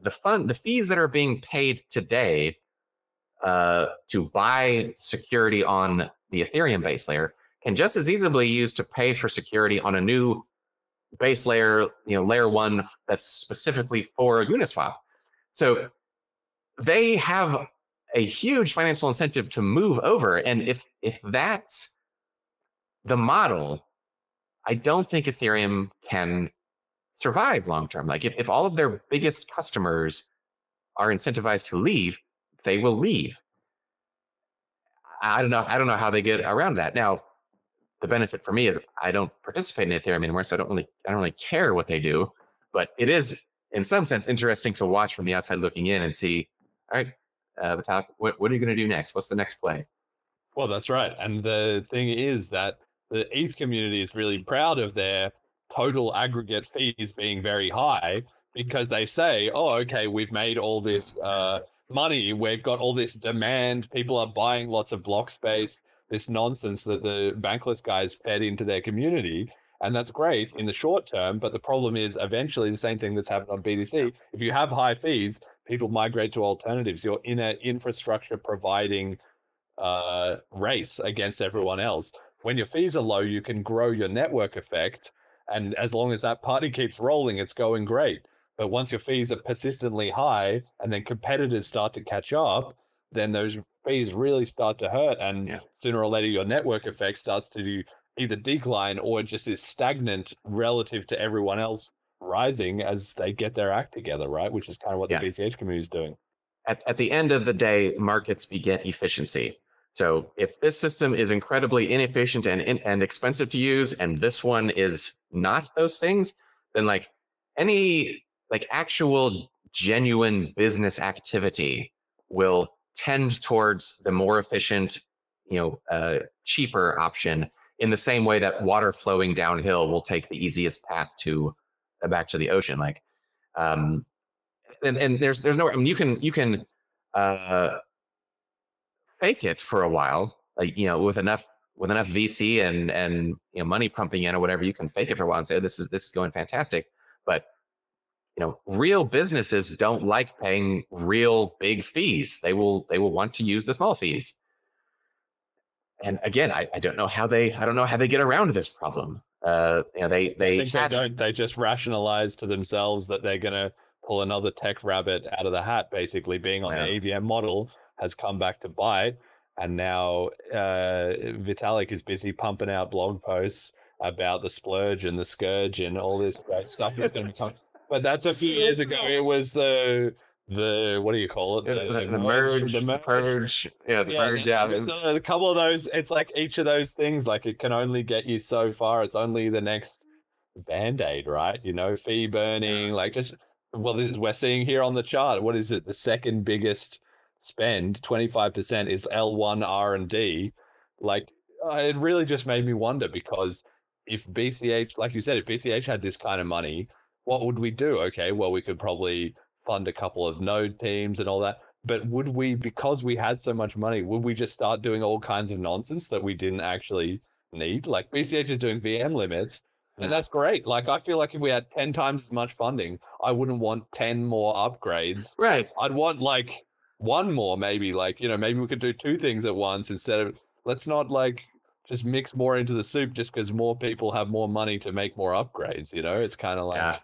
the fees that are being paid today to buy security on the Ethereum base layer can just as easily be used to pay for security on a new base layer, you know, layer 1 that's specifically for Uniswap. So they have a huge financial incentive to move over, and if that's the model, I don't think Ethereum can survive long term. Like if all of their biggest customers are incentivized to leave, they will leave. I don't know how they get around that. Now, the benefit for me is I don't participate in Ethereum anymore, so I don't really care what they do. But it is, in some sense, interesting to watch from the outside looking in and see, all right, Vitalik, what are you going to do next? What's the next play? Well, that's right. And the thing is that the ETH community is really proud of their total aggregate fees being very high, because they say, oh, okay, we've made all this money, we've got all this demand, people are buying lots of block space, this nonsense that the bankless guys fed into their community. And that's great in the short term, but the problem is eventually the same thing that's happened on BTC. If you have high fees, people migrate to alternatives. You're in an infrastructure providing race against everyone else. When your fees are low, you can grow your network effect, and as long as that party keeps rolling, it's going great. But once your fees are persistently high and then competitors start to catch up, then those fees really start to hurt, and sooner or later your network effect starts to either decline or just is stagnant relative to everyone else rising as they get their act together, right? Which is kind of what the BCH community is doing. At the end of the day, markets beget efficiency. So if this system is incredibly inefficient and expensive to use, and this one is not those things, then like any actual genuine business activity will tend towards the more efficient, cheaper option, in the same way that water flowing downhill will take the easiest path to back to the ocean. Like, and there's no, I mean, you can fake it for a while, like, with enough VC and money pumping in or whatever, you can fake it for a while and say, oh, this is going fantastic. But real businesses don't like paying real big fees. They will want to use the small fees. And again, I don't know how they get around this problem. They just rationalize to themselves that they're gonna pull another tech rabbit out of the hat. Basically, being on the EVM model has come back to bite, and now Vitalik is busy pumping out blog posts about the splurge and the scourge and all this great stuff that's going to be coming. But that's a few years ago. It was the what do you call it? The merge, the purge. Yeah, the merge. Yeah, a couple of those. It's like each of those things, like it can only get you so far. It's only the next band-aid, right? Fee burning, like just, well, we're seeing here on the chart. What is it? The second biggest spend, 25%, is L1 R&D. Like, it really just made me wonder, because if BCH, like you said, if BCH had this kind of money, what would we do? Okay, well, we could probably fund a couple of node teams and all that. But would we, because we had so much money, would we just start doing all kinds of nonsense that we didn't actually need? Like, BCH is doing VM limits, and that's great. Like, I feel like if we had 10 times as much funding, I wouldn't want 10 more upgrades. Right. I'd want like one more, maybe, like, maybe we could do two things at once instead of, let's not like just mix more into the soup just because more people have more money to make more upgrades. It's kind of like. Yeah.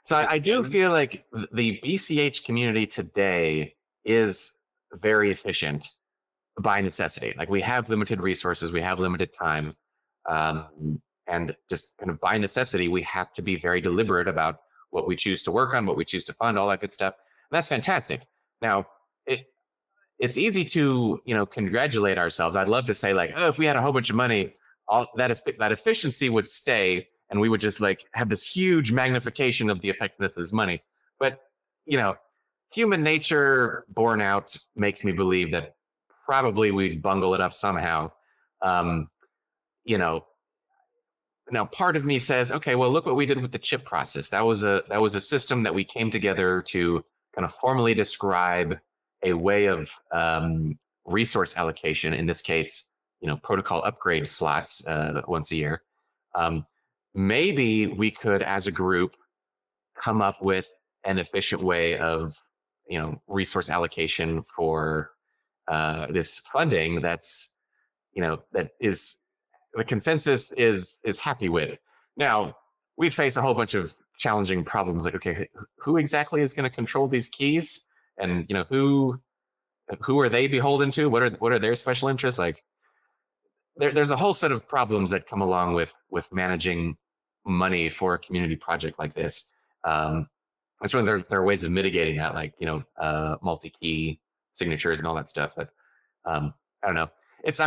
So I do feel like the BCH community today is very efficient by necessity. Like, we have limited resources, we have limited time, and just kind of by necessity, we have to be very deliberate about what we choose to work on, what we choose to fund, all that good stuff. And that's fantastic. Now, it's easy to congratulate ourselves. I'd love to say, like, oh, if we had a whole bunch of money, all that efficiency would stay, and we would just like have this huge magnification of the effectiveness of this money. But, you know, human nature borne out makes me believe that probably we'd bungle it up somehow. You know, now part of me says, okay, well, look what we did with the chip process. That was a system that we came together to kind of formally describe a way of resource allocation. In this case, you know, protocol upgrade slots once a year. Maybe we could, as a group, come up with an efficient way of, you know, resource allocation for this funding that's, you know, that is the consensus is happy with. Now, we face a whole bunch of challenging problems, like, okay, who exactly is going to control these keys, and, you know, who are they beholden to? What are their special interests? Like, there's a whole set of problems that come along with managing money for a community project like this. And so there are ways of mitigating that, like, you know, multi-key signatures and all that stuff. But I don't know. It's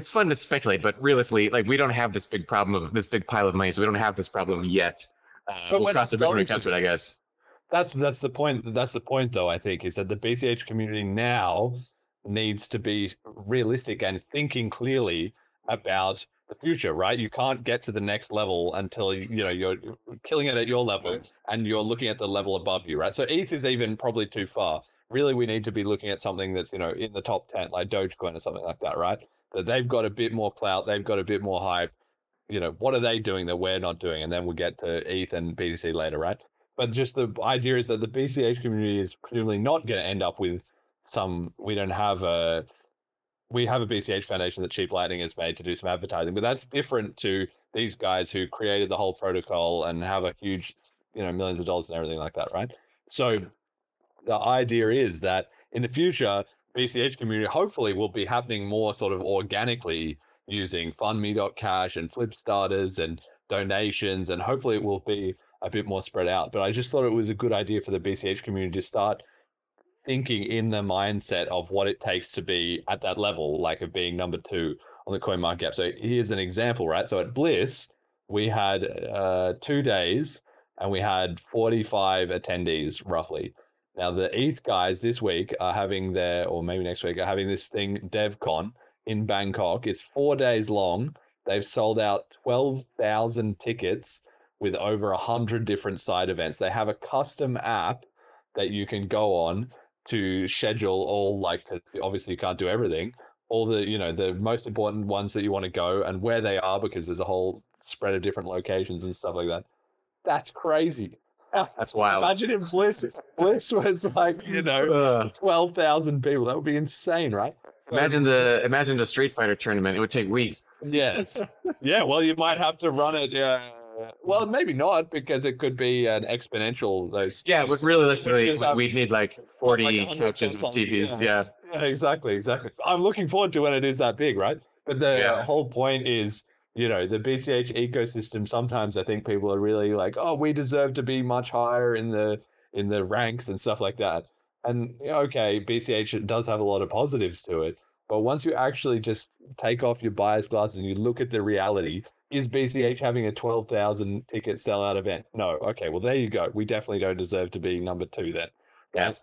fun to speculate, but realistically, like, we don't have this big problem of this big pile of money, so we don't have this problem yet. But we'll cross the bridge when we come to it, I guess. That's the point. That's the point, though, I think, is that the BCH community now needs to be realistic and thinking clearly about the future, right? You can't get to the next level until you're killing it at your level and you're looking at the level above you, right? So ETH is even probably too far. Really, we need to be looking at something that's, you know, in the top 10, like Dogecoin or something like that, right? That they've got a bit more clout, they've got a bit more hype. You know, what are they doing that we're not doing? And then we'll get to ETH and BTC later, right? But just the idea is that the BCH community is presumably not going to end up with we have a BCH Foundation that Cheap Lightning has made to do some advertising, but that's different to these guys who created the whole protocol and have a huge, you know, millions of dollars and everything like that, right? So the idea is that in the future, BCH community hopefully will be happening more sort of organically using fundme.cash and flip starters and donations, and hopefully it will be a bit more spread out. But I just thought it was a good idea for the BCH community to start thinking in the mindset of what it takes to be at that level, like of being number 2 on the coin market cap. So here's an example, right? So at Bliss, we had 2 days and we had 45 attendees roughly. Now the ETH guys this week are having or maybe next week, are having this thing, DevCon in Bangkok. It's 4 days long. They've sold out 12,000 tickets with over 100 different side events. They have a custom app that you can go on to schedule all, like, obviously you can't do everything, all the, you know, the most important ones that you want to go and where they are, because there's a whole spread of different locations and stuff like that. That's crazy. That's wild. Imagine if Bliss was like, you know, 12,000 people. That would be insane, right? Imagine the Street Fighter tournament. It would take weeks. Yes. Yeah, well, you might have to run it. Well, maybe not, because it could be an exponential. Yeah, it was realistically, we'd need like 40 coaches with TVs. Yeah, exactly. I'm looking forward to when it is that big, right? But the whole point is, you know, the BCH ecosystem, sometimes I think people are really like, oh, we deserve to be much higher in the ranks and stuff like that. And okay, BCH does have a lot of positives to it, but once you actually just take off your bias glasses and you look at the reality, is BCH having a 12,000 ticket sellout event? No. Okay, well, there you go. We definitely don't deserve to be number 2 then. Yeah.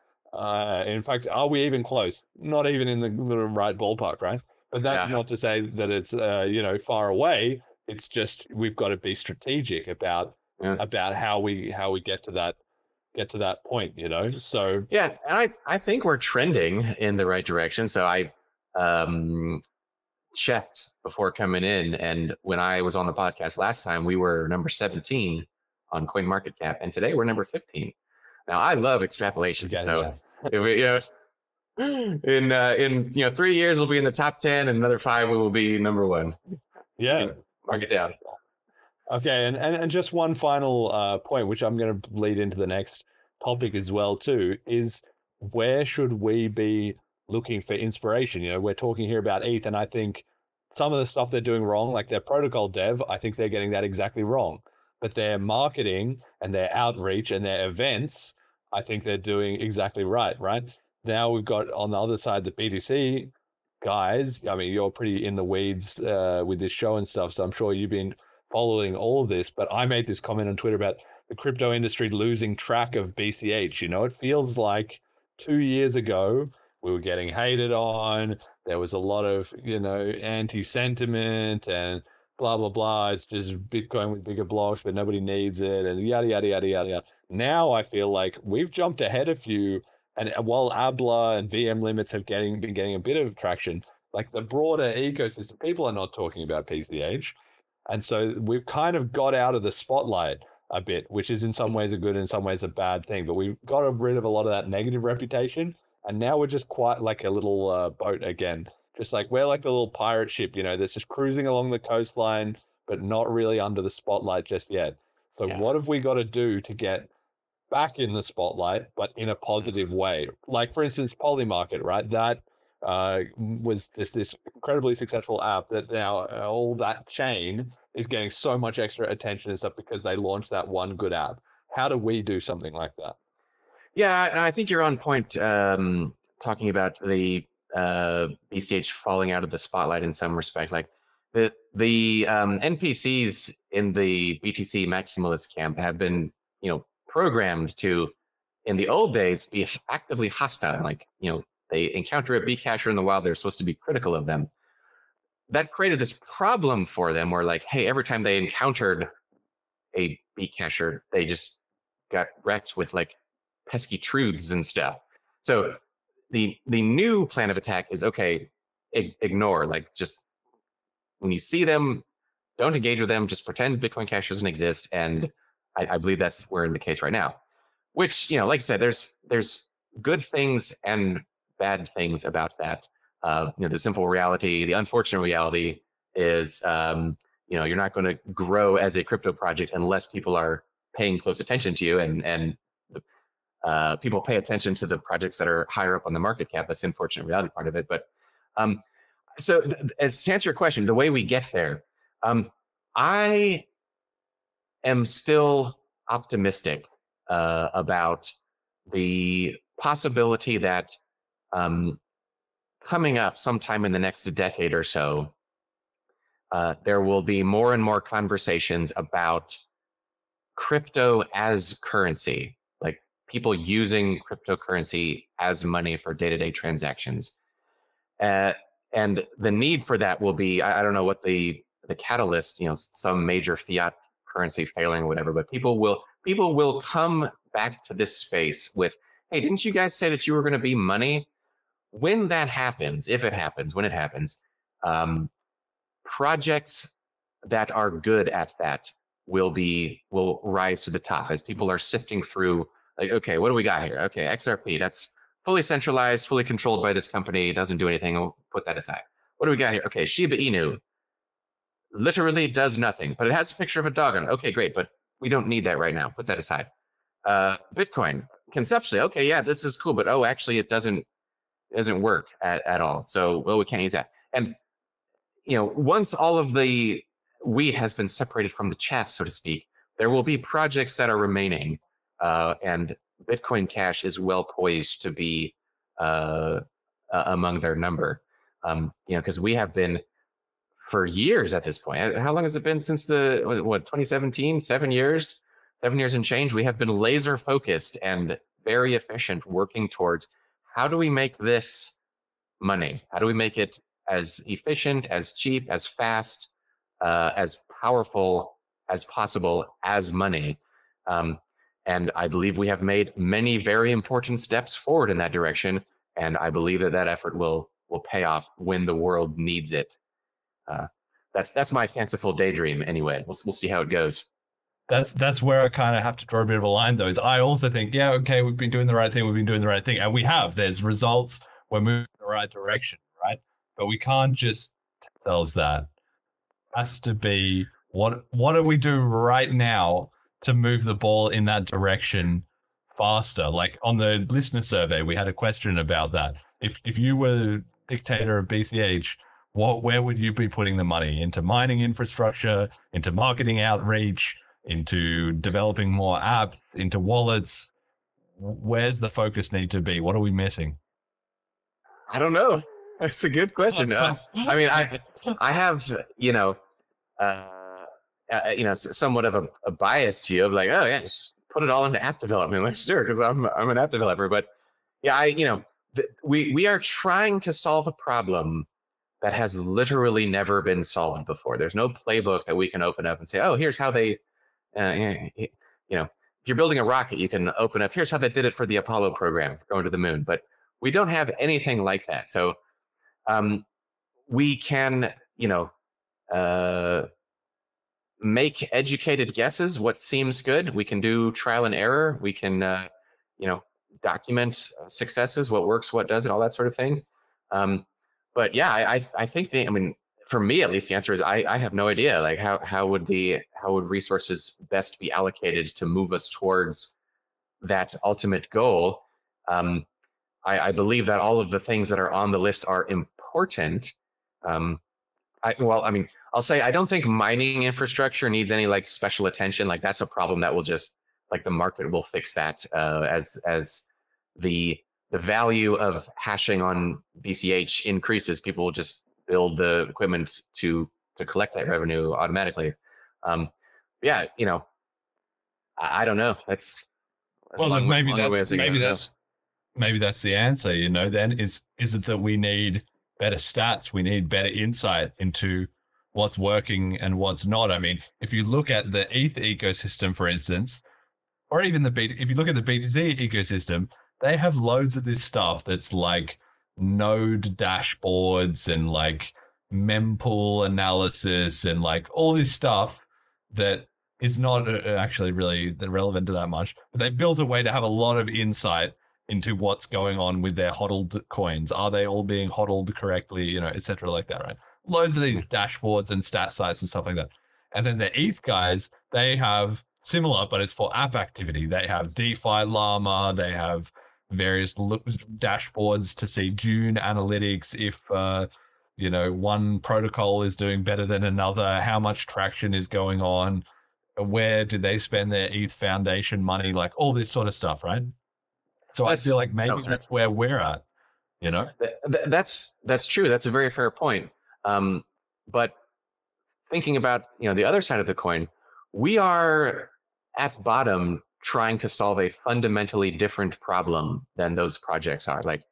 In fact, are we even close? Not even in the right ballpark, right? But that's not to say that it's you know, far away. It's just we've got to be strategic about how we get to that point, you know. So yeah, and I think we're trending in the right direction. So I checked before coming in, and when I was on the podcast last time, we were number 17 on CoinMarketCap, and today we're number 15. Now I love extrapolation, so if we, you know, in 3 years we'll be in the top 10, and another 5 we will be number 1. Yeah, mark it down. Okay, and just one final point, which I'm going to lead into the next topic as well too, is where should we be looking for inspiration? You know, we're talking here about ETH, and I think some of the stuff they're doing wrong, like their protocol dev, I think they're getting that exactly wrong. But their marketing and their outreach and their events, I think they're doing exactly right. Now we've got on the other side the BTC guys, I mean, you're pretty in the weeds with this show and stuff, so I'm sure you've been following all of this, but I made this comment on Twitter about the crypto industry losing track of BCH. You know, it feels like 2 years ago we were getting hated on. There was a lot of, you know, anti-sentiment and blah, blah, blah. It's just Bitcoin with bigger blocks, but nobody needs it, and yada, yada, yada, yada, yada. Now I feel like we've jumped ahead a few, and while ABLA and VM limits have been getting a bit of traction, like the broader ecosystem, people are not talking about PCH. And so we've kind of got out of the spotlight a bit, which is in some ways a good, in some ways a bad thing. But we've got rid of a lot of that negative reputation. And now we're just quite like a little boat again. Just like we're like the little pirate ship, you know, that's just cruising along the coastline, but not really under the spotlight just yet. So what have we got to do to get back in the spotlight, but in a positive way? Like, for instance, Polymarket, right? That was just this incredibly successful app that now all that chain is getting so much extra attention and stuff because they launched that one good app. How do we do something like that? Yeah, and I think you're on point talking about the BCH falling out of the spotlight in some respect. Like the NPCs in the BTC maximalist camp have been, you know, programmed to, in the old days, be actively hostile. Like, you know, they encounter a Bcacher in the wild, they're supposed to be critical of them. That created this problem for them where, like, hey, every time they encountered a Bcacher, they just got wrecked with like pesky truths and stuff. So the new plan of attack is, okay, ignore, like, just when you see them, don't engage with them, just pretend Bitcoin Cash doesn't exist. And I believe that's we're in the case right now, which, you know, like I said, there's good things and bad things about that. You know, the simple reality, the unfortunate reality is, you know, you're not going to grow as a crypto project unless people are paying close attention to you, and people pay attention to the projects that are higher up on the market cap. That's the unfortunate reality part of it. But so as to answer your question, the way we get there, I am still optimistic about the possibility that coming up sometime in the next decade or so, there will be more and more conversations about crypto as currency, like people using cryptocurrency as money for day-to-day transactions. And the need for that will be, I don't know what the catalyst, you know, some major fiat currency failing or whatever, but people will come back to this space with, hey, didn't you guys say that you were going to be money? When that happens, if it happens, when it happens, projects that are good at that will rise to the top as people are sifting through, like, okay, what do we got here? Okay, XRP, that's fully centralized, fully controlled by this company, doesn't do anything. We'll put that aside. What do we got here? Okay, Shiba Inu literally does nothing, but it has a picture of a dog on it. Okay, great, but we don't need that right now. Put that aside. Bitcoin, conceptually, okay, yeah, this is cool, but oh, actually, it doesn't work at all. So, well, we can't use that. And, you know, once all of the wheat has been separated from the chaff, so to speak, there will be projects that are remaining, and Bitcoin Cash is well poised to be among their number. You know, because we have been for years at this point. How long has it been since the 2017? 7 years, 7 years and change. We have been laser focused and very efficient, working towards how do we make this money? How do we make it as efficient, as cheap, as fast, as powerful as possible as money? And I believe we have made many very important steps forward in that direction. And I believe that effort will pay off when the world needs it. That's my fanciful daydream anyway. We'll see how it goes. That's where I kind of have to draw a bit of a line, though. Is I also think, yeah, okay, we've been doing the right thing, and we have. There's results. We're moving in the right direction, right? But we can't just tell ourselves that. It has to be what do we do right now to move the ball in that direction faster? Like on the listener survey, we had a question about that. If you were dictator of BCH, where would you be putting the money? Into mining infrastructure, into marketing outreach, into developing more apps, into wallets? Where's the focus need to be? What are we missing? I don't know. That's a good question. I mean, I have, somewhat of a biased view of like, oh yeah, just put it all into app development. Like, sure, because I'm an app developer. But yeah, we are trying to solve a problem that has literally never been solved before. There's no playbook that we can open up and say, oh, here's how they, if you're building a rocket, you can open up, here's how they did it for the Apollo program, going to the moon. But we don't have anything like that. So we can, make educated guesses what seems good. We can do trial and error. We can, document successes, what works, what doesn't, all that sort of thing. But yeah, I think for me at least, the answer is I have no idea. Like how would resources best be allocated to move us towards that ultimate goal? I believe that all of the things that are on the list are important. I'll say I don't think mining infrastructure needs any like special attention. Like that's a problem that will just like the market will fix that as the value of hashing on BCH increases. People will just build the equipment to collect that revenue automatically. I don't know. That's well, maybe that's the answer. Then is it that we need better stats? We need better insight into what's working and what's not. I mean, if you look at the ETH ecosystem, for instance, or even if you look at the BTC ecosystem, they have loads of this stuff that's like node dashboards and like mempool analysis and like all this stuff that is not actually really relevant to that much. But they built a way to have a lot of insight into what's going on with their hodled coins. Are they all being hodled correctly, etc. like that, right? Loads of these dashboards and stat sites and stuff like that. And then the ETH guys, they have similar, but it's for app activity. They have DeFi Llama, they have various dashboards to see June analytics, if one protocol is doing better than another, how much traction is going on, where did they spend their ETH Foundation money, like all this sort of stuff, right? So I feel like maybe that's where we're at, That's true. That's a very fair point. But thinking about, the other side of the coin, we are at bottom trying to solve a fundamentally different problem than those projects are. Like,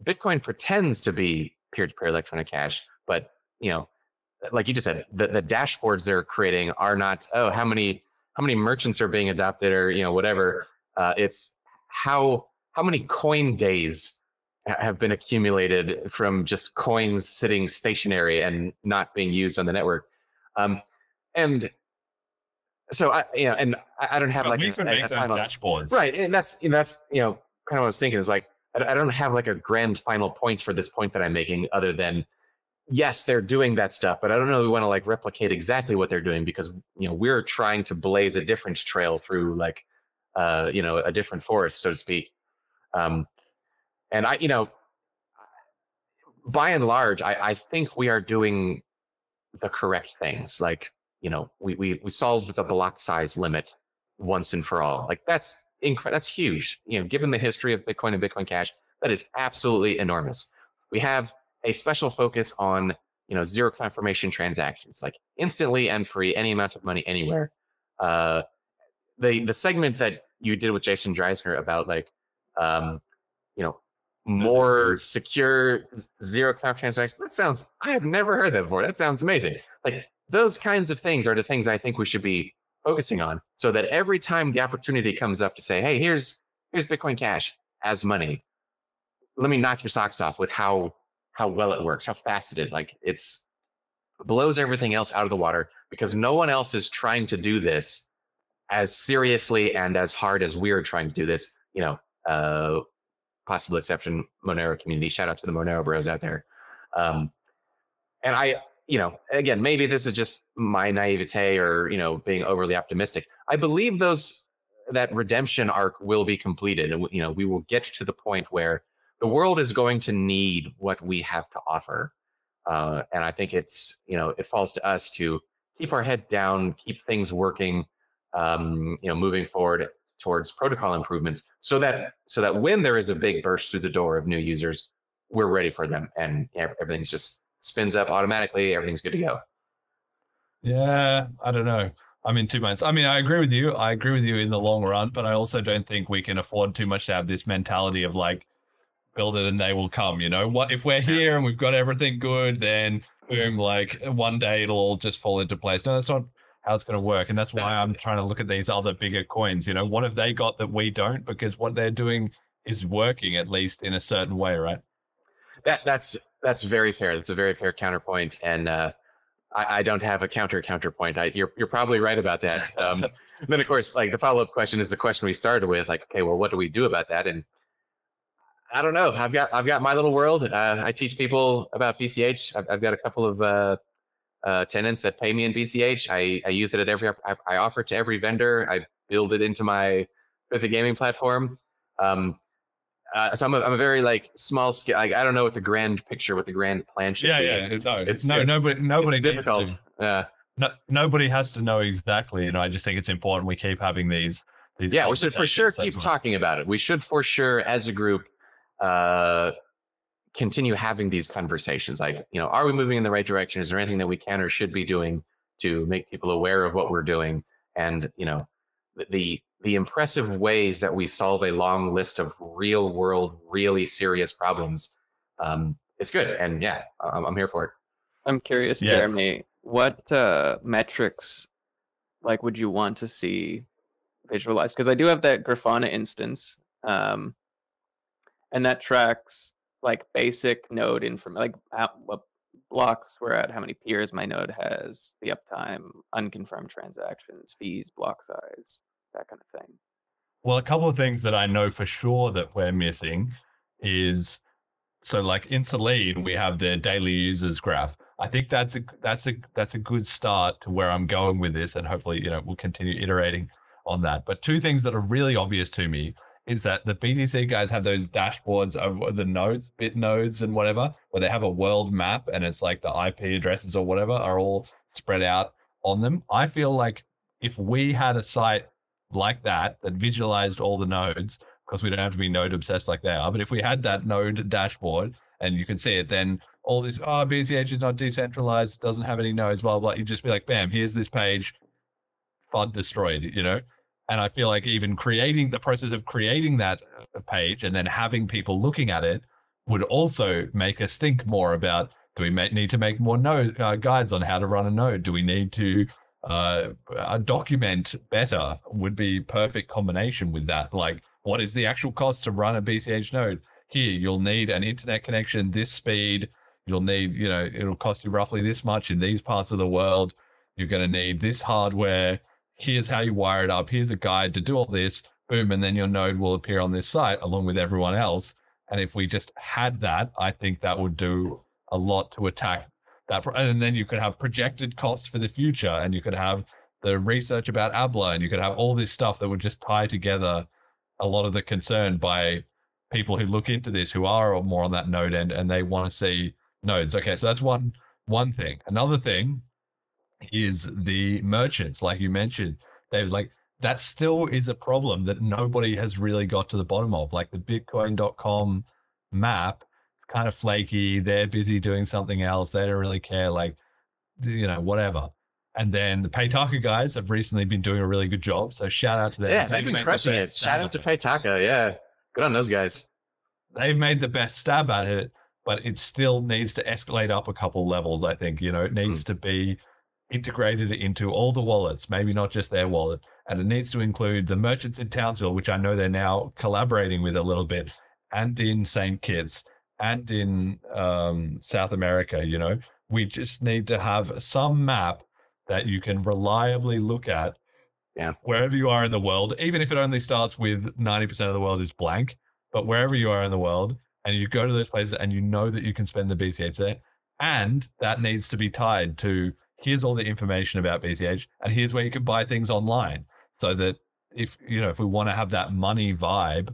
Bitcoin pretends to be peer-to-peer electronic cash, but, like you just said, the dashboards they're creating are not, oh, how many merchants are being adopted or, whatever. It's how many coin days have been accumulated from just coins sitting stationary and not being used on the network. And so I don't have like we could make those dashboards, right? And that's kind of what I was thinking is like I don't have like a grand final point for this point that I'm making, other than yes, they're doing that stuff, but I don't know we want to like replicate exactly what they're doing, because we're trying to blaze a different trail through like a different forest, so to speak. And by and large, I think we are doing the correct things. Like, we solved the block size limit once and for all. Like that's huge. Given the history of Bitcoin and Bitcoin Cash, that is absolutely enormous. We have a special focus on, zero confirmation transactions, like instantly and free, any amount of money anywhere. The segment that you did with Jason Dreisner about like, more secure zero conf transactions. I have never heard that before. That sounds amazing. Like those kinds of things are the things I think we should be focusing on, so that every time the opportunity comes up to say, hey, here's Bitcoin Cash as money, let me knock your socks off with how well it works, how fast it is. Like it's blows everything else out of the water, because no one else is trying to do this as seriously and as hard as we're trying to do this. Possible exception, Monero community. Shout out to the Monero bros out there. And I, again, maybe this is just my naivete or, being overly optimistic. I believe that redemption arc will be completed, and, we will get to the point where the world is going to need what we have to offer. And I think it's, it falls to us to keep our head down, keep things working, moving forward towards protocol improvements, so that when there is a big burst through the door of new users, we're ready for them, and everything's just spins up automatically. Everything's good to go. Yeah, I don't know. I'm in 2 months. I mean, I agree with you. I agree with you in the long run, but I also don't think we can afford too much to have this mentality of like, build it and they will come. You know, what if we're here and we've got everything good, then boom, like one day it'll all just fall into place. No, that's not how it's going to work. And that's why I'm trying to look at these other bigger coins. You know, what have they got that we don't? Because what they're doing is working, at least in a certain way, right? That's very fair. That's a very fair counterpoint. And I don't have a counterpoint. You're probably right about that. Then of course, like the follow-up question is the question we started with, like, okay, well, what do we do about that? And I don't know. I've got my little world. I teach people about BCH. I've got a couple of tenants that pay me in BCH. I use it at I offer it to every vendor. I build it into my Bitcoin gaming platform. So I'm a very like small scale. I don't know what the grand picture, what the grand plan should be. Nobody difficult. Nobody has to know exactly. You know, I just think it's important we keep having these. Yeah, we should for sure keep talking about it. We should for sure, as a group, continue having these conversations. Like, you know, are we moving in the right direction? Is there anything that we can or should be doing to make people aware of what we're doing? And, you know, the impressive ways that we solve a long list of real world, really serious problems. It's good. And yeah, I'm here for it. I'm curious, Jeremy, what metrics like would you want to see visualized? Because I do have that Grafana instance, and that tracks like basic node information, like what blocks we're at, how many peers my node has, the uptime, unconfirmed transactions, fees, block size, that kind of thing. Well, a couple of things that I know for sure that we're missing is, so like in Selene, we have the daily users graph. I think that's a good start to where I'm going with this, and hopefully, you know, we'll continue iterating on that. But two things that are really obvious to me is that the BTC guys have those dashboards of the nodes, bit nodes and whatever, where they have a world map and it's like the IP addresses or whatever are all spread out on them. I feel like if we had a site like that visualized all the nodes, because we don't have to be node obsessed like they are, but if we had that node dashboard and you can see it, then all this, BCH is not decentralized, doesn't have any nodes, blah, blah, you'd just be like, bam, here's this page, FUD destroyed, you know? And I feel like even the process of creating that page and then having people looking at it would also make us think more about, do we need to make more node guides on how to run a node? Do we need to document better? Would be perfect combination with that. Like, what is the actual cost to run a BCH node? Here, you'll need an internet connection, this speed. You'll need, you know, it'll cost you roughly this much in these parts of the world. You're going to need this hardware. Here's how you wire it up. Here's a guide to do all this. Boom. And then your node will appear on this site along with everyone else. And if we just had that, I think that would do a lot to attack that. And then you could have projected costs for the future, and you could have the research about ABLA, and you could have all this stuff that would just tie together a lot of the concern by people who look into this, who are more on that node end, and they want to see nodes. Okay, so that's one thing. Another thing is the merchants, like you mentioned, Dave, like that still is a problem that nobody has really got to the bottom of. Like the bitcoin.com map, kind of flaky. They're busy doing something else. They don't really care, like, you know, whatever. And then the Paytaka guys have recently been doing a really good job. So shout out to them. Yeah, they've been crushing it. Shout out to Paytaka. Yeah, good on those guys. They've made the best stab at it, but it still needs to escalate up a couple levels, I think. You know, it needs to be integrated into all the wallets, maybe not just their wallet. And it needs to include the merchants in Townsville, which I know they're now collaborating with a little bit, and in St. Kitts, and in South America. You know, we just need to have some map that you can reliably look at wherever you are in the world, even if it only starts with 90% of the world is blank, but wherever you are in the world, and you go to those places and you know that you can spend the BCH there. And that needs to be tied to, here's all the information about BCH, and here's where you can buy things online. So that if, you know, if we want to have that money vibe,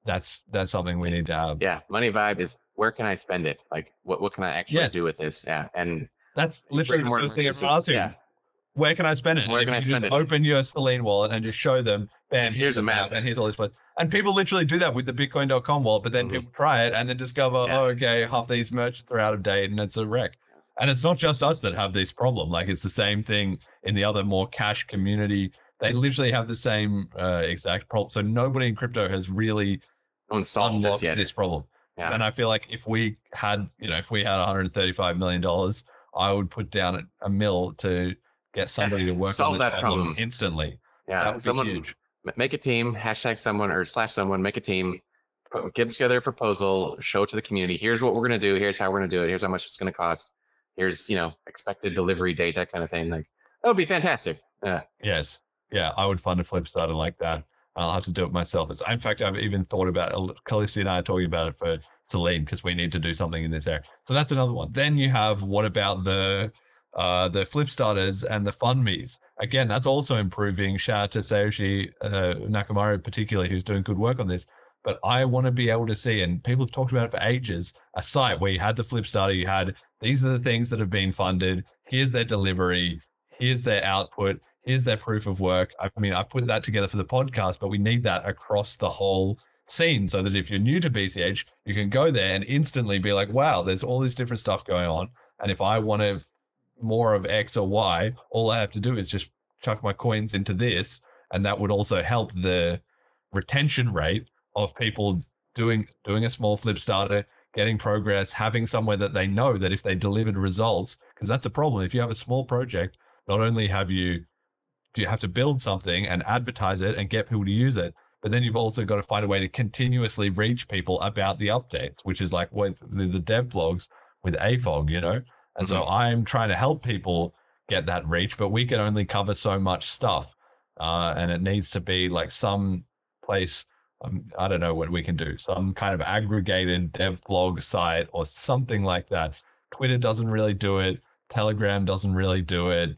that's something we need to have. Yeah, money vibe is, where can I spend it? Like, what can I actually do with this? Yeah, and that's literally the first thing everyone asks you. Yeah. Where can I spend it? Where can I spend it? Open your Selene wallet and just show them, bam, here's a map, and here's all this place. And people literally do that with the bitcoin.com wallet, but then people try it and then discover, oh, okay, half these merchants are out of date and it's a wreck. And it's not just us that have this problem. Like, it's the same thing in the other more cash community. They literally have the same exact problem. So nobody in crypto has really unlocked this problem. Yeah. And I feel like if we had, if we had $135 million, I would put down a mill to get somebody to work on this problem instantly. Yeah, that would be huge. Make a team, hashtag someone or / someone, make a team, get together a proposal, show it to the community. Here's what we're going to do. Here's how we're going to do it. Here's how much it's going to cost. Here's, expected delivery date, that kind of thing. Like, that would be fantastic. Yeah. Yes. Yeah. I would fund a Flipstarter like that. I'll have to do it myself. In fact, I've even thought about it. Khaleesi and I are talking about it for Celine, because we need to do something in this area. So that's another one. Then you have, what about the Flipstarters and the FundMes? Again, that's also improving. Shout out to Sayoshi Nakamoto, particularly, who's doing good work on this. But I want to be able to see, and people have talked about it for ages, a site where you had the Flipstarter, you had, these are the things that have been funded, here's their delivery, here's their output, here's their proof of work. I mean, I've put that together for the podcast, but we need that across the whole scene, so that if you're new to BCH, you can go there and instantly be like, wow, there's all this different stuff going on. And if I want to more of X or Y, all I have to do is just chuck my coins into this. And that would also help the retention rate of people doing a small Flipstarter, getting progress, having somewhere that they know that if they delivered results, because that's a problem. If you have a small project, not only do you have to build something and advertise it and get people to use it, but then you've also got to find a way to continuously reach people about the updates, which is like with the dev blogs with AFoG, And so I'm trying to help people get that reach, but we can only cover so much stuff. And it needs to be like some place, I don't know what we can do, some kind of aggregated dev blog site or something like that. Twitter doesn't really do it. Telegram doesn't really do it.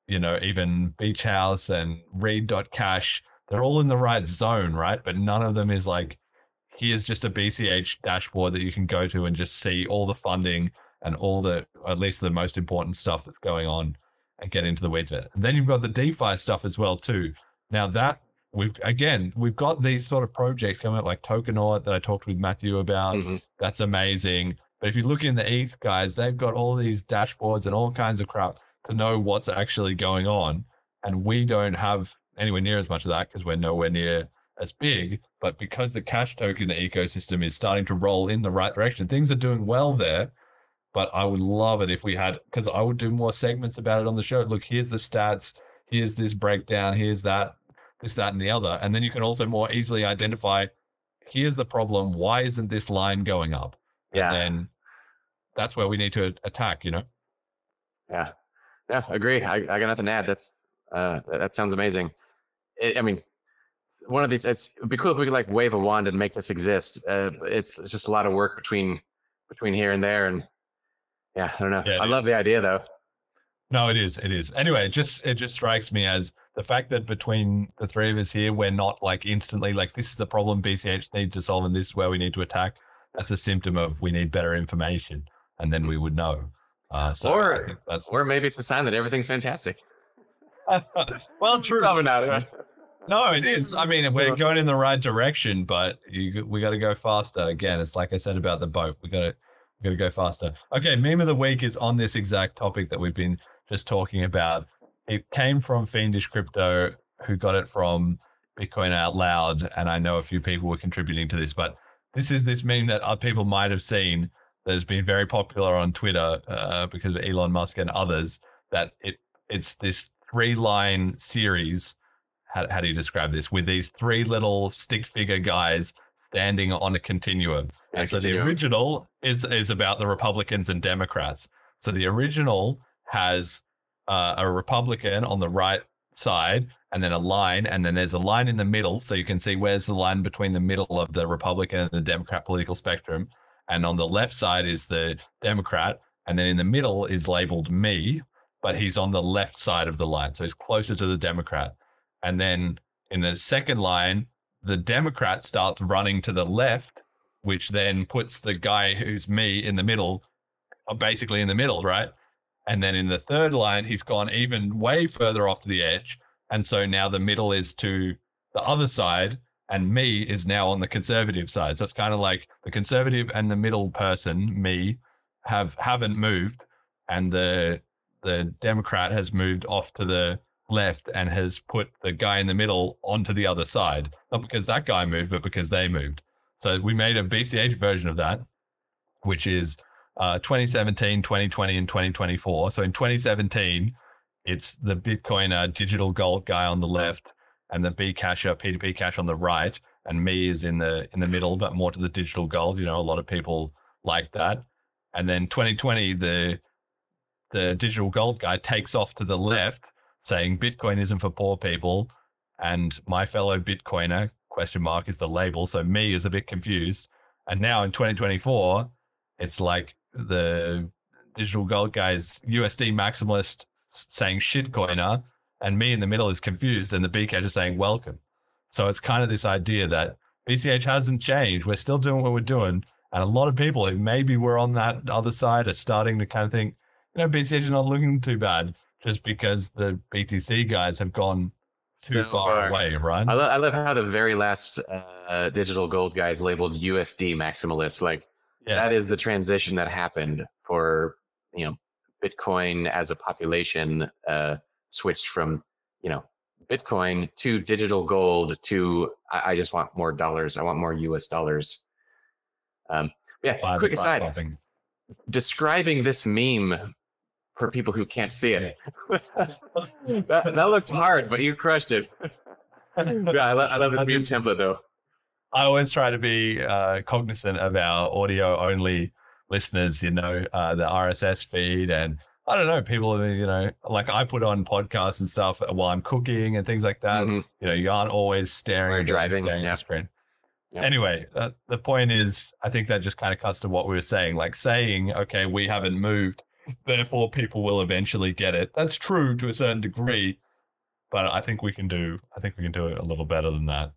Even Beach House and read.cash, they're all in the right zone, right? But none of them is like, here's just a BCH dashboard that you can go to and just see all the funding and all the, at least the most important stuff that's going on, and get into the weeds of it. And then you've got the DeFi stuff as well too. Now that we've got these sort of projects coming up, like Tokenaut that I talked with Matthew about. That's amazing. But if you look in the ETH guys, they've got all these dashboards and all kinds of crap to know what's actually going on. And we don't have anywhere near as much of that because we're nowhere near as big. But because the cash token ecosystem is starting to roll in the right direction, things are doing well there. But I would love it if we had, because I would do more segments about it on the show. Look, here's the stats, here's this breakdown, here's that, this, that, and the other. And then you can also more easily identify, here's the problem, why isn't this line going up? Yeah. And then that's where we need to attack, Yeah. Yeah, agree. I got nothing to add. That sounds amazing. One of these, it'd be cool if we could like wave a wand and make this exist. It's just a lot of work between here and there, and yeah, I don't know. Yeah, I love the idea though. No, it is. Anyway, it just strikes me as the fact that between the three of us here, we're not like instantly like, this is the problem BCH needs to solve and this is where we need to attack. That's a symptom of we need better information, and then we would know. Or maybe it's a sign that everything's fantastic. Well, true. Probably not. No, it is. I mean, we're going in the right direction, but we got to go faster. Again, it's like I said about the boat. We got to go faster. Okay, meme of the week is on this exact topic that we've been just talking about. It came from Fiendish Crypto, who got it from Bitcoin Out Loud, and I know a few people were contributing to this, but this is this meme that other people might have seen that has been very popular on Twitter because of Elon Musk and others, that it's this 3-line series. How do you describe this? With these 3 little stick figure guys standing on a continuum. And so the original is about the Republicans and Democrats. So the original has a Republican on the right side and then a line, and then there's a line in the middle. So you can see where's the line between the middle of the Republican and the Democrat political spectrum. And on the left side is the Democrat. And then in the middle is labeled me, but he's on the left side of the line. So he's closer to the Democrat. And then in the second line, the Democrat starts running to the left, which then puts the guy who's me in the middle, basically in the middle, right? And then in the third line, he's gone even way further off to the edge. And so now the middle is to the other side. and me is now on the conservative side. So it's kind of like the conservative and the middle person, me, haven't moved, and the Democrat has moved off to the left and has put the guy in the middle onto the other side. Not because that guy moved, but because they moved. So we made a BCH version of that, which is 2017, 2020, and 2024. So in 2017, it's the Bitcoiner digital gold guy on the left and the Bcasher P2P cash on the right, and me is in the middle, but more to the digital gold. You know, a lot of people like that. And then 2020, the digital gold guy takes off to the left, saying Bitcoin isn't for poor people, and my fellow Bitcoiner question mark is the label. So me is a bit confused. And now in 2024, it's like the digital gold guy's USD maximalist saying shitcoiner, and me in the middle is confused, and the BCash is saying welcome. So it's kind of this idea that BCH hasn't changed. We're still doing what we're doing. And a lot of people who maybe were on that other side are starting to kind of think, you know, BCH is not looking too bad just because the BTC guys have gone too far away, right? I love how the very last digital gold guy is labeled USD maximalist. Like, that is the transition that happened for, you know, Bitcoin as a population switched from, you know, Bitcoin to digital gold to I just want more dollars. I want more US dollars. Quick aside. Describing this meme for people who can't see it. that looked hard, but you crushed it. I love the meme template though. I always try to be cognizant of our audio only listeners, you know, the RSS feed, and I don't know, people, you know, like I put on podcasts and stuff while I'm cooking and things like that. You know, you aren't always staring at the screen. Yep. Anyway, the point is, I think that just kind of cuts to what we were saying, like saying, okay, we haven't moved, therefore people will eventually get it. That's true to a certain degree, but I think we can do it a little better than that.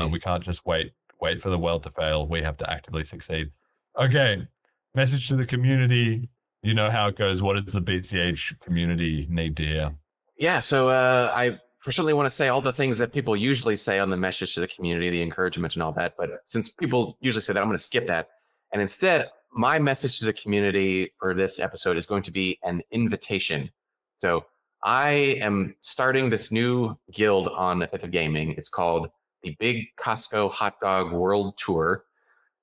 We can't just wait for the world to fail. We have to actively succeed. Okay, message to the community. You know how it goes. What does the BCH community need to hear? Yeah, so I certainly want to say all the things that people usually say on the message to the community, the encouragement and all that. But since people usually say that, I'm going to skip that. And instead, my message to the community for this episode is going to be an invitation. So I am starting this new guild on ETH of Gaming. It's called the Big Costco Hot Dog World Tour.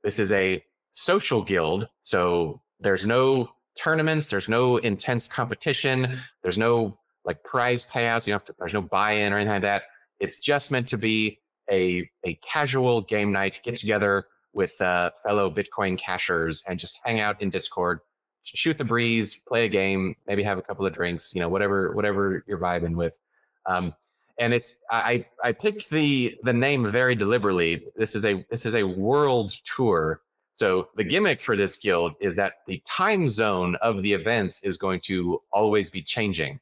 This is a social guild. So there's no tournaments, there's no intense competition, there's no like prize payouts, there's no buy-in or anything like that. It's just meant to be a casual game night, get together with fellow Bitcoin cashers and just hang out in Discord, shoot the breeze, play a game, maybe have a couple of drinks, you know, whatever you're vibing with. And it's I picked the name very deliberately. This is a world tour. So the gimmick for this guild is that the time zone of the events is going to always be changing.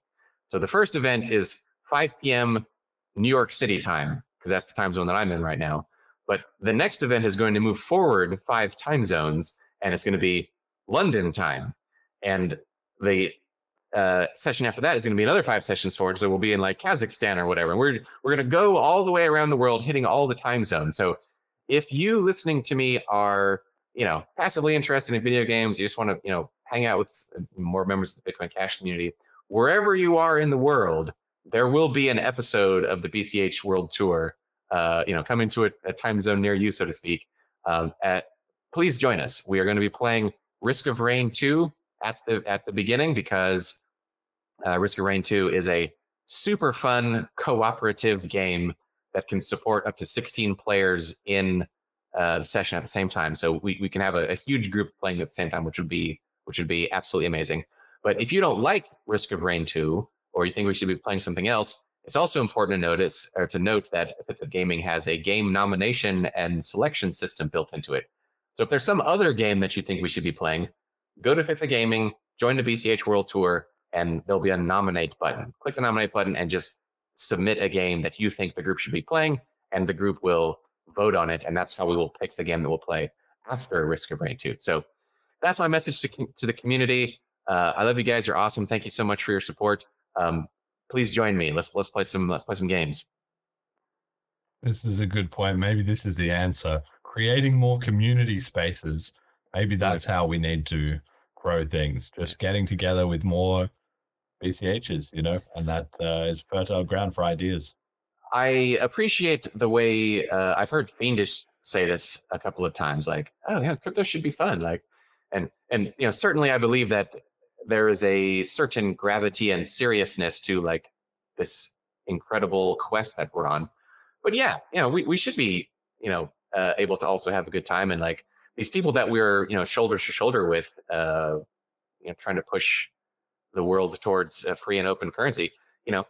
So the first event is 5 p.m. New York City time, because that's the time zone that I'm in right now. But the next event is going to move forward 5 time zones, and it's going to be London time. And the session after that is going to be another 5 sessions forward. So we'll be in like Kazakhstan or whatever. And we're going to go all the way around the world, hitting all the time zones. So if you listening to me are, you know, passively interested in video games, you just want to, you know, hang out with more members of the Bitcoin Cash community, wherever you are in the world, there will be an episode of the BCH World Tour, you know, coming to a time zone near you, so to speak. Please join us. We are going to be playing Risk of Rain 2 at the beginning, because Risk of Rain 2 is a super fun cooperative game that can support up to 16 players in the session at the same time. So we can have a huge group playing at the same time, which would be absolutely amazing. But if you don't like Risk of Rain 2, or you think we should be playing something else, it's also important to note that ETH of Gaming has a game nomination and selection system built into it. So if there's some other game that you think we should be playing, go to ETH of Gaming, join the BCH World Tour, and there'll be a nominate button. Click the nominate button and just submit a game that you think the group should be playing, and the group will vote on it, and that's how we will pick the game that we'll play after Risk of Rain 2. So that's my message to the community. I love you guys. You're awesome. Thank you so much for your support. Please join me. Let's play some games. This is a good point. Maybe this is the answer. Creating more community spaces. Maybe that's how we need to grow things. Just getting together with more BCHs, you know, and that is fertile ground for ideas. I appreciate the way I've heard Fiendish say this a couple of times, like, oh yeah, crypto should be fun. Like, and you know, certainly I believe that there is a certain gravity and seriousness to like this incredible quest that we're on. But yeah, you know, we should be, you know, able to also have a good time. And like these people that we're, you know, shoulder to shoulder with, you know, trying to push the world towards a free and open currency, you know,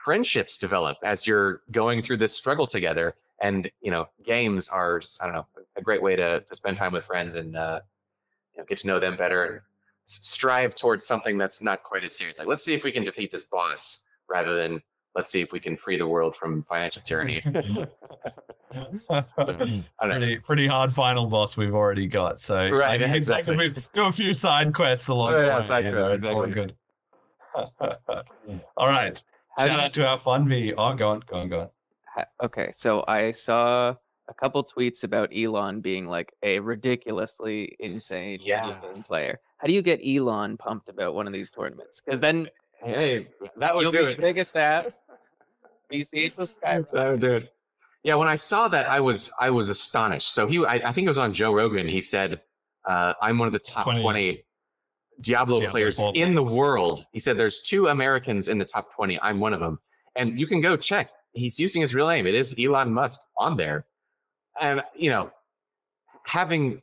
friendships develop as you're going through this struggle together. And, you know, games are just, I don't know, a great way to spend time with friends and, you know, get to know them better and strive towards something that's not quite as serious. Like, let's see if we can defeat this boss rather than let's see if we can free the world from financial tyranny. Pretty hard final boss we've already got. So right, exactly. Do a few side quests along the way. Exactly. It's all good. All right. Shout out to our fun V. Oh, go on. Okay, so I saw a couple tweets about Elon being like a ridiculously insane video game player. How do you get Elon pumped about one of these tournaments? Because then, hey, that would do it. Biggest app. BCH was Skyrim. That would do it. Yeah, when I saw that, I was astonished. So I think it was on Joe Rogan. He said, "I'm one of the top 20 Diablo players in the world." He said, "There's 2 Americans in the top 20. I'm one of them." And you can go check. He's using his real name. It is Elon Musk on there. And you know, having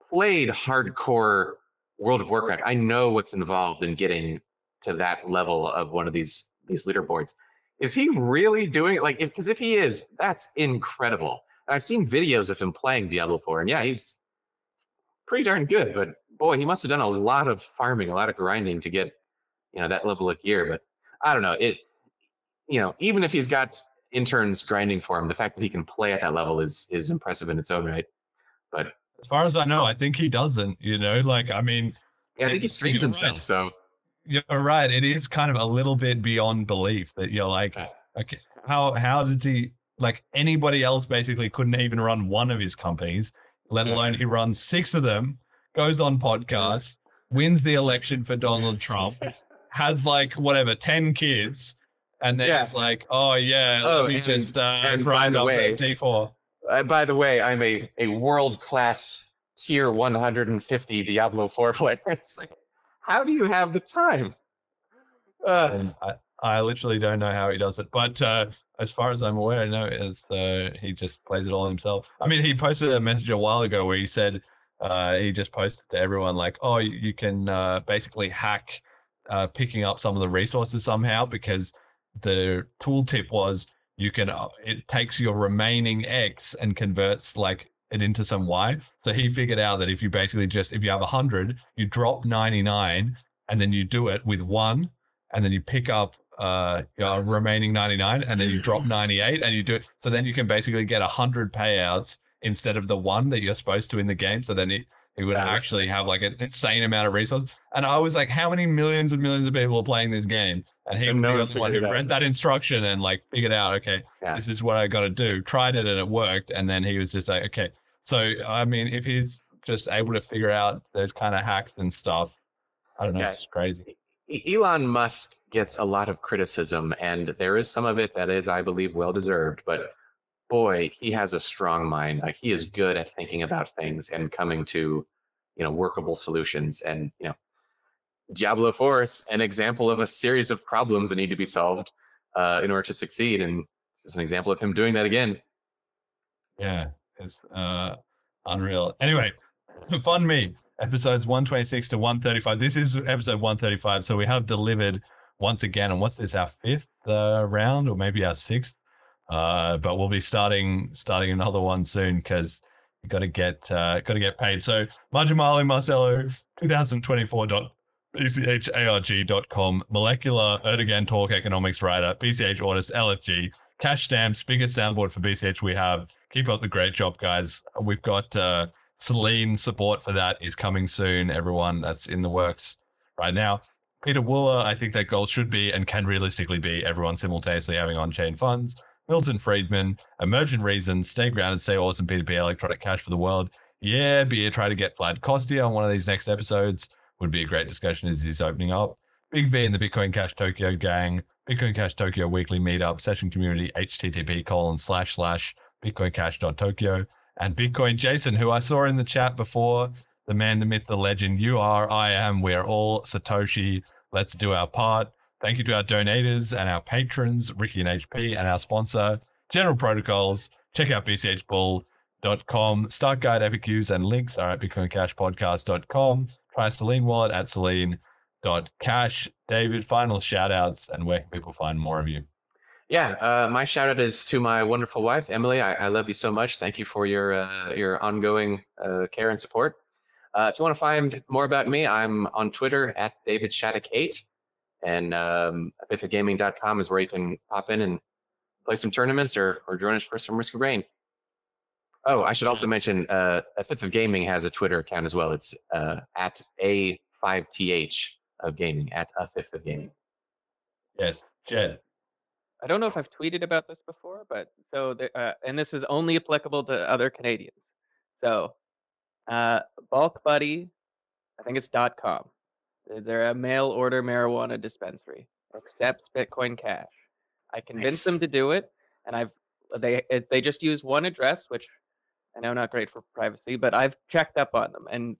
played hardcore World of Warcraft, I know what's involved in getting to that level of one of these leaderboards. Is he really doing it? Like, because if he is, that's incredible. And I've seen videos of him playing Diablo 4, and yeah, he's pretty darn good. But boy, he must have done a lot of farming, a lot of grinding to get, you know, that level of gear. But I don't know. You know, even if he's got interns grinding for him, the fact that he can play at that level is impressive in its own right. But as far as I know, I think he doesn't. You know, like I mean, yeah, I think he streams himself. Right. So. You're right. It is kind of a little bit beyond belief that you're like, okay, how did he, like anybody else basically couldn't even run one of his companies, let alone he runs 6 of them, goes on podcasts, wins the election for Donald Trump, has like whatever, 10 kids, and then it's like, oh yeah, let me just grind up D4. By the way, I'm a world-class tier 150 Diablo 4 player. It's like, how do you have the time? I literally don't know how he does it, but as far as I'm aware, no, he just plays it all himself. I mean, he posted a message a while ago where he said he just posted to everyone like, oh, you can basically hack picking up some of the resources somehow, because the tooltip was you can it takes your remaining X and converts like it into some Y. So he figured out that if you basically if you have 100, you drop 99 and then you do it with 1 and then you pick up your remaining 99 and then you drop 98 and you do it. So then you can basically get 100 payouts instead of the 1 that you're supposed to in the game. So then he would actually have like an insane amount of resources. And I was like, how many millions and millions of people are playing this game? And he was the one who read that instruction and like figured out, okay, this is what I got to do. Tried it and it worked. And then he was just like, okay. So, I mean, if he's just able to figure out those kind of hacks and stuff, I don't know, it's crazy. Elon Musk gets a lot of criticism, and there is some of it that is, I believe, well-deserved. But boy, he has a strong mind. Like, he is good at thinking about things and coming to, you know, workable solutions. And, you know, Diablo 4 is an example of a series of problems that need to be solved in order to succeed. And it's an example of him doing that again. Yeah. It's unreal. Anyway, fun me. Episodes 126 to 135. This is episode 135. So we have delivered once again. And what's this? Our 5th round, or maybe our 6th. But we'll be starting another one soon because you got to get paid. So Majumali Marcelo 2024.bcharg.com, Molecular Erdogan Talk Economics Writer, BCH Audits LFG. Cash Stamps, biggest soundboard for BCH we have. Keep up the great job, guys. We've got Celine support for that is coming soon. Everyone, that's in the works right now. Peter Wooler, I think that goal should be and can realistically be everyone simultaneously having on-chain funds. Milton Friedman, Emergent Reasons, Stay Grounded, Stay Awesome, P2P, Electronic Cash for the World. Yeah, Beer, try to get Vlad Kostia on one of these next episodes. Would be a great discussion as he's opening up. Big V and the Bitcoin Cash Tokyo gang, Bitcoin Cash Tokyo weekly meetup, session community, http://bitcoincash.tokyo, and Bitcoin Jason, who I saw in the chat before, the man, the myth, the legend. You are, I am, we're all Satoshi. Let's do our part. Thank you to our donators and our patrons, Ricky and HP, and our sponsor, General Protocols. Check out bchbull.com. Start guide FAQs and links are at bitcoincashpodcast.com. Try Celine Wallet at celine.cash. David, final shout outs, and where can people find more of you? Yeah, my shout out is to my wonderful wife, Emily. I love you so much. Thank you for your ongoing care and support. If you want to find more about me, I'm on Twitter at DavidShattuck8. And bitcoingaming.com is where you can pop in and play some tournaments or join us for some Risk of Rain. Oh, I should also mention A Fifth of Gaming has a Twitter account as well. It's at A5TH of Gaming, at A Fifth of Gaming. Yes, Jed. I don't know if I've tweeted about this before, but so and this is only applicable to other Canadians. So Bulk Buddy, I think it's .com. They're a mail order marijuana dispensary. Accepts Bitcoin Cash. I convinced them to do it, and they just use one address, which I know not great for privacy, but I've checked up on them, and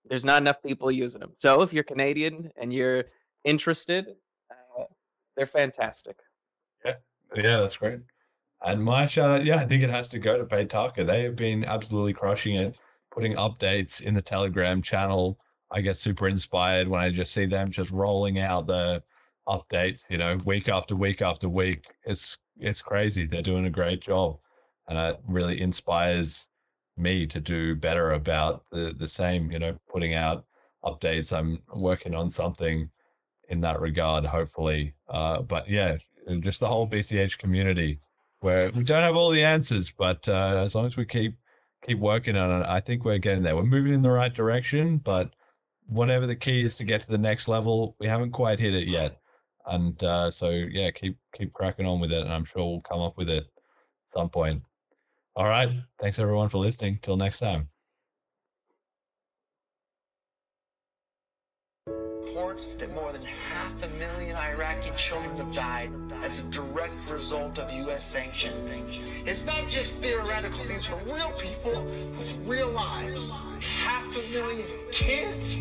there's not enough people using them. So if you're Canadian and you're interested, they're fantastic. Yeah, that's great. And my shout out, I think it has to go to Paytaka. They have been absolutely crushing it, putting updates in the Telegram channel. I get super inspired when I just see them just rolling out the updates, week after week after week. It's crazy. They're doing a great job. And it really inspires me to do better about the same, putting out updates. I'm working on something in that regard, hopefully. But yeah, just the whole BCH community, where we don't have all the answers, but as long as we keep working on it, I think we're getting there. We're moving in the right direction, but whatever the key is to get to the next level, we haven't quite hit it yet. And so yeah, keep cracking on with it, and I'm sure we'll come up with it at some point. All right, thanks everyone for listening. Till next time. Reports that more than 500,000 Iraqi children have died as a direct result of U.S. sanctions. It's not just theoretical. These are real people with real lives. 500,000 kids?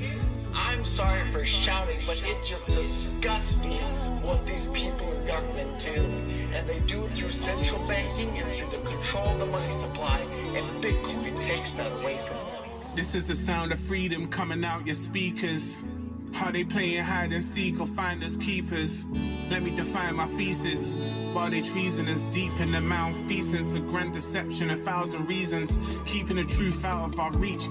I'm sorry for shouting, but it just disgusts me what these people in government do. And they do it through central banking and through the control of the money supply, and Bitcoin takes that away from them. This is the sound of freedom coming out your speakers. Are they playing hide and seek or finders keepers? Let me define my thesis. While they treasonous deep in the malfeasance, a grand deception, 1,000 reasons, keeping the truth out of our reach.